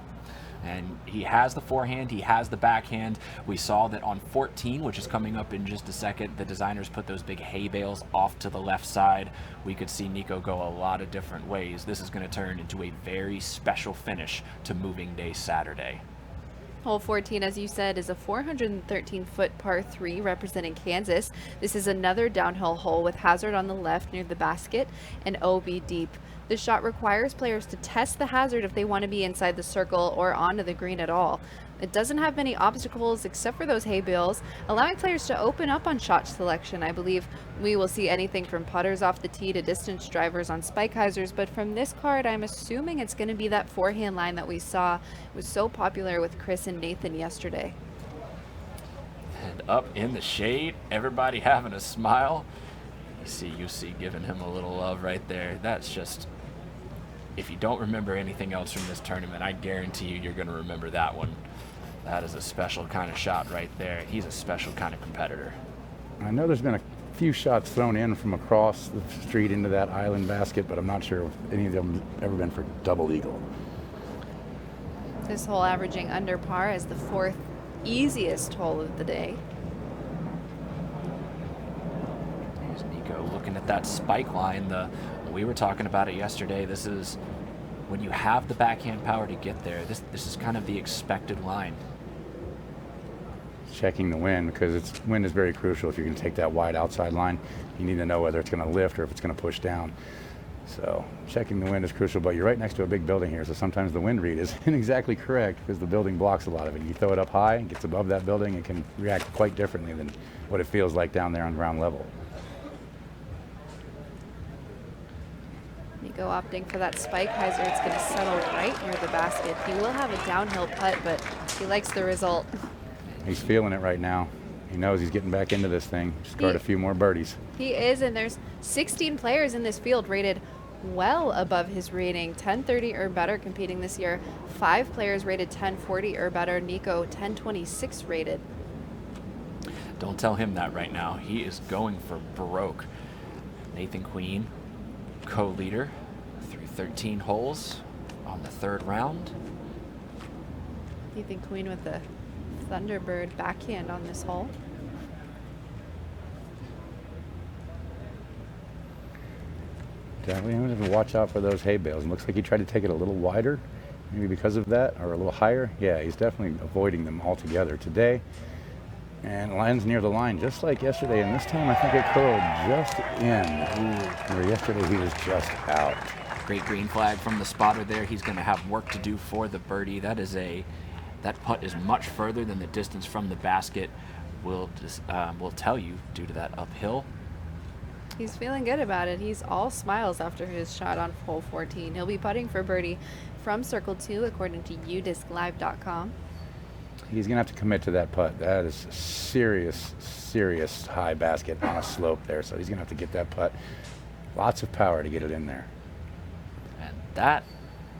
And he has the forehand, he has the backhand. We saw that on 14, which is coming up in just a second, the designers put those big hay bales off to the left side. We could see Nico go a lot of different ways. This is going to turn into a very special finish to Moving Day Saturday. Hole 14, as you said, is a 413-foot par 3 representing Kansas. This is another downhill hole with hazard on the left near the basket and OB deep. The shot requires players to test the hazard if they want to be inside the circle or onto the green at all. It doesn't have many obstacles except for those hay bales, allowing players to open up on shot selection. I believe we will see anything from putters off the tee to distance drivers on spike hyzers, but from this card, I'm assuming it's going to be that forehand line that we saw. It was so popular with Chris and Nathan yesterday. And up in the shade, everybody having a smile. You see UC giving him a little love right there. That's just, if you don't remember anything else from this tournament, I guarantee you're going to remember that one. That is a special kind of shot right there. He's a special kind of competitor. I know there's been a few shots thrown in from across the street into that island basket, but I'm not sure if any of them ever been for double eagle. This hole averaging under par as the 4th easiest hole of the day. Here's Nico looking at that spike line. We were talking about it yesterday. This is when you have the backhand power to get there. This is kind of the expected line. Checking the wind, because wind is very crucial. If you're going to take that wide outside line, you need to know whether it's going to lift or if it's going to push down. So checking the wind is crucial, but you're right next to a big building here, so sometimes the wind read isn't exactly correct because the building blocks a lot of it. You throw it up high, it gets above that building, it can react quite differently than what it feels like down there on ground level. Nico opting for that spike hyzer. It's going to settle right near the basket. He will have a downhill putt, but he likes the result. He's feeling it right now. He knows he's getting back into this thing. Just got a few more birdies. He is, and there's 16 players in this field rated well above his rating, 1030 or better competing this year. 5 players rated 1040 or better. Nico 1026 rated. Don't tell him that right now. He is going for broke. Nathan Queen, co-leader through 13 holes on the 3rd round. Nathan Queen with the Thunderbird backhand on this hole. Definitely have to watch out for those hay bales. It looks like he tried to take it a little wider, maybe because of that, or a little higher. Yeah, he's definitely avoiding them altogether today. And lands near the line, just like yesterday. And this time, I think it curled just in. Where yesterday he was just out. Great green flag from the spotter there. He's going to have work to do for the birdie. That putt is much further than the distance from the basket will tell you due to that uphill. He's feeling good about it. He's all smiles after his shot on hole 14. He'll be putting for birdie from Circle 2, according to udisclive.com. He's going to have to commit to that putt. That is serious, serious high basket on a slope there. So he's going to have to get that putt. Lots of power to get it in there. And that,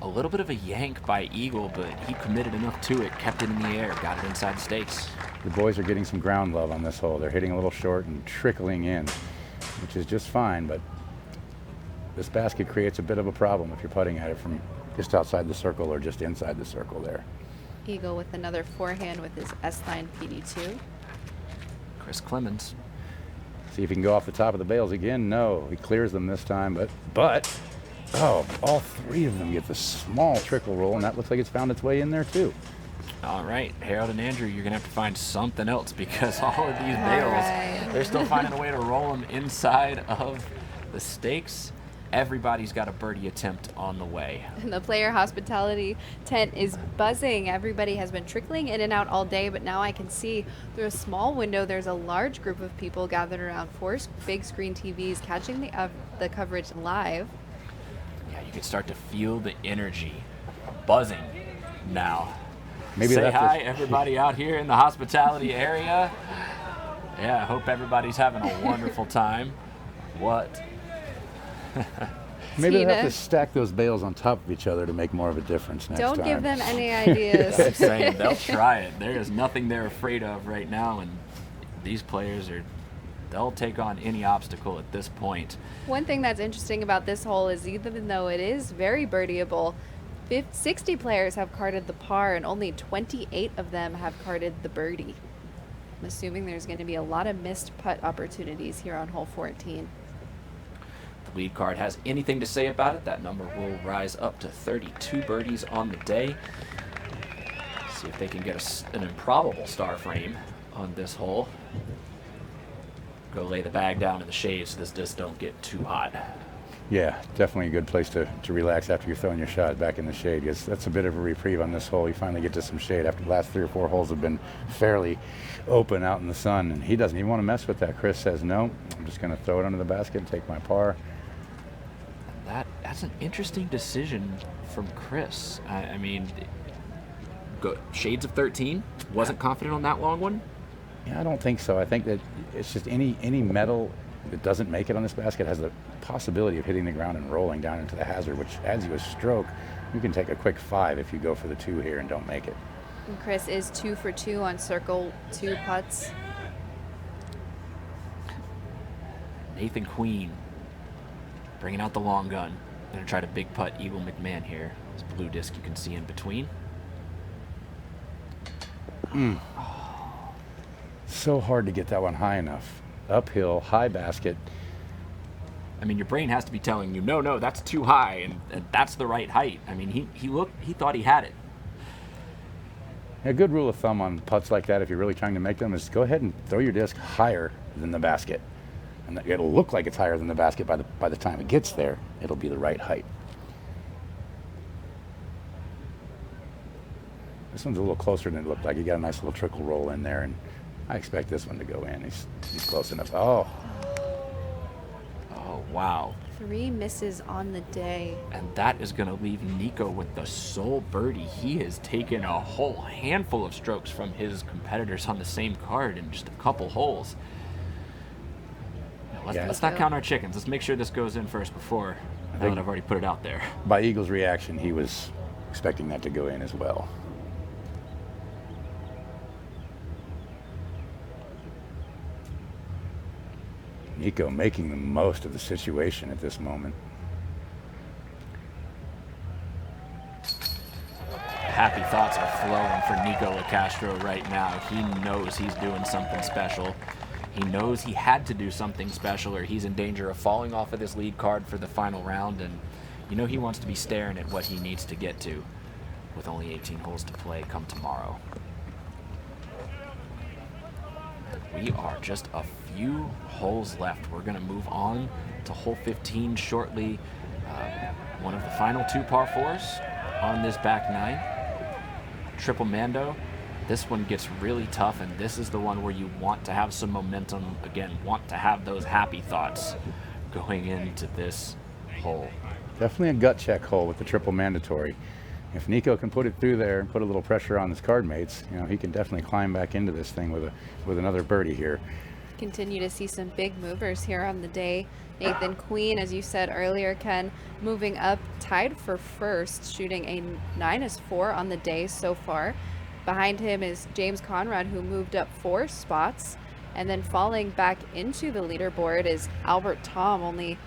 a little bit of a yank by Eagle, but he committed enough to it, kept it in the air, got it inside the stakes. The boys are getting some ground love on this hole. They're hitting a little short and trickling in, which is just fine, but this basket creates a bit of a problem if you're putting at it from just outside the circle or just inside the circle there. Eagle with another forehand with his S9 PD2. Chris Clemens. See if he can go off the top of the bales again. No, he clears them this time, but oh, all 3 of them get the small trickle roll, and that looks like it's found its way in there too. All right, Harold and Andrew, you're going to have to find something else because all of these bales, they're still finding a way to roll them inside of the stakes. Everybody's got a birdie attempt on the way. And the player hospitality tent is buzzing. Everybody has been trickling in and out all day, but now I can see through a small window there's a large group of people gathered around 4 big screen TVs catching the coverage live. Yeah, you can start to feel the energy buzzing now. Maybe say hi, everybody out here in the hospitality area. Yeah, I hope everybody's having a wonderful time. What? Maybe they have to stack those bales on top of each other to make more of a difference next time. Don't give them any ideas. I'm saying they'll try it. There is nothing they're afraid of right now, and these players they'll take on any obstacle at this point. One thing that's interesting about this hole is even though it is very birdieable, 60 players have carded the par and only 28 of them have carded the birdie. I'm assuming there's going to be a lot of missed putt opportunities here on hole 14. The lead card has anything to say about it, that number will rise up to 32 birdies on the day. See if they can get an improbable star frame on this hole. Go lay the bag down in the shade so this just don't get too hot. Yeah, definitely a good place to relax after you're throwing your shot back in the shade, because that's a bit of a reprieve on this hole. You finally get to some shade after the last 3 or 4 holes have been fairly open out in the sun, and he doesn't even want to mess with that. Chris says, no, I'm just going to throw it under the basket and take my par. That's an interesting decision from Chris. I mean, shades of 13, wasn't confident on that long one? Yeah, I don't think so. I think that it's just any metal that doesn't make it on this basket has the possibility of hitting the ground and rolling down into the hazard, which adds you a stroke. You can take a quick 5 if you go for the 2 here and don't make it. And Chris is 2 for 2 on circle 2 putts. Nathan Queen bringing out the long gun. Gonna try to big putt Eagle McMahon here. This blue disc you can see in between. So hard to get that one high enough. Uphill, high basket. I mean, your brain has to be telling you, no, that's too high, and that's the right height. I mean, he thought he had it. A good rule of thumb on putts like that, if you're really trying to make them, is go ahead and throw your disc higher than the basket. And it'll look like it's higher than the basket by the time it gets there. It'll be the right height. This one's a little closer than it looked like. You got a nice little trickle roll in there, and I expect this one to go in. He's close enough. Oh, wow. 3 misses on the day. And that is going to leave Nico with the sole birdie. He has taken a whole handful of strokes from his competitors on the same card in just a couple holes. Let's not count our chickens. Let's make sure this goes in first before Now that I've already put it out there. By Eagle's reaction, he was expecting that to go in as well. Nico making the most of the situation at this moment. Happy thoughts are flowing for Nico LaCastro right now. He knows he's doing something special. He knows he had to do something special or he's in danger of falling off of this lead card for the final round, and you know he wants to be staring at what he needs to get to with only 18 holes to play come tomorrow. We are just a few holes left. We're going to move on to hole 15 shortly. One of the final 2 par 4s on this back 9. Triple Mando. This one gets really tough, and this is the one where you want to have some momentum. Again, want to have those happy thoughts going into this hole. Definitely a gut check hole with the triple mandatory. If Nico can put it through there and put a little pressure on his card mates, you know, he can definitely climb back into this thing with another birdie here. Continue to see some big movers here on the day. Nathan Queen, as you said earlier, Ken, moving up, tied for first, shooting a -4 on the day so far. Behind him is James Conrad, who moved up 4 spots. And then falling back into the leaderboard is Albert Tom, only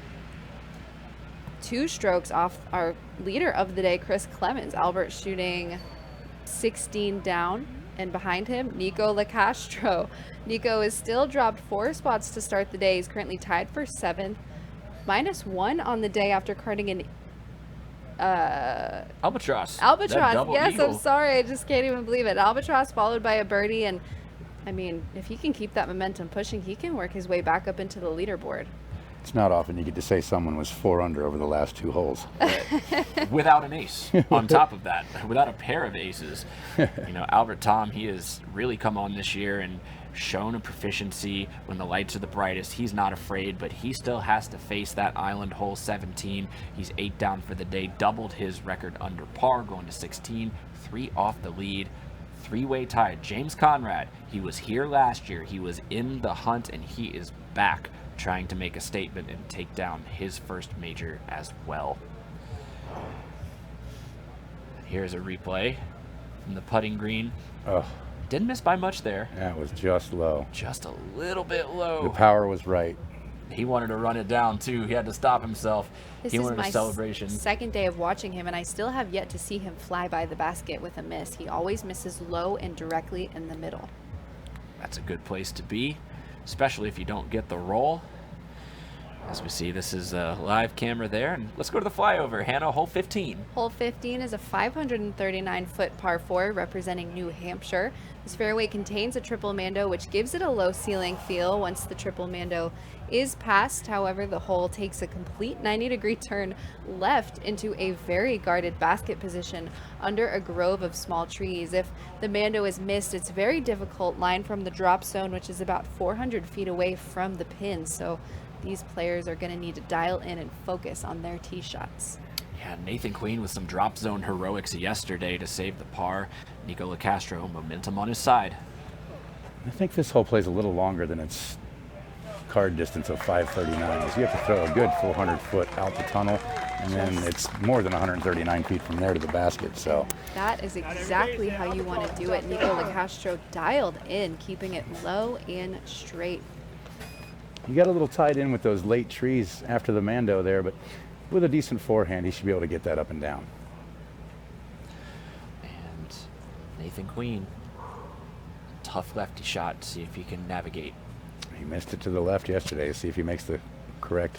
2 strokes off our leader of the day, Chris Clemens. Albert shooting 16 down, and behind him, Nico LaCastro. Nico is still dropped 4 spots to start the day. He's currently tied for 7th, -1 on the day after carding an Albatross. Yes, eagle. I'm sorry. I just can't even believe it. Albatross followed by a birdie, and I mean, if he can keep that momentum pushing, he can work his way back up into the leaderboard. It's not often you get to say someone was 4 under over the last 2 holes. Without an ace on top of that, without a pair of aces. You know, Albert Tom, he has really come on this year and shown a proficiency when the lights are the brightest. He's not afraid, but he still has to face that island hole 17. He's 8 down for the day, doubled his record under par, going to 16, 3 off the lead. 3-way tie. James Conrad, he was here last year. He was in the hunt, and he is back trying to make a statement and take down his first major as well. Here's a replay from the putting green. Oh, didn't miss by much there. that was just low. Just a little bit low. The power was right. He wanted to run it down too. He had to stop himself. This He is wanted my a celebration. second day of watching him, and I still have yet to see him fly by the basket with a miss. He always misses low and directly in the middle. That's a good place to be, especially if you don't get the roll. As we see, this is a live camera there, and let's go to the flyover. Hannah, hole 15. Hole 15 is a 539-foot par 4 representing New Hampshire. This fairway contains a triple mando, which gives it a low ceiling feel once the triple mando is passed. However, the hole takes a complete 90-degree turn left into a very guarded basket position under a grove of small trees. If the mando is missed, it's very difficult line from the drop zone, which is about 400 feet away from the pin. So these players are going to need to dial in and focus on their tee shots. Yeah, Nathan Queen with some drop zone heroics yesterday to save the par. Nico LaCastro, momentum on his side. I think this hole plays a little longer than its card distance of 539. So you have to throw a good 400 foot out the tunnel, and then it's more than 139 feet from there to the basket. So that is exactly how you want to do it. Nico LaCastro dialed in, keeping it low and straight. you got a little tied in with those late trees after the mando there, but with a decent forehand, he should be able to get that up and down. And Nathan Queen, tough lefty shot to see if he can navigate. He missed it to the left yesterday. See if he makes the correct.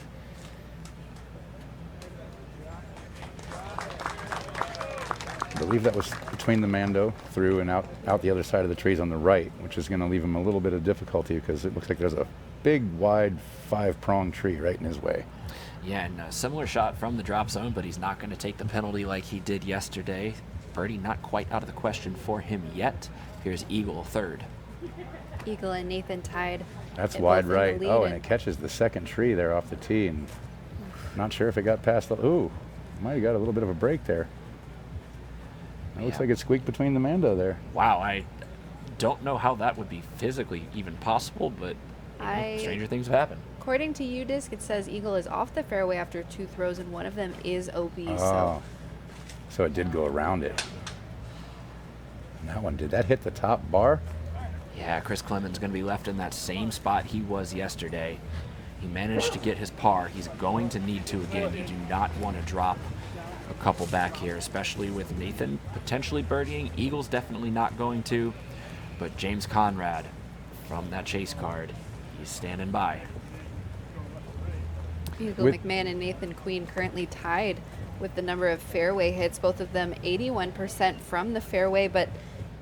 I believe that was between the mando, through and out the other side of the trees on the right, which is going to leave him a little bit of difficulty because it looks like there's a big, wide, 5-pronged tree right in his way. Yeah, and a similar shot from the drop zone, but he's not going to take the penalty like he did yesterday. Birdie not quite out of the question for him yet. Here's Eagle, third. Eagle and Nathan tied. That's wide right. Oh, and it catches the second tree there off the tee, and not sure if it got past the. Ooh, might have got a little bit of a break there. It looks like it squeaked between the mando there. Wow, I don't know how that would be physically even possible, but stranger things have happened. According to UDisc, it says Eagle is off the fairway after 2 throws, and one of them is OB. So it did go around it. And that one, did that hit the top bar? Yeah, Chris Clemens going to be left in that same spot he was yesterday. He managed to get his par. He's going to need to again. You do not want to drop a couple back here, especially with Nathan potentially birdieing. Eagle's definitely not going to, but James Conrad from that chase card, he's standing by. Eagle McMahon and Nathan Queen currently tied with the number of fairway hits, both of them 81% from the fairway, but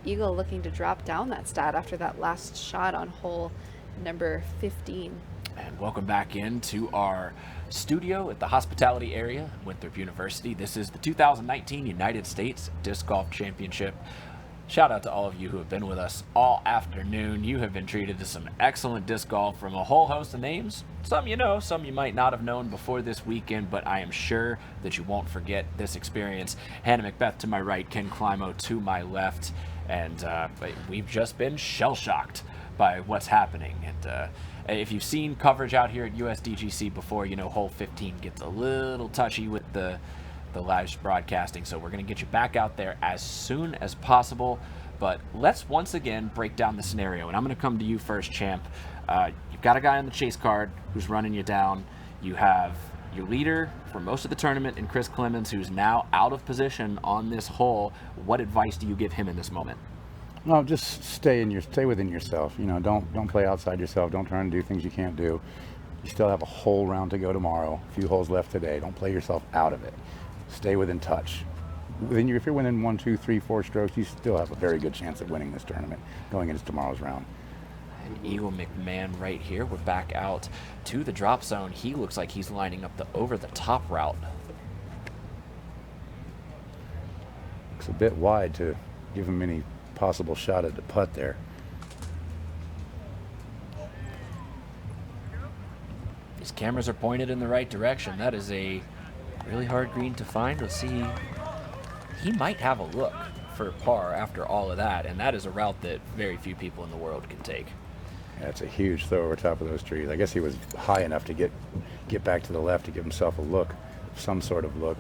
Eagle looking to drop down that stat after that last shot on hole number 15. And welcome back into our studio at the hospitality area, Winthrop University. This is the 2019 United States Disc Golf Championship. Shout out to all of you who have been with us all afternoon. You have been treated to some excellent disc golf from a whole host of names. Some you know, some you might not have known before this weekend, but I am sure that you won't forget this experience. Hannah Macbeth to my right, Ken Climo to my left, and we've just been shell-shocked by what's happening. And if you've seen coverage out here at USDGC before, you know hole 15 gets a little touchy with the live broadcasting, so we're going to get you back out there as soon as possible. But let's once again break down the scenario, and I'm going to come to you first, Champ. You've got a guy on the chase card who's running you down. You have your leader for most of the tournament in Chris Clemens, who's now out of position on this hole. What advice do you give him in this moment? No, just stay within yourself. You know, don't play outside yourself. Don't try and do things you can't do. You still have a whole round to go tomorrow. A few holes left today. Don't play yourself out of it. Stay within touch. If you're winning 1, 2, 3, 4 strokes, you still have a very good chance at winning this tournament going into tomorrow's round. And Eagle McMahon right here. We're back out to the drop zone. He looks like he's lining up the over-the-top route. Looks a bit wide to give him any possible shot at the putt there. His cameras are pointed in the right direction. That is a really hard green to find. Let's see. He might have a look for par after all of that, and that is a route that very few people in the world can take. Yeah, it's a huge throw over top of those trees. I guess he was high enough to get back to the left to give himself a look, some sort of look.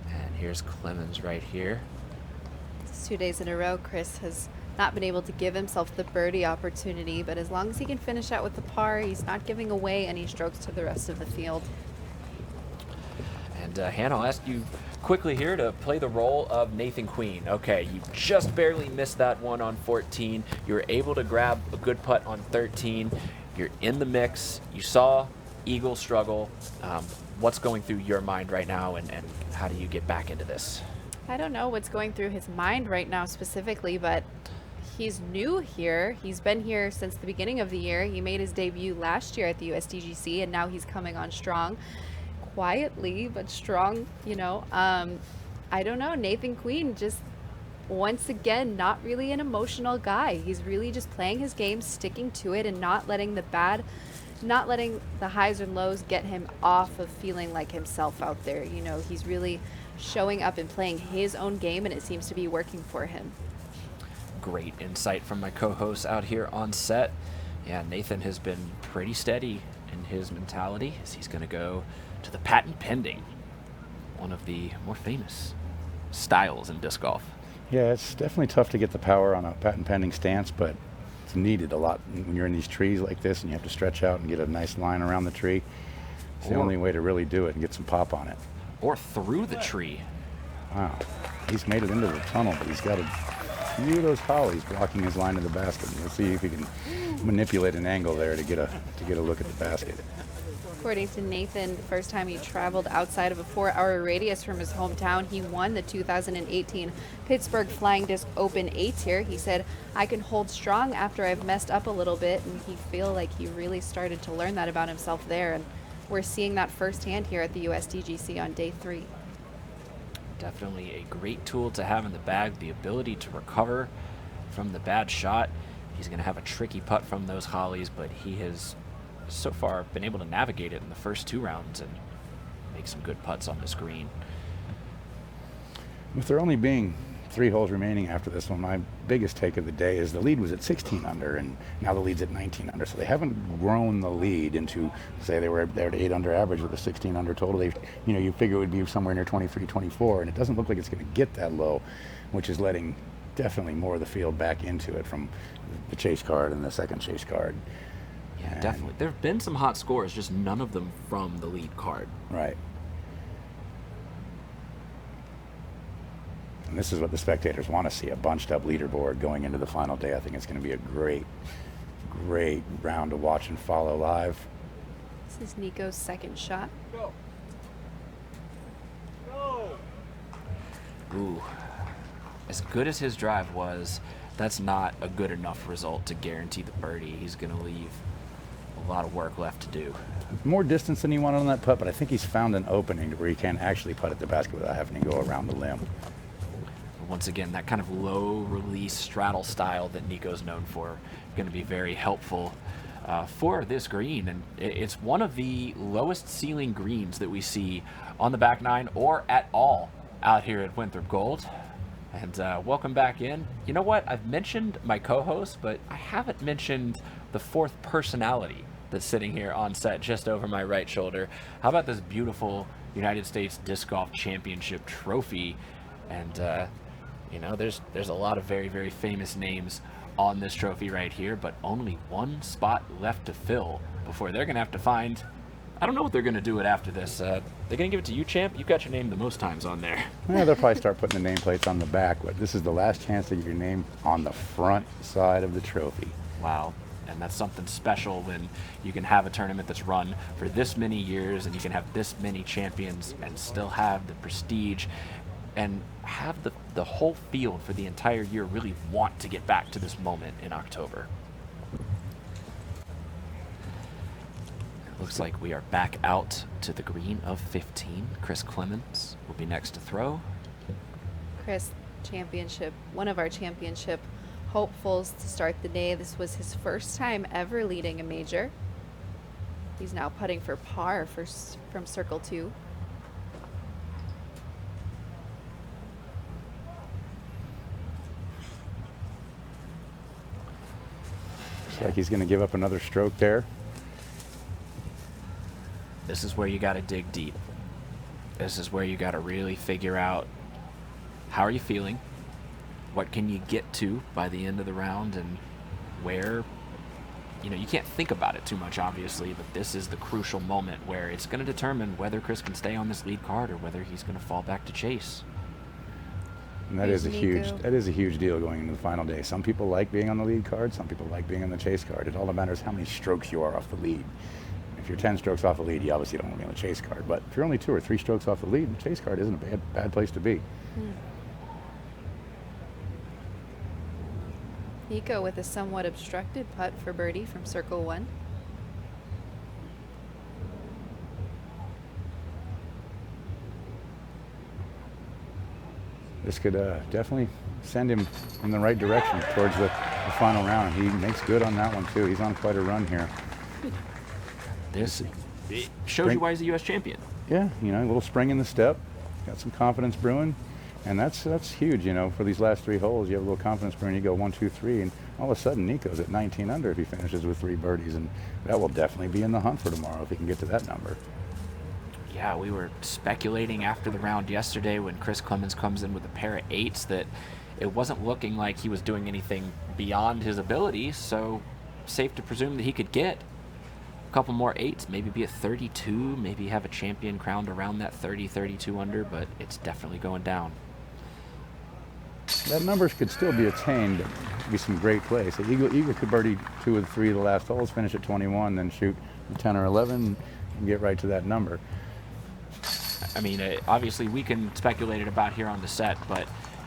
And here's Clemens right here. It's 2 days in a row, Chris has not been able to give himself the birdie opportunity, but as long as he can finish out with the par, he's not giving away any strokes to the rest of the field. And Hannah, I'll ask you quickly here to play the role of Nathan Queen. Okay, you just barely missed that one on 14. You were able to grab a good putt on 13. You're in the mix. You saw Eagle struggle. What's going through your mind right now, and how do you get back into this? I don't know what's going through his mind right now specifically, but he's new here. He's been here since the beginning of the year. He made his debut last year at the USDGC, and now he's coming on strong. Quietly, but strong, you know. I don't know. Nathan Queen just, once again, not really an emotional guy. He's really just playing his game, sticking to it, and not letting the highs and lows get him off of feeling like himself out there. You know, he's really showing up and playing his own game, and it seems to be working for him. Great insight from my co-host out here on set. Yeah, Nathan has been pretty steady in his mentality as he's going to go to the patent pending, one of the more famous styles in disc golf. Yeah, it's definitely tough to get the power on a patent pending stance, but it's needed a lot when you're in these trees like this and you have to stretch out and get a nice line around the tree. It's the only way to really do it and get some pop on it. Or through the tree. Wow, he's made it into the tunnel, but he's got a few of those hollies blocking his line to the basket. We'll see if he can manipulate an angle there to get a look at the basket. According to Nathan, the first time he traveled outside of a 4-hour radius from his hometown, he won the 2018 Pittsburgh Flying Disc Open A-Tier. He said, I can hold strong after I've messed up a little bit, and he feel like he really started to learn that about himself there, and we're seeing that firsthand here at the USDGC on day 3. Definitely a great tool to have in the bag, the ability to recover from the bad shot. He's going to have a tricky putt from those hollies, but he has so far been able to navigate it in the first 2 rounds and make some good putts on this green. With there only being 3 holes remaining after this one, my biggest take of the day is the lead was at 16 under, and now the lead's at 19 under. So they haven't grown the lead into, say, they're at 8 under average with a 16 under total. They, you figure it would be somewhere near 23, 24, and it doesn't look like it's going to get that low, which is letting definitely more of the field back into it from the chase card and the second chase card. Yeah, definitely. There have been some hot scores, just none of them from the lead card. Right. And this is what the spectators want to see, a bunched up leaderboard going into the final day. I think it's going to be a great, great round to watch and follow live. This is Nico's second shot. Go. Ooh. As good as his drive was, that's not a good enough result to guarantee the birdie. He's going to leave a lot of work left to do. More distance than he wanted on that putt, but I think he's found an opening to where he can actually putt at the basket without having to go around the limb. Once again, that kind of low release straddle style that Nico's known for, going to be very helpful for this green. And it's one of the lowest ceiling greens that we see on the back nine or at all out here at Winthrop Gold. And welcome back in. You know what? I've mentioned my co-host, but I haven't mentioned the fourth personality that's sitting here on set just over my right shoulder. How about this beautiful United States Disc Golf Championship trophy? And there's a lot of very, very famous names on this trophy right here, but only one spot left to fill before they're going to have to find, I don't know what they're going to do it after this. They're going to give it to you, champ. You've got your name the most times on there. Yeah, they'll probably start putting the nameplates on the back, but this is the last chance to get your name on the front side of the trophy. Wow. And that's something special when you can have a tournament that's run for this many years and you can have this many champions and still have the prestige and have the whole field for the entire year really want to get back to this moment in October. It looks like we are back out to the green of 15. Chris Clemens will be next to throw. Chris, one of our championship hopefuls to start the day. This was his first time ever leading a major. He's now putting for par from circle 2. Looks like he's going to give up another stroke there. This is where you got to dig deep. This is where you got to really figure out how are you feeling, what can you get to by the end of the round, and where, you can't think about it too much, obviously, but this is the crucial moment where it's going to determine whether Chris can stay on this lead card or whether he's going to fall back to chase. And that is a huge deal going into the final day. Some people like being on the lead card, some people like being on the chase card. It all matters how many strokes you are off the lead. If you're 10 strokes off the lead, you obviously don't want to be on the chase card. But if you're only 2 or 3 strokes off the lead, the chase card isn't a bad place to be. Nico with a somewhat obstructed putt for birdie from circle 1. This could definitely send him in the right direction towards the final round. He makes good on that one, too. He's on quite a run here. This shows you why he's a U.S. champion. Yeah, a little spring in the step. Got some confidence brewing. And that's huge, for these last 3 holes. You have a little confidence brewing. You go 1, 2, 3, and all of a sudden Nico's at 19 under if he finishes with 3 birdies. And that will definitely be in the hunt for tomorrow if he can get to that number. Yeah, we were speculating after the round yesterday when Chris Clemens comes in with a pair of 8s that it wasn't looking like he was doing anything beyond his ability, so safe to presume that he could get a couple more 8s, maybe be at 32, maybe have a champion crowned around that 30, 32 under, but it's definitely going down. That numbers could still be attained. It'd be some great plays. So Eagle could birdie 2 of the 3 of the last holes, finish at 21, then shoot 10 or 11 and get right to that number. I mean, obviously we can speculate it about here on the set, but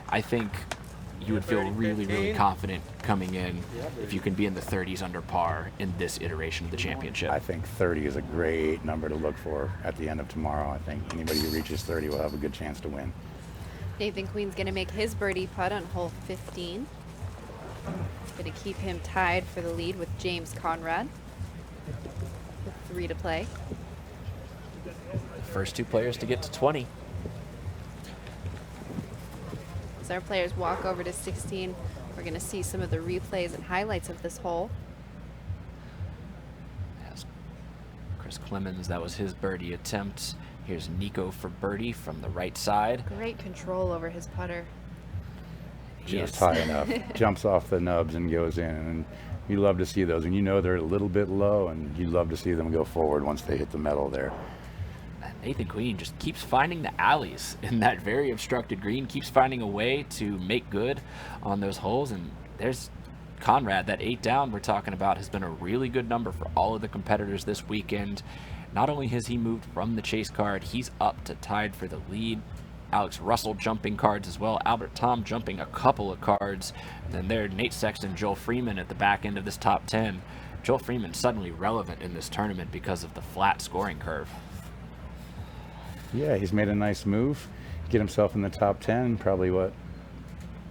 I think you would feel really, really confident coming in if you can be in the 30s under par in this iteration of the championship. I think 30 is a great number to look for at the end of tomorrow. I think anybody who reaches 30 will have a good chance to win. Nathan Queen's going to make his birdie putt on hole 15. Going to keep him tied for the lead with James Conrad with 3 to play. The first 2 players to get to 20. As our players walk over to 16, we're going to see some of the replays and highlights of this hole. As Chris Clemens, that was his birdie attempt. Here's Nico for birdie from the right side. Great control over his putter. Just high enough. Jumps off the nubs and goes in. And you love to see those. And you know they're a little bit low, and you love to see them go forward once they hit the metal there. Nathan Queen just keeps finding the alleys in that very obstructed green, keeps finding a way to make good on those holes. And there's Conrad, that 8 down we're talking about has been a really good number for all of the competitors this weekend. Not only has he moved from the chase card, he's up to tied for the lead. Alex Russell jumping cards as well. Albert Tom jumping a couple of cards. And then there, Nate Sexton, Joel Freeman at the back end of this top 10. Joel Freeman suddenly relevant in this tournament because of the flat scoring curve. Yeah, he's made a nice move. Get himself in the top 10. Probably what?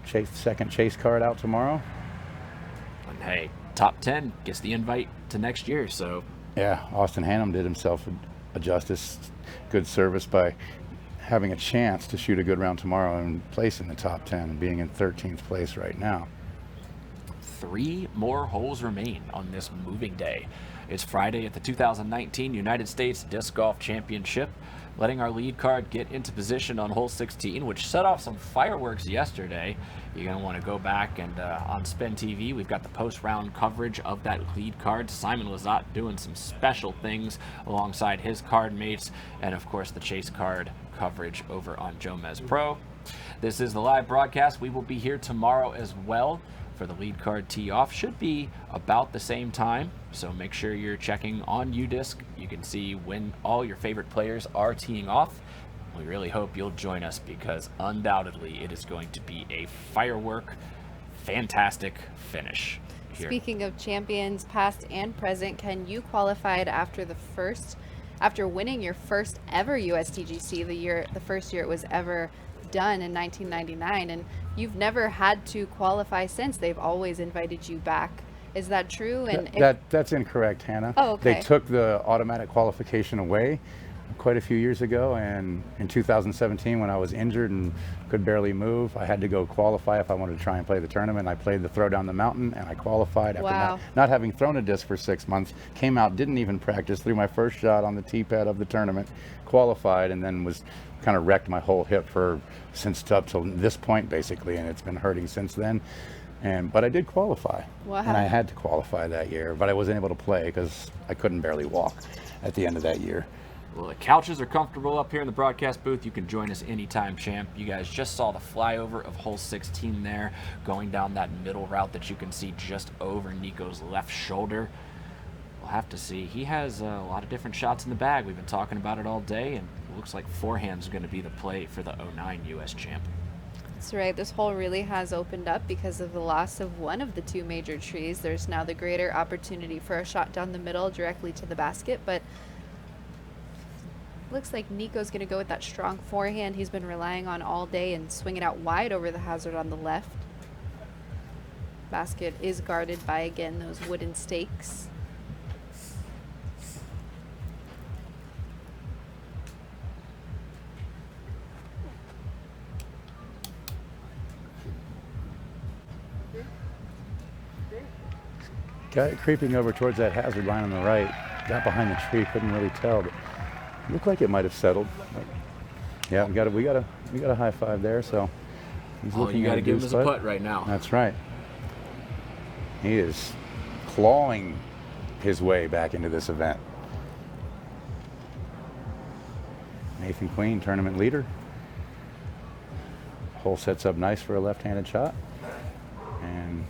Second chase card out tomorrow. And hey, top 10 gets the invite to next year, so. Yeah, Austin Hannum did himself a justice. Good service by having a chance to shoot a good round tomorrow and place in the top 10 and being in 13th place right now. 3 more holes remain on this moving day. It's Friday at the 2019 United States Disc Golf Championship, letting our lead card get into position on hole 16, which set off some fireworks yesterday. You're going to want to go back and on Spin TV, we've got the post-round coverage of that lead card. Simon Lizotte doing some special things alongside his card mates, and of course the chase card coverage over on Jomez Pro. This is the live broadcast. We will be here tomorrow as well for the lead card tee off. Should be about the same time, so make sure you're checking on UDisc. You can see when all your favorite players are teeing off. We really hope you'll join us because undoubtedly it is going to be a firework, fantastic finish here. Speaking of champions past and present, Ken, you qualified after winning your first ever USDGC, the first year it was ever done in 1999, and you've never had to qualify since. They've always invited you back. Is that true? And that's incorrect, Hannah. Oh, okay. They took the automatic qualification away quite a few years ago, and in 2017 when I was injured and could barely move, I had to go qualify if I wanted to try and play the tournament. I played the throw down the mountain and I qualified after not having thrown a disc for 6 months. Came out, didn't even practice, threw my first shot on the tee pad of the tournament, qualified, and then was kind of wrecked my whole hip since up till this point basically, and it's been hurting since then. But I did qualify. Wow. And I had to qualify that year, but I wasn't able to play because I couldn't barely walk at the end of that year. Well, the couches are comfortable up here in the broadcast booth. You can join us anytime, champ. You guys just saw the flyover of hole 16 there, going down that middle route that you can see just over Nico's left shoulder. We'll have to see. He has a lot of different shots in the bag. We've been talking about it all day, and it looks like forehand's going to be the play for the 09 U.S. champ. That's right. This hole really has opened up because of the loss of one of the 2 major trees. There's now the greater opportunity for a shot down the middle directly to the basket, but looks like Nico's going to go with that strong forehand he's been relying on all day and swing it out wide over the hazard on the left. Basket is guarded by, again, those wooden stakes. Got it creeping over towards that hazard line on the right. Got behind the tree, couldn't really tell, but looked like it might have settled. Yeah, we got a high five there. So he's looking. You got to give him a putt right now. That's right. He is clawing his way back into this event. Nathan Queen, tournament leader. Hole sets up nice for a left-handed shot, and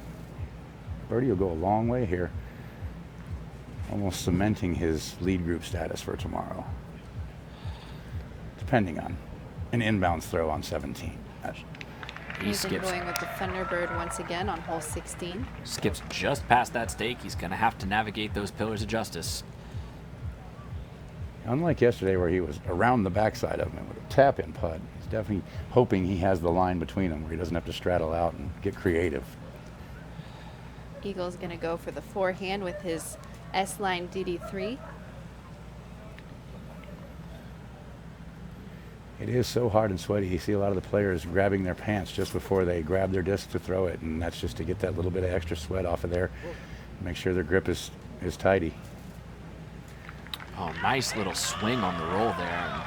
birdie will go a long way here, almost cementing his lead group status for tomorrow, depending on an inbounds throw on 17. He's going with the Thunderbird once again on hole 16. Skips just past that stake. He's going to have to navigate those pillars of justice. Unlike yesterday where he was around the backside of him with a tap-in putt, he's definitely hoping he has the line between them where he doesn't have to straddle out and get creative. Eagle's going to go for the forehand with his S-line DD3. It is so hard and sweaty. You see a lot of the players grabbing their pants just before they grab their disc to throw it, and that's just to get that little bit of extra sweat off of there, make sure their grip is tidy. Oh, nice little swing on the roll there. And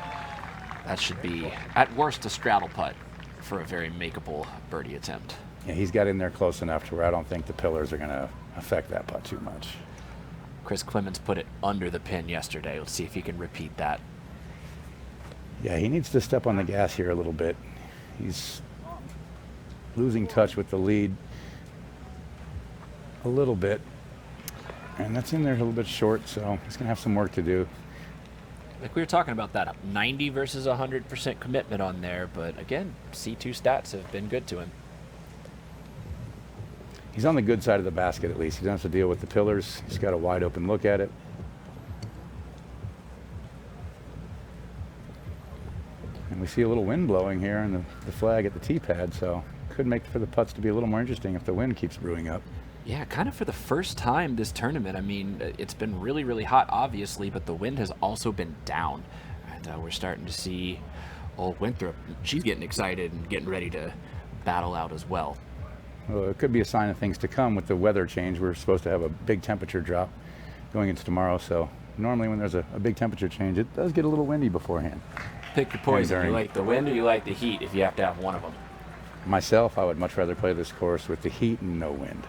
that should be, at worst, a straddle putt for a very makeable birdie attempt. Yeah, he's got in there close enough to where I don't think the pillars are going to affect that putt too much. Chris Clemens put it under the pin yesterday. Let's see if he can repeat that. Yeah, he needs to step on the gas here a little bit. He's losing touch with the lead a little bit. And that's in there a little bit short, so he's going to have some work to do. Like we were talking about that 90 versus 100% commitment on there, but again, C2 stats have been good to him. He's on the good side of the basket at least. He doesn't have to deal with the pillars. He's got a wide open look at it. And we see a little wind blowing here and the flag at the tee pad, so could make for the putts to be a little more interesting if the wind keeps brewing up. Yeah, kind of for the first time this tournament. I mean, it's been really, really hot, obviously, but the wind has also been down. And we're starting to see old Winthrop. She's getting excited and getting ready to battle out as well. Well, it could be a sign of things to come with the weather change. We're supposed to have a big temperature drop going into tomorrow, so normally when there's a big temperature change, it does get a little windy beforehand. Pick your poison. You like the wind or you like the heat if you have to have one of them? Myself, I would much rather play this course with the heat and no wind.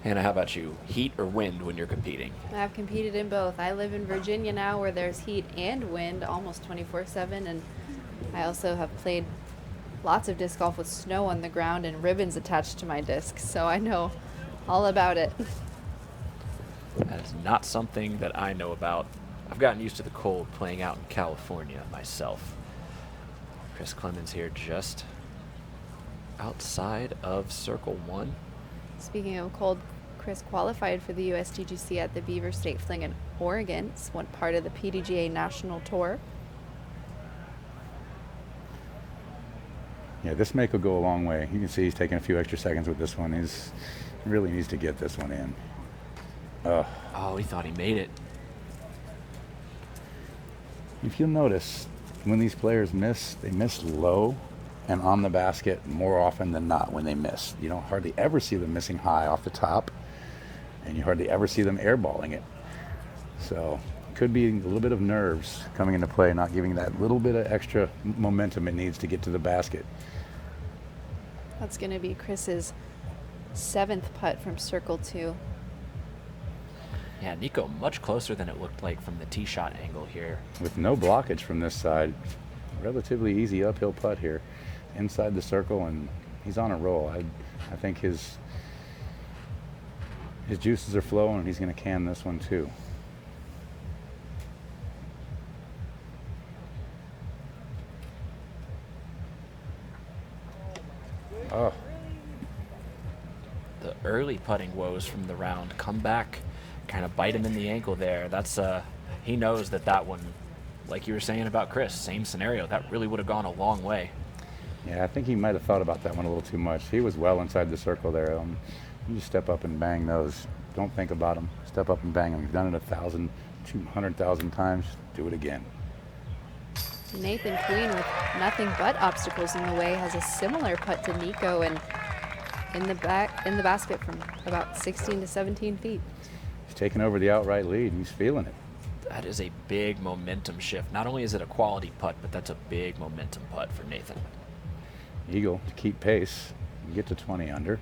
Hannah, how about you? Heat or wind when you're competing? I've competed in both. I live in Virginia now where there's heat and wind almost 24/7, and I also have played lots of disc golf with snow on the ground and ribbons attached to my discs, so I know all about it. That is not something that I know about. I've gotten used to the cold playing out in California myself. Chris Clemens here just outside of circle one. Speaking of cold, Chris qualified for the USDGC at the Beaver State Fling in Oregon. It's one part of the PDGA National Tour. Yeah, this make will go a long way. You can see he's taking a few extra seconds with this one. He really needs to get this one in. Oh, he thought he made it. If you'll notice, when these players miss, they miss low and on the basket more often than not when they miss. You don't hardly ever see them missing high off the top, and you hardly ever see them airballing it. So could be a little bit of nerves coming into play, not giving that little bit of extra momentum it needs to get to the basket. That's going to be Chris's 7th putt from circle 2. Yeah, Nico much closer than it looked like from the tee shot angle here. With no blockage from this side, relatively easy uphill putt here inside the circle, and he's on a roll. I think his juices are flowing, and he's going to can this one too. Oh. The early putting woes from the round come back, kind of bite him in the ankle there. That's he knows that one, like you were saying about Chris, same scenario, that really would have gone a long way. Yeah, I think he might have thought about that one a little too much. He was well inside the circle there. You just step up and bang those. Don't think about them. Step up and bang them. You've done it 1,000, 200,000 times. Do it again. Nathan Queen, with nothing but obstacles in the way, has a similar putt to Nico and in the basket from about 16 to 17 feet. He's taking over the outright lead. He's feeling it. That is a big momentum shift. Not only is it a quality putt, but that's a big momentum putt for Nathan. Eagle to keep pace and get to 20 under.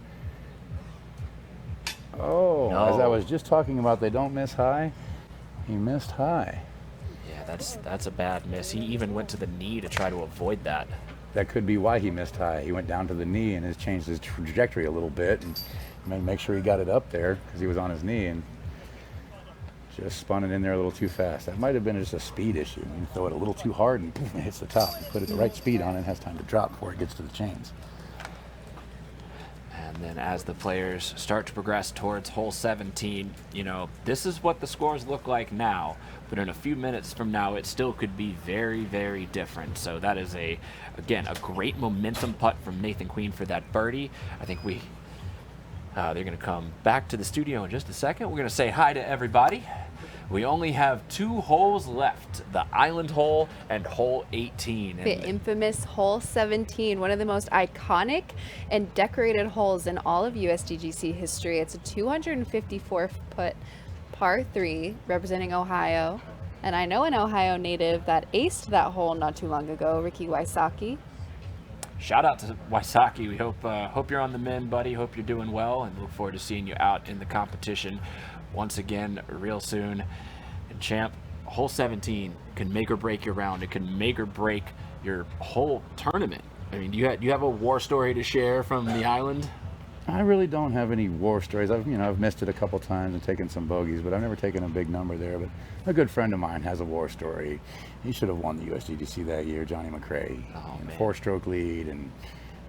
Oh, no. As I was just talking about, they don't miss high. He missed high. Yeah, that's a bad miss. He even went to the knee to try to avoid that. That could be why he missed high. He went down to the knee and has changed his trajectory a little bit and make sure he got it up there because he was on his knee and just spun it in there a little too fast. That might have been just a speed issue. You throw it a little too hard and poof, it hits the top. You put it the right speed on it, it has time to drop before it gets to the chains. And then as the players start to progress towards hole 17, this is what the scores look like now, but in a few minutes from now, it still could be very, very different. So that is, again, a great momentum putt from Nathan Queen for that birdie. I think they're going to come back to the studio in just a second. We're going to say hi to everybody. We only have 2 holes left, the island hole and hole 18. The infamous hole 17, one of the most iconic and decorated holes in all of USDGC history. It's a 254-foot par 3 representing Ohio. And I know an Ohio native that aced that hole not too long ago, Ricky Wysocki. Shout out to Wysocki. We hope you're on the mend, buddy. Hope you're doing well, and look forward to seeing you out in the competition once again real soon. And champ, hole 17 can make or break your round. It can make or break your whole tournament. I mean, do you have a war story to share from the island? I really don't have any war stories. I've missed it a couple times and taken some bogeys, but I've never taken a big number there. But a good friend of mine has a war story. He should have won the USDGC that year, Johnny McRae. 4-stroke lead and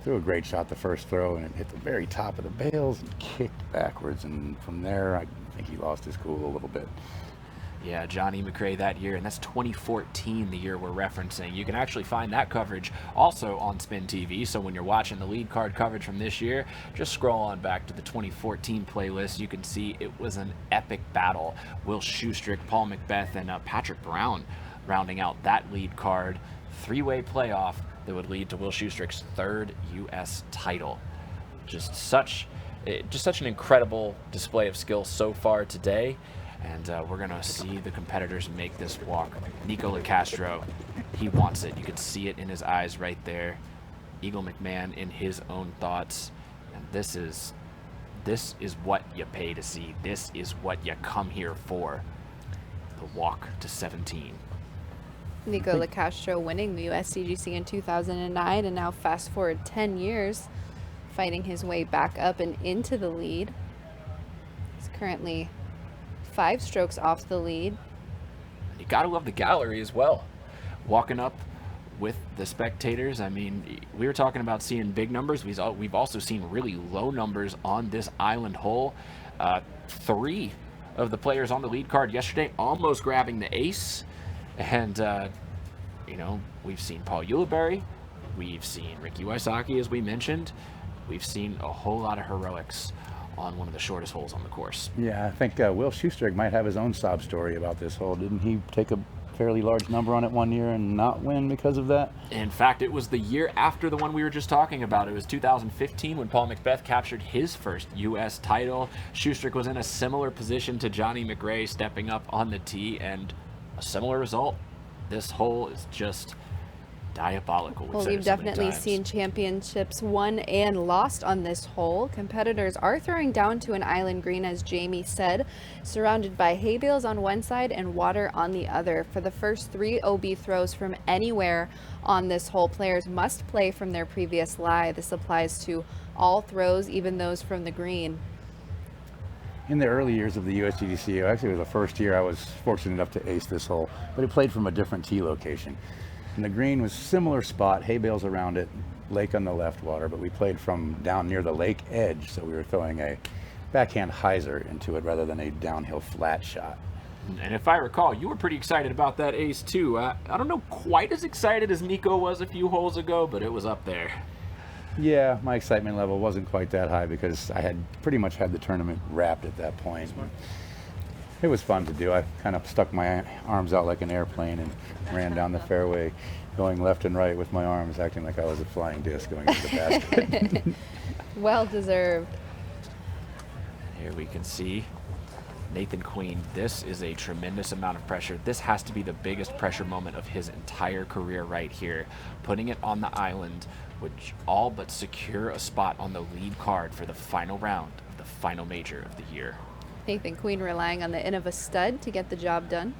threw a great shot the first throw, and it hit the very top of the bails and kicked backwards. And from there, I think he lost his cool a little bit. Yeah, Johnny McRae that year, and that's 2014, the year we're referencing. You can actually find that coverage also on Spin TV, so when you're watching the lead card coverage from this year, just scroll on back to the 2014 playlist. You can see it was an epic battle. Will Schustrick, Paul McBeth, and Patrick Brown rounding out that lead card. 3-way playoff that would lead to Will Schustrick's 3rd U.S. title. Just such an incredible display of skill so far today. And we're going to see the competitors make this walk. Nico LaCastro, he wants it. You could see it in his eyes right there. Eagle McMahon in his own thoughts. And this is what you pay to see. This is what you come here for. The walk to 17. Nico LaCastro winning the USDGC in 2009, and now fast forward 10 years, fighting his way back up and into the lead. He's currently 5 strokes off the lead. You gotta love the gallery as well. Walking up with the spectators. I mean, we were talking about seeing big numbers. We've also seen really low numbers on this island hole. 3 of the players on the lead card yesterday almost grabbing the ace. And, we've seen Paul Ulibarri. We've seen Ricky Wysocki, as we mentioned. We've seen a whole lot of heroics on one of the shortest holes on the course. Yeah, I think Will Schustrick might have his own sob story about this hole. Didn't he take a fairly large number on it one year and not win because of that? In fact, it was the year after the one we were just talking about. It was 2015 when Paul McBeth captured his first U.S. title. Schustrick was in a similar position to Johnny McRae, stepping up on the tee, and a similar result. This hole is just diabolical. We've definitely seen championships won and lost on this hole. Competitors are throwing down to an island green, as Jamie said, surrounded by hay bales on one side and water on the other. For the first 3 OB throws from anywhere on this hole, players must play from their previous lie. This applies to all throws, even those from the green. In the early years of the USDGC, actually it was the first year I was fortunate enough to ace this hole, but it played from a different tee location. And the green was similar spot, hay bales around it, lake on the left water, but we played from down near the lake edge, so we were throwing a backhand hyzer into it rather than a downhill flat shot. And if I recall, you were pretty excited about that ace too. I don't know quite as excited as Nico was a few holes ago, but it was up there. Yeah, my excitement level wasn't quite that high because I had pretty much had the tournament wrapped at that point. It was fun to do. I kind of stuck my arms out like an airplane and ran down the fairway, going left and right with my arms, acting like I was a flying disc going into the basket. Well deserved. Here we can see Nathan Queen. This is a tremendous amount of pressure. This has to be the biggest pressure moment of his entire career right here. Putting it on the island would all but secure a spot on the lead card for the final round of the final major of the year. Nathan Queen relying on the end of a stud to get the job done.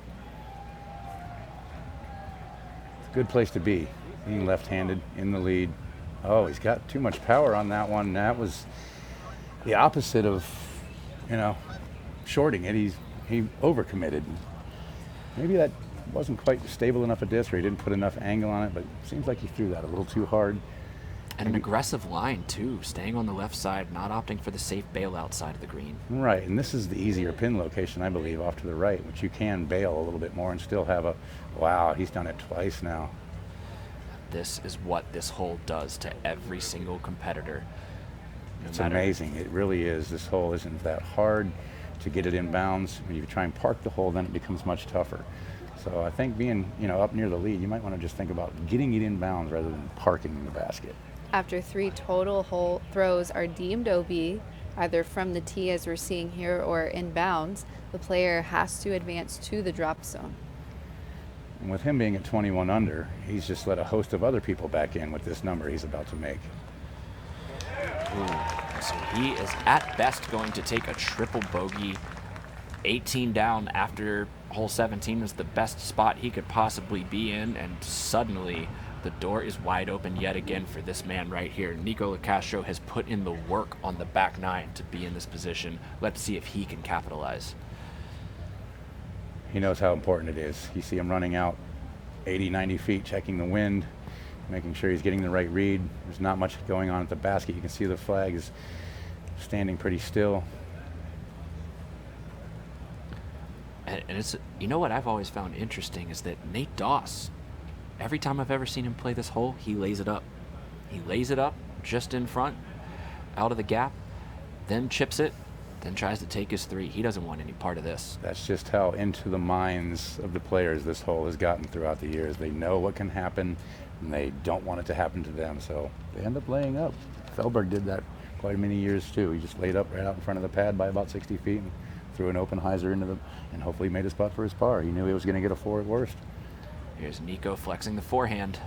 It's a good place to be, being left-handed in the lead. Oh, he's got too much power on that one. That was the opposite of, shorting it. He overcommitted. Maybe that wasn't quite stable enough a disc, or he didn't put enough angle on it, but it seems like he threw that a little too hard. And an aggressive line, too, staying on the left side, not opting for the safe bailout side of the green. Right, and this is the easier pin location, I believe, off to the right, which you can bail a little bit more and still have a, wow, he's done it twice now. This is what this hole does to every single competitor. It's amazing, it really is. This hole isn't that hard. to get it in bounds. When you try and park the hole, then it becomes much tougher. So I think being, up near the lead, you might want to just think about getting it in bounds rather than parking in the basket. After 3 total hole throws are deemed OB, either from the tee as we're seeing here or in bounds, the player has to advance to the drop zone. And with him being at 21 under, he's just let a host of other people back in with this number he's about to make. Ooh. So he is at best going to take a triple bogey. 18 down after hole 17 was the best spot he could possibly be in, and suddenly the door is wide open yet again for this man right here. Nico LaCastro has put in the work on the back 9 to be in this position. Let's see if he can capitalize. He knows how important it is. You see him running out 80, 90 feet, checking the wind, making sure he's getting the right read. There's not much going on at the basket. You can see the flag is standing pretty still. And it's, what I've always found interesting is that Nate Doss, every time I've ever seen him play this hole, he lays it up. He lays it up just in front, out of the gap, then chips it, then tries to take his 3. He doesn't want any part of this. That's just how into the minds of the players this hole has gotten throughout the years. They know what can happen, and they don't want it to happen to them, so they end up laying up. Felberg did that quite many years too. He just laid up right out in front of the pad by about 60 feet and threw an open hyzer into the, and hopefully made his putt for his par. He knew he was going to get a 4 at worst. Here's Nico flexing the forehand.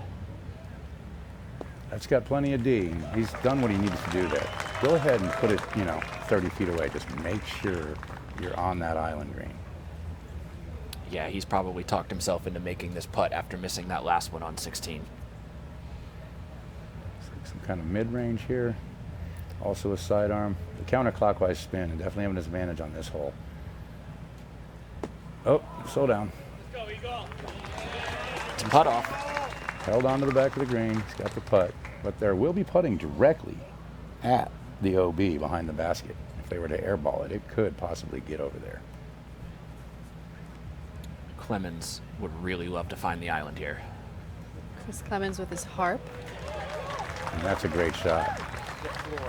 That's got plenty of D. He's done what he needs to do there. Go ahead and put it, 30 feet away. Just make sure you're on that island green. Yeah, he's probably talked himself into making this putt after missing that last one on 16. Some kind of mid-range here. Also a sidearm. The counterclockwise spin, and definitely have an advantage on this hole. Oh, slow down. It's a putt off. Held on to the back of the green. He's got the putt. But there will be putting directly at the OB behind the basket. If they were to airball it, it could possibly get over there. Clemens would really love to find the island here. Chris Clemens with his harp. And that's a great shot.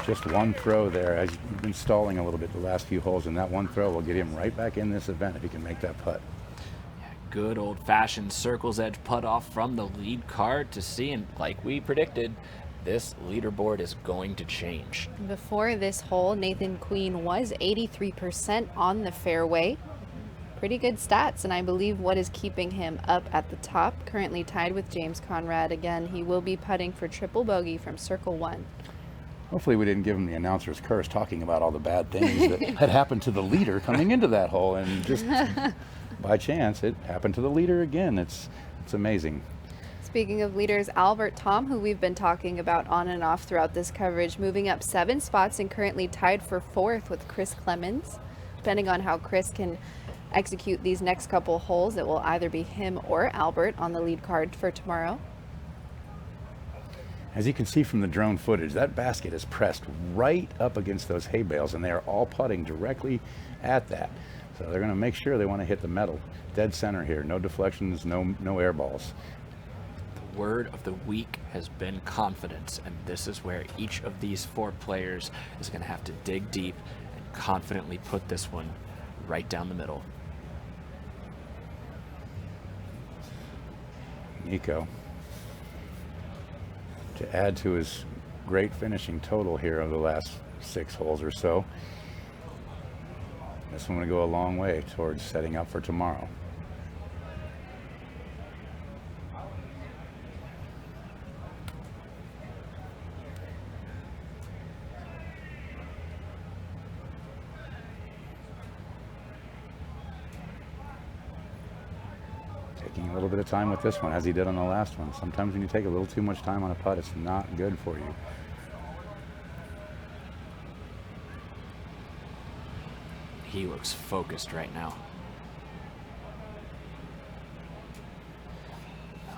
Just one throw there, as you've been stalling a little bit the last few holes, and that one throw will get him right back in this event if he can make that putt. Yeah, good old-fashioned circle's edge putt off from the lead card to see, and like we predicted, this leaderboard is going to change. Before this hole, Nathan Queen was 83% on the fairway. Pretty good stats, and I believe what is keeping him up at the top, currently tied with James Conrad. Again, he will be putting for triple bogey from circle 1. Hopefully we didn't give him the announcer's curse talking about all the bad things that had happened to the leader coming into that hole, and just by chance it happened to the leader again. It's amazing. Speaking of leaders, Albert Tom, who we've been talking about on and off throughout this coverage, moving up 7 spots and currently tied for 4th with Chris Clemens. Depending on how Chris can execute these next couple holes, it will either be him or Albert on the lead card for tomorrow. As you can see from the drone footage, that basket is pressed right up against those hay bales, and they are all putting directly at that. So they're going to make sure they want to hit the metal. Dead center here, no deflections, no air balls. The word of the week has been confidence, and this is where each of these 4 players is going to have to dig deep and confidently put this one right down the middle. Nico, to add to his great finishing total here over the last 6 holes or so. This one will go a long way towards setting up for tomorrow. Taking a little bit of time with this one, as he did on the last one. Sometimes when you take a little too much time on a putt, it's not good for you. He looks focused right now.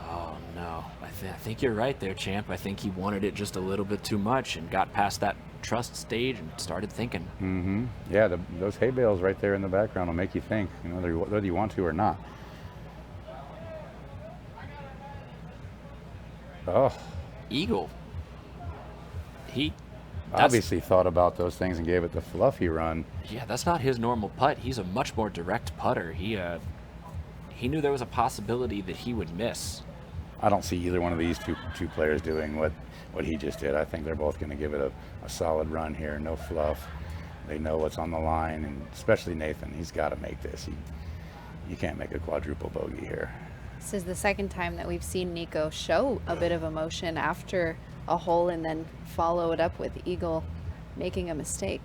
Oh no, I think you're right there, champ. I think he wanted it just a little bit too much and got past that trust stage and started thinking. Mm-hmm. Yeah, those hay bales right there in the background will make you think, whether you want to or not. Oh. Eagle. He obviously thought about those things and gave it the fluffy run. Yeah, that's not his normal putt. He's a much more direct putter. He knew there was a possibility that he would miss. I don't see either one of these two players doing what he just did. I think they're both going to give it a solid run here, no fluff. They know what's on the line, and especially Nathan. He's got to make this. You can't make a quadruple bogey here. This is the second time that we've seen Nico show a bit of emotion after a hole and then follow it up with eagle making a mistake.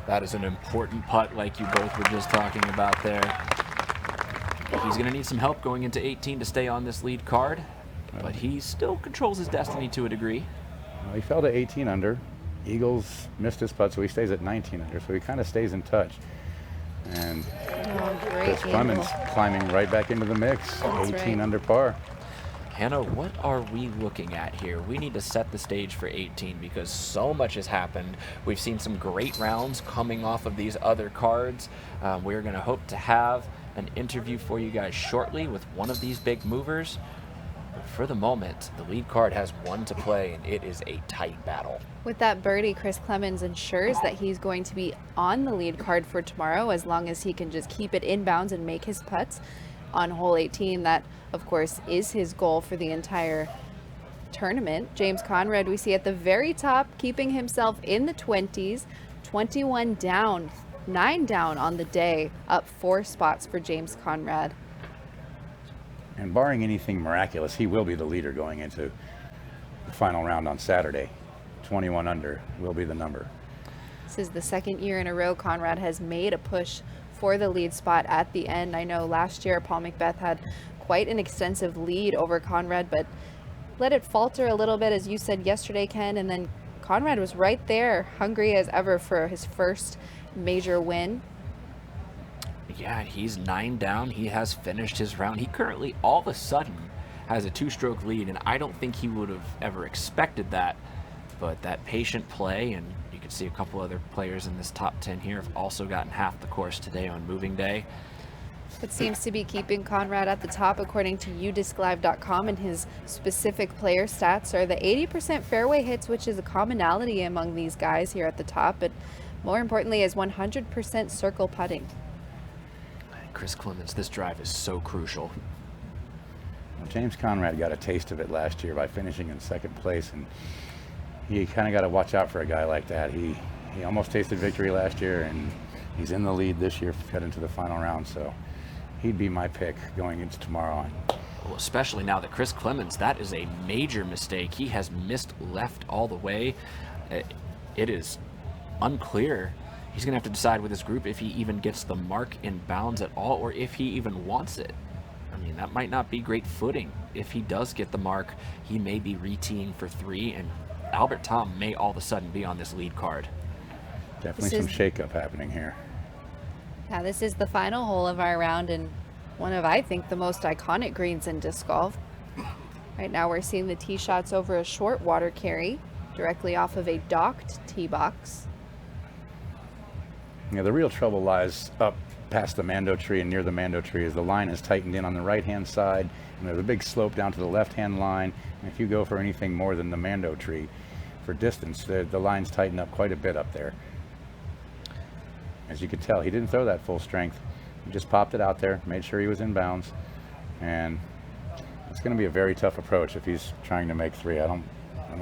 That is an important putt like you both were just talking about there. He's going to need some help going into 18 to stay on this lead card, but he still controls his destiny to a degree. Well, he fell to 18 under. Eagles missed his putt, so he stays at 19 under, so he kind of stays in touch. And Chris Clemens climbing right back into the mix, That's 18 right. under par. Hannah, what are we looking at here? We need to set the stage for 18 because so much has happened. We've seen some great rounds coming off of these other cards. We're going to hope to have an interview for you guys shortly with one of these big movers. But for the moment, the lead card has one to play, and it is a tight battle. With that birdie, Chris Clemens ensures that he's going to be on the lead card for tomorrow as long as he can just keep it inbounds and make his putts on hole 18. That, of course, is his goal for the entire tournament. James Conrad, we see at the very top, keeping himself in the 20s, 21 down, 9 down on the day, up 4 spots for James Conrad. And barring anything miraculous, he will be the leader going into the final round on Saturday. 21 under will be the number. This is the second year in a row Conrad has made a push for the lead spot at the end. I know last year Paul Macbeth had quite an extensive lead over Conrad, but let it falter a little bit, as you said yesterday, Ken, and then Conrad was right there, hungry as ever for his first major win. Yeah, he's 9 down. He has finished his round. He currently, all of a sudden, has a 2-stroke lead, and I don't think he would have ever expected that. But that patient play, and you can see a couple other players in this top 10 here have also gotten half the course today on moving day. What seems to be keeping Conrad at the top, according to udisclive.com, and his specific player stats are the 80% fairway hits, which is a commonality among these guys here at the top, but more importantly is 100% circle putting. Chris Clemens, this drive is so crucial. Well, James Conrad got a taste of it last year by finishing in second place, and you kind of got to watch out for a guy like that. He almost tasted victory last year, and he's in the lead this year, heading to the final round, so he'd be my pick going into tomorrow. Well, especially now that Chris Clemens, that is a major mistake. He has missed left all the way. It is unclear. He's going to have to decide with his group if he even gets the mark in bounds at all, or if he even wants it. I mean, that might not be great footing. If he does get the mark, he may be re-teeing for 3, and Albert Tom may all of a sudden be on this lead card. Definitely some shakeup happening here. Yeah, this is the final hole of our round, and one of, I think, the most iconic greens in disc golf. Right now we're seeing the tee shots over a short water carry directly off of a docked tee box. Yeah, the real trouble lies up past the Mando tree and near the Mando tree as the line is tightened in on the right-hand side, and there's a big slope down to the left-hand line. And if you go for anything more than the Mando tree for distance, the lines tighten up quite a bit up there. As you could tell, he didn't throw that full strength. He just popped it out there, made sure he was in bounds, and it's going to be a very tough approach if he's trying to make 3. I don't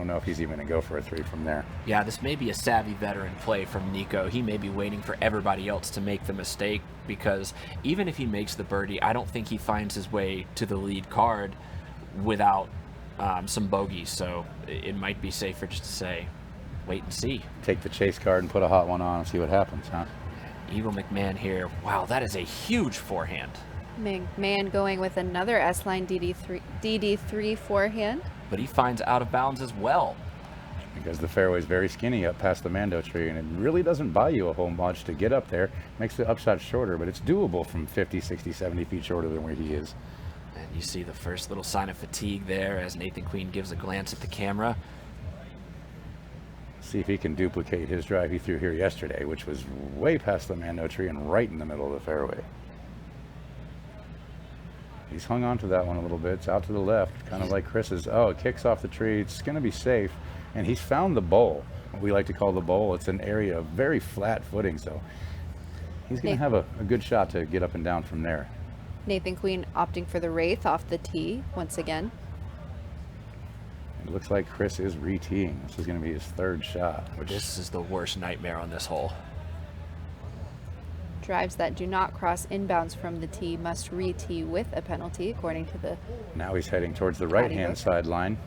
know if he's even going to go for a 3 from there. Yeah, this may be a savvy veteran play from Nico. He may be waiting for everybody else to make the mistake, because even if he makes the birdie, I don't think he finds his way to the lead card without some bogeys. So it might be safer just to say, wait and see. Take the chase card and put a hot one on and see what happens, huh? Eagle McMahon here. Wow, that is a huge forehand. McMahon going with another S-line DD3 forehand. But he finds out of bounds as well. Because the fairway is very skinny up past the Mando tree, and it really doesn't buy you a whole bunch to get up there. Makes the upshot shorter, but it's doable from 50, 60, 70 feet shorter than where he is. And you see the first little sign of fatigue there as Nathan Queen gives a glance at the camera. See if he can duplicate his drive he threw here yesterday, which was way past the Mando tree and right in the middle of the fairway. He's hung on to that one a little bit. It's out to the left, kind of like Chris's. Oh, it kicks off the tree. It's going to be safe. And he's found the bowl, what we like to call the bowl. It's an area of very flat footing, so he's going to have a good shot to get up and down from there. Nathan Queen opting for the Wraith off the tee once again. It looks like Chris is re-teeing. This is going to be his third shot. This is the worst nightmare on this hole. Drives that do not cross inbounds from the tee must re-tee with a penalty, according to the... Now he's heading towards the right-hand sideline.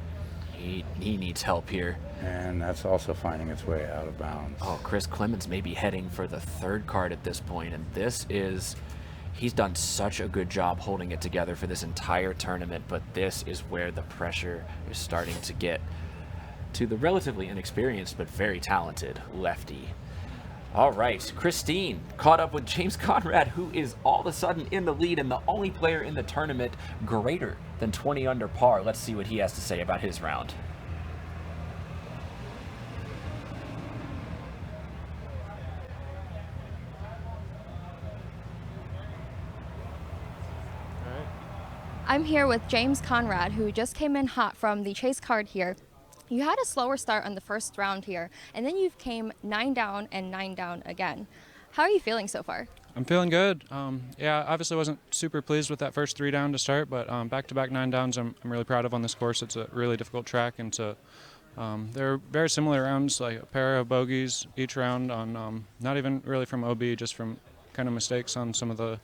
He needs help here. And that's also finding its way out of bounds. Oh, Chris Clemens may be heading for the third card at this point, and this is... He's done such a good job holding it together for this entire tournament, but this is where the pressure is starting to get to the relatively inexperienced but very talented lefty. All right, Christine caught up with James Conrad, who is all of a sudden in the lead and the only player in the tournament greater than 20 under par. Let's see what he has to say about his round. I'm here with James Conrad, who just came in hot from the chase card here. You had a slower start on the first round here, and then you came 9 down and 9 down again. How are you feeling so far? I'm feeling good. Yeah, obviously wasn't super pleased with that first 3 down to start, but back-to-back 9 downs I'm really proud of on this course. It's a really difficult track, and they're very similar rounds, like a pair of bogeys each round on not even really from OB, just from kind of mistakes on some of the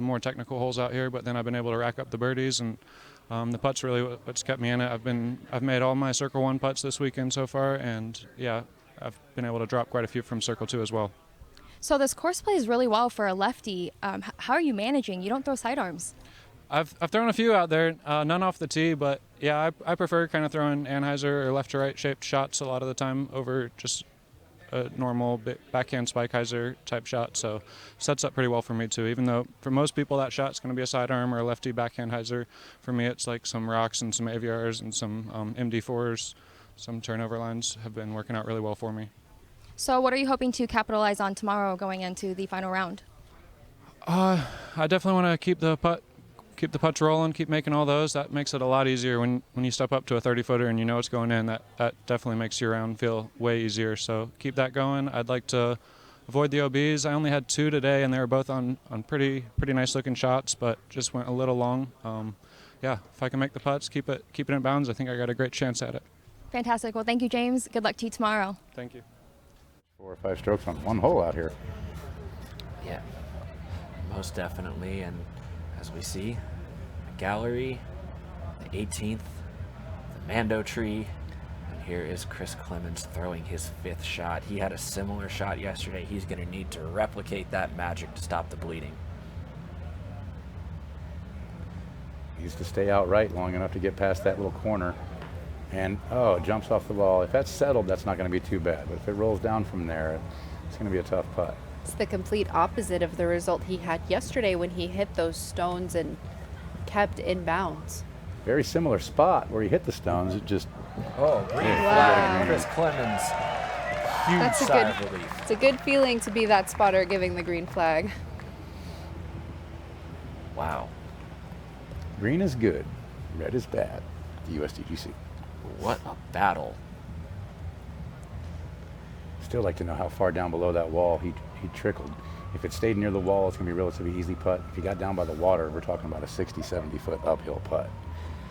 more technical holes out here, but then I've been able to rack up the birdies, and the putts really what's kept me in it. I've made all my Circle 1 putts this weekend so far, and yeah, I've been able to drop quite a few from Circle 2 as well. So this course plays really well for a lefty. How are you managing? You don't throw sidearms. I've thrown a few out there, none off the tee, but yeah, I prefer kind of throwing Anheuser or left to right shaped shots a lot of the time over just a normal backhand Spikeiser type shot, so sets up pretty well for me too. Even though for most people that shot's going to be a sidearm or a lefty backhand hyzer, for me it's like some rocks and some AVRs and some MD4s, some turnover lines have been working out really well for me. So what are you hoping to capitalize on tomorrow going into the final round? I definitely want to keep the putts rolling, keep making all those. That makes it a lot easier when you step up to a 30-footer and you know it's going in. That definitely makes your round feel way easier. So keep that going. I'd like to avoid the OBs. I only had 2 today, and they were both on pretty nice-looking shots, but just went a little long. Yeah, if I can make the putts, keep it in bounds, I think I got a great chance at it. Fantastic. Well, thank you, James. Good luck to you tomorrow. Thank you. 4 or 5 strokes on 1 hole out here. Yeah, most definitely. And as we see, the gallery, the 18th, the Mando tree, and here is Chris Clemens throwing his 5th shot. He had a similar shot yesterday. He's going to need to replicate that magic to stop the bleeding. He needs to stay outright long enough to get past that little corner. And, oh, it jumps off the ball. If that's settled, that's not going to be too bad. But if it rolls down from there, it's going to be a tough putt. It's the complete opposite of the result he had yesterday when he hit those stones and kept in bounds. Very similar spot where he hit the stones. It just... Oh, green flag. Chris Clemens. Huge That's sigh of relief. It's a good feeling to be that spotter giving the green flag. Wow. Green is good. Red is bad. The USDGC. What a battle. Still like to know how far down below that wall he trickled. If it stayed near the wall, it's going to be a relatively easy putt. If he got down by the water, we're talking about a 60, 70-foot uphill putt,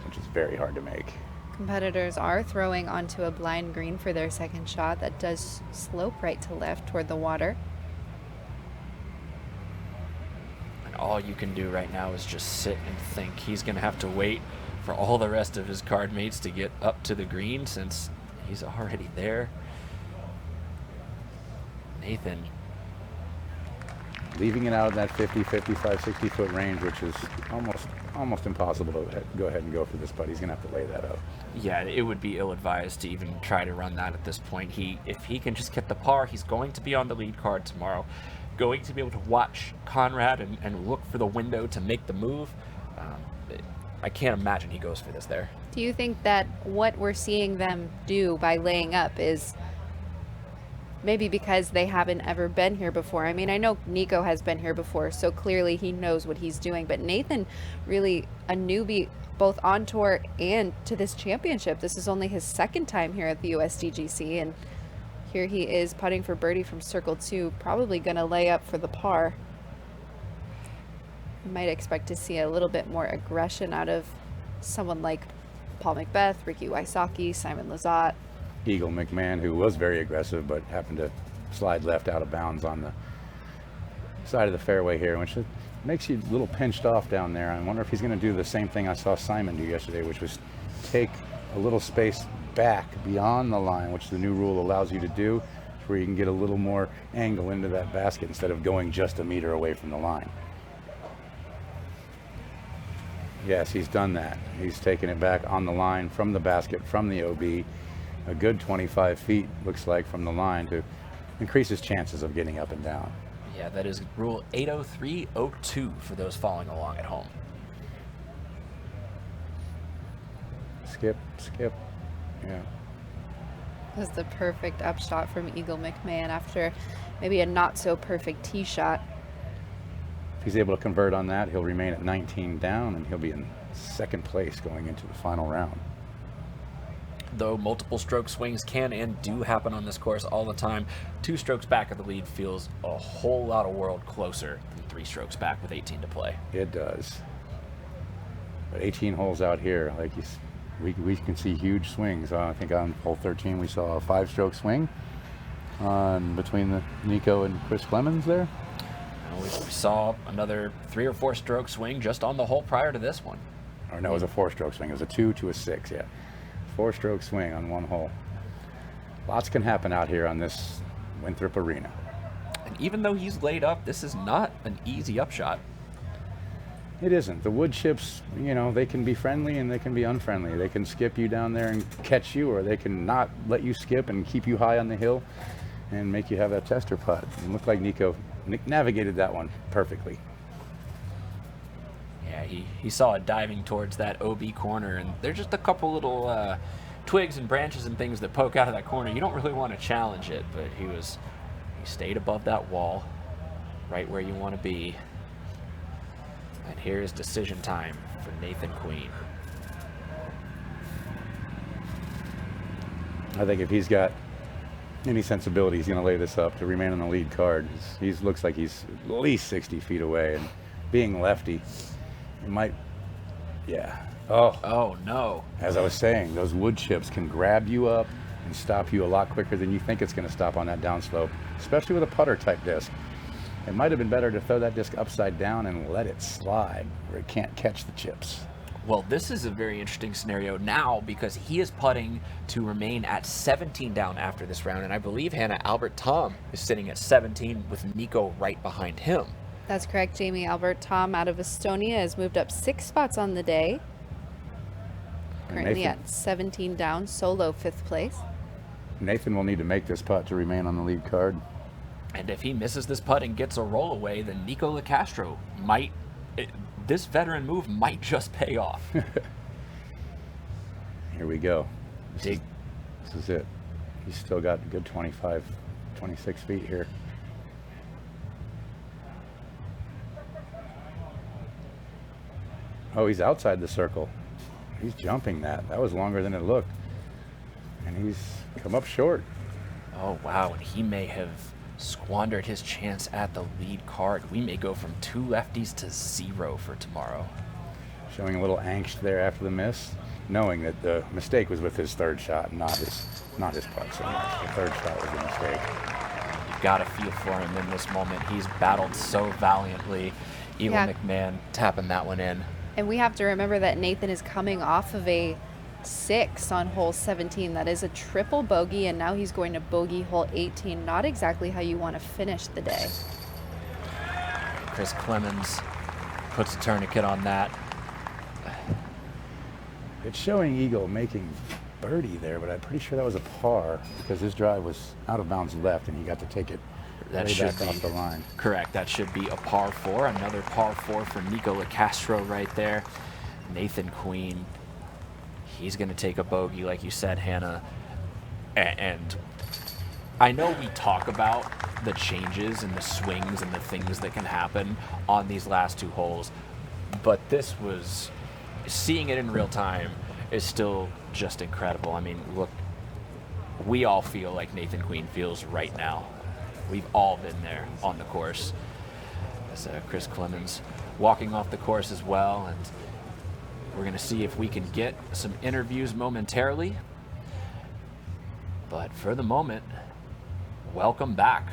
which is very hard to make. Competitors are throwing onto a blind green for their second shot that does slope right to left toward the water. And all you can do right now is just sit and think. He's going to have to wait for all the rest of his card mates to get up to the green since he's already there. Nathan. Leaving it out of that 50, 55, 60-foot range, which is almost impossible to go ahead and go for this putt. He's going to have to lay that up. Yeah, it would be ill-advised to even try to run that at this point. If he can just get the par, he's going to be on the lead card tomorrow. Going to be able to watch Conrad and look for the window to make the move. I can't imagine he goes for this there. Do you think that what we're seeing them do by laying up is maybe because they haven't ever been here before. I mean, I know Nico has been here before, so clearly he knows what he's doing, but Nathan, really a newbie both on tour and to this championship. This is only his second time here at the USDGC, and here he is putting for birdie from circle 2, probably going to lay up for the par. You might expect to see a little bit more aggression out of someone like Paul Macbeth, Ricky Wysocki, Simon Lizotte. Eagle McMahon, who was very aggressive but happened to slide left out of bounds on the side of the fairway here, which makes you a little pinched off down there. I wonder if he's going to do the same thing I saw Simon do yesterday, which was take a little space back beyond the line, which the new rule allows you to do, where you can get a little more angle into that basket instead of going just a meter away from the line. Yes, he's done that. He's taken it back on the line from the basket, from the OB, a good 25 feet, looks like, from the line to increase his chances of getting up and down. Yeah, that is rule 803.02 for those following along at home. Skip, skip, yeah. That was the perfect upshot from Eagle McMahon after maybe a not so perfect tee shot. If he's able to convert on that, he'll remain at 19 down and he'll be in second place going into the final round. Though multiple stroke swings can and do happen on this course all the time, 2 strokes back of the lead feels a whole lot of world closer than 3 strokes back with 18 to play. It does. But 18 holes out here, like we can see huge swings. I think on hole 13 we saw a 5-stroke swing between the Nico and Chris Clemens there. We saw another 3 or 4 stroke swing just on the hole prior to this one. Or no, it was a 4-stroke swing. It was a 2 to a 6, yeah. 4-stroke swing on one hole. Lots can happen out here on this Winthrop Arena. And even though he's laid up, this is not an easy upshot. It isn't. The wood chips, you know, they can be friendly and they can be unfriendly. They can skip you down there and catch you, or they can not let you skip and keep you high on the hill and make you have that tester putt. It looked like Nico navigated that one perfectly. Yeah, he saw it diving towards that OB corner, and there's just a couple little twigs and branches and things that poke out of that corner. You don't really want to challenge it, but he stayed above that wall, right where you want to be. And here's decision time for Nathan Queen. I think if he's got any sensibility, he's going to lay this up to remain on the lead card. He looks like he's at least 60 feet away, and being lefty, it might, yeah. Oh no. As I was saying, those wood chips can grab you up and stop you a lot quicker than you think it's going to stop on that downslope, especially with a putter type disc. It might have been better to throw that disc upside down and let it slide where it can't catch the chips. Well, this is a very interesting scenario now because he is putting to remain at 17 down after this round, and I believe, Hannah, Albert Tom is sitting at 17 with Nico right behind him. That's correct, Jamie. Albert Tom out of Estonia has moved up 6 spots on the day. Currently at 17 down, solo 5th place. Nathan will need to make this putt to remain on the lead card. And if he misses this putt and gets a roll away, then Nico LeCastro might... this veteran move might just pay off. Here we go. This is it. He's still got a good 25, 26 feet here. Oh, he's outside the circle. He's jumping that. That was longer than it looked. And he's come up short. Oh, wow. And he may have squandered his chance at the lead card. We may go from 2 lefties to 0 for tomorrow. Showing a little angst there after the miss, knowing that the mistake was with his 3rd shot, not his putt so much. The 3rd shot was a mistake. You've got to feel for him in this moment. He's battled so valiantly. Eagle McMahon tapping that one in. And we have to remember that Nathan is coming off of a 6 on hole 17. That is a triple bogey, and now he's going to bogey hole 18. Not exactly how you want to finish the day. Chris Clemens puts a tourniquet on that. It's showing Eagle making birdie there, but I'm pretty sure that was a par because his drive was out of bounds left and he got to take it That should back off the line. Correct. That should be a par 4. Another par 4 for Nico LeCastro right there. Nathan Queen, he's going to take a bogey, like you said, Hannah. And I know we talk about the changes and the swings and the things that can happen on these last 2 holes, but this was, seeing it in real time is still just incredible. I mean, look, we all feel like Nathan Queen feels right now. We've all been there on the course. As Chris Clemens walking off the course as well, and we're going to see if we can get some interviews momentarily. But for the moment, welcome back.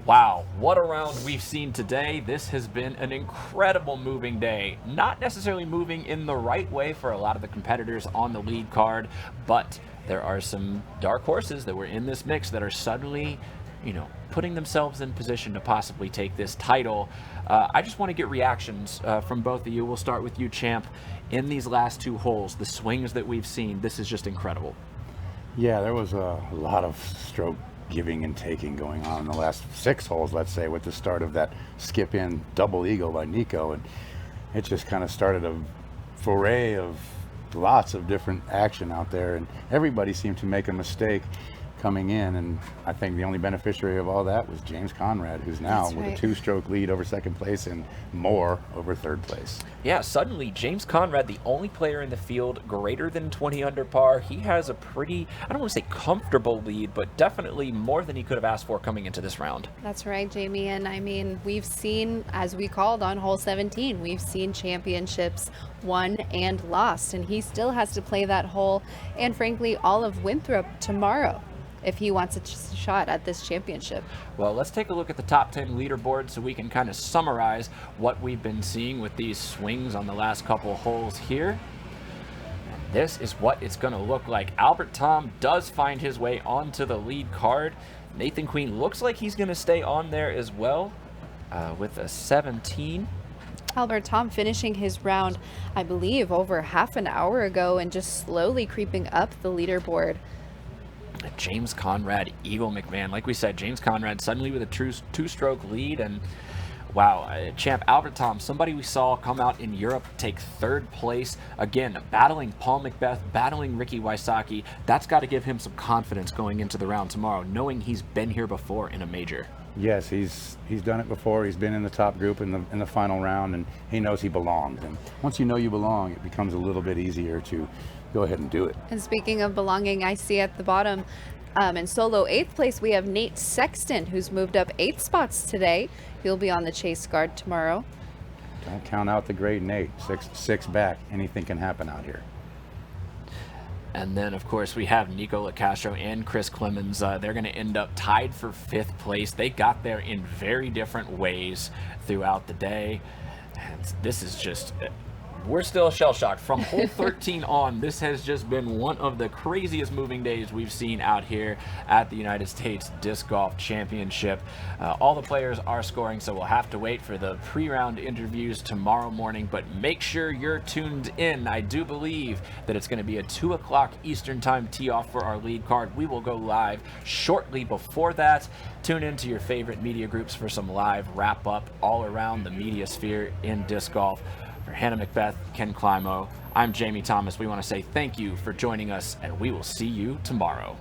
Wow, what a round we've seen today. This has been an incredible moving day. Not necessarily moving in the right way for a lot of the competitors on the lead card, but there are some dark horses that were in this mix that are suddenly, you know, putting themselves in position to possibly take this title. I just want to get reactions from both of you. We'll start with you, Champ. In these last 2 holes, the swings that we've seen, this is just incredible. Yeah, there was a lot of stroke giving and taking going on in the last 6 holes, let's say, with the start of that skip in double eagle by Nico, and it just kind of started a foray of lots of different action out there, and everybody seemed to make a mistake coming in, and I think the only beneficiary of all that was James Conrad, who's now with a 2-stroke lead over 2nd place and more over 3rd place. Yeah, suddenly James Conrad, the only player in the field greater than 20 under par. He has a pretty, I don't want to say comfortable lead, but definitely more than he could have asked for coming into this round. That's right, Jamie. And I mean, we've seen, as we called on hole 17, we've seen championships won and lost, and he still has to play that hole, and frankly, all of Winthrop tomorrow, if he wants a shot at this championship. Well, let's take a look at the top 10 leaderboard so we can kind of summarize what we've been seeing with these swings on the last couple holes here. And this is what it's going to look like. Albert Tom does find his way onto the lead card. Nathan Queen looks like he's going to stay on there as well with a 17. Albert Tom finishing his round, I believe, over half an hour ago and just slowly creeping up the leaderboard. James Conrad, Eagle McMahon. Like we said, James Conrad suddenly with a true 2-stroke lead, and wow, Champ Albert Tom, somebody we saw come out in Europe, take 3rd place. Again, battling Paul Macbeth, battling Ricky Wysocki. That's got to give him some confidence going into the round tomorrow, knowing he's been here before in a major. Yes, he's done it before. He's been in the top group in the final round, and he knows he belongs. And once you know you belong, it becomes a little bit easier to go ahead and do it. And speaking of belonging, I see at the bottom in solo 8th place, we have Nate Sexton, who's moved up 8 spots today. He'll be on the chase guard tomorrow. Don't count out the great Nate. Six back. Anything can happen out here. And then, of course, we have Nico LaCastro and Chris Clemens. They're going to end up tied for 5th place. They got there in very different ways throughout the day. And this is just... We're still shell-shocked. From hole 13 on, this has just been one of the craziest moving days we've seen out here at the United States Disc Golf Championship. All the players are scoring, so we'll have to wait for the pre-round interviews tomorrow morning, but make sure you're tuned in. I do believe that it's going to be a 2 o'clock Eastern Time tee-off for our lead card. We will go live shortly before that. Tune into your favorite media groups for some live wrap-up all around the media sphere in disc golf. For Hannah Macbeth, Ken Climo, I'm Jamie Thomas. We want to say thank you for joining us, and we will see you tomorrow.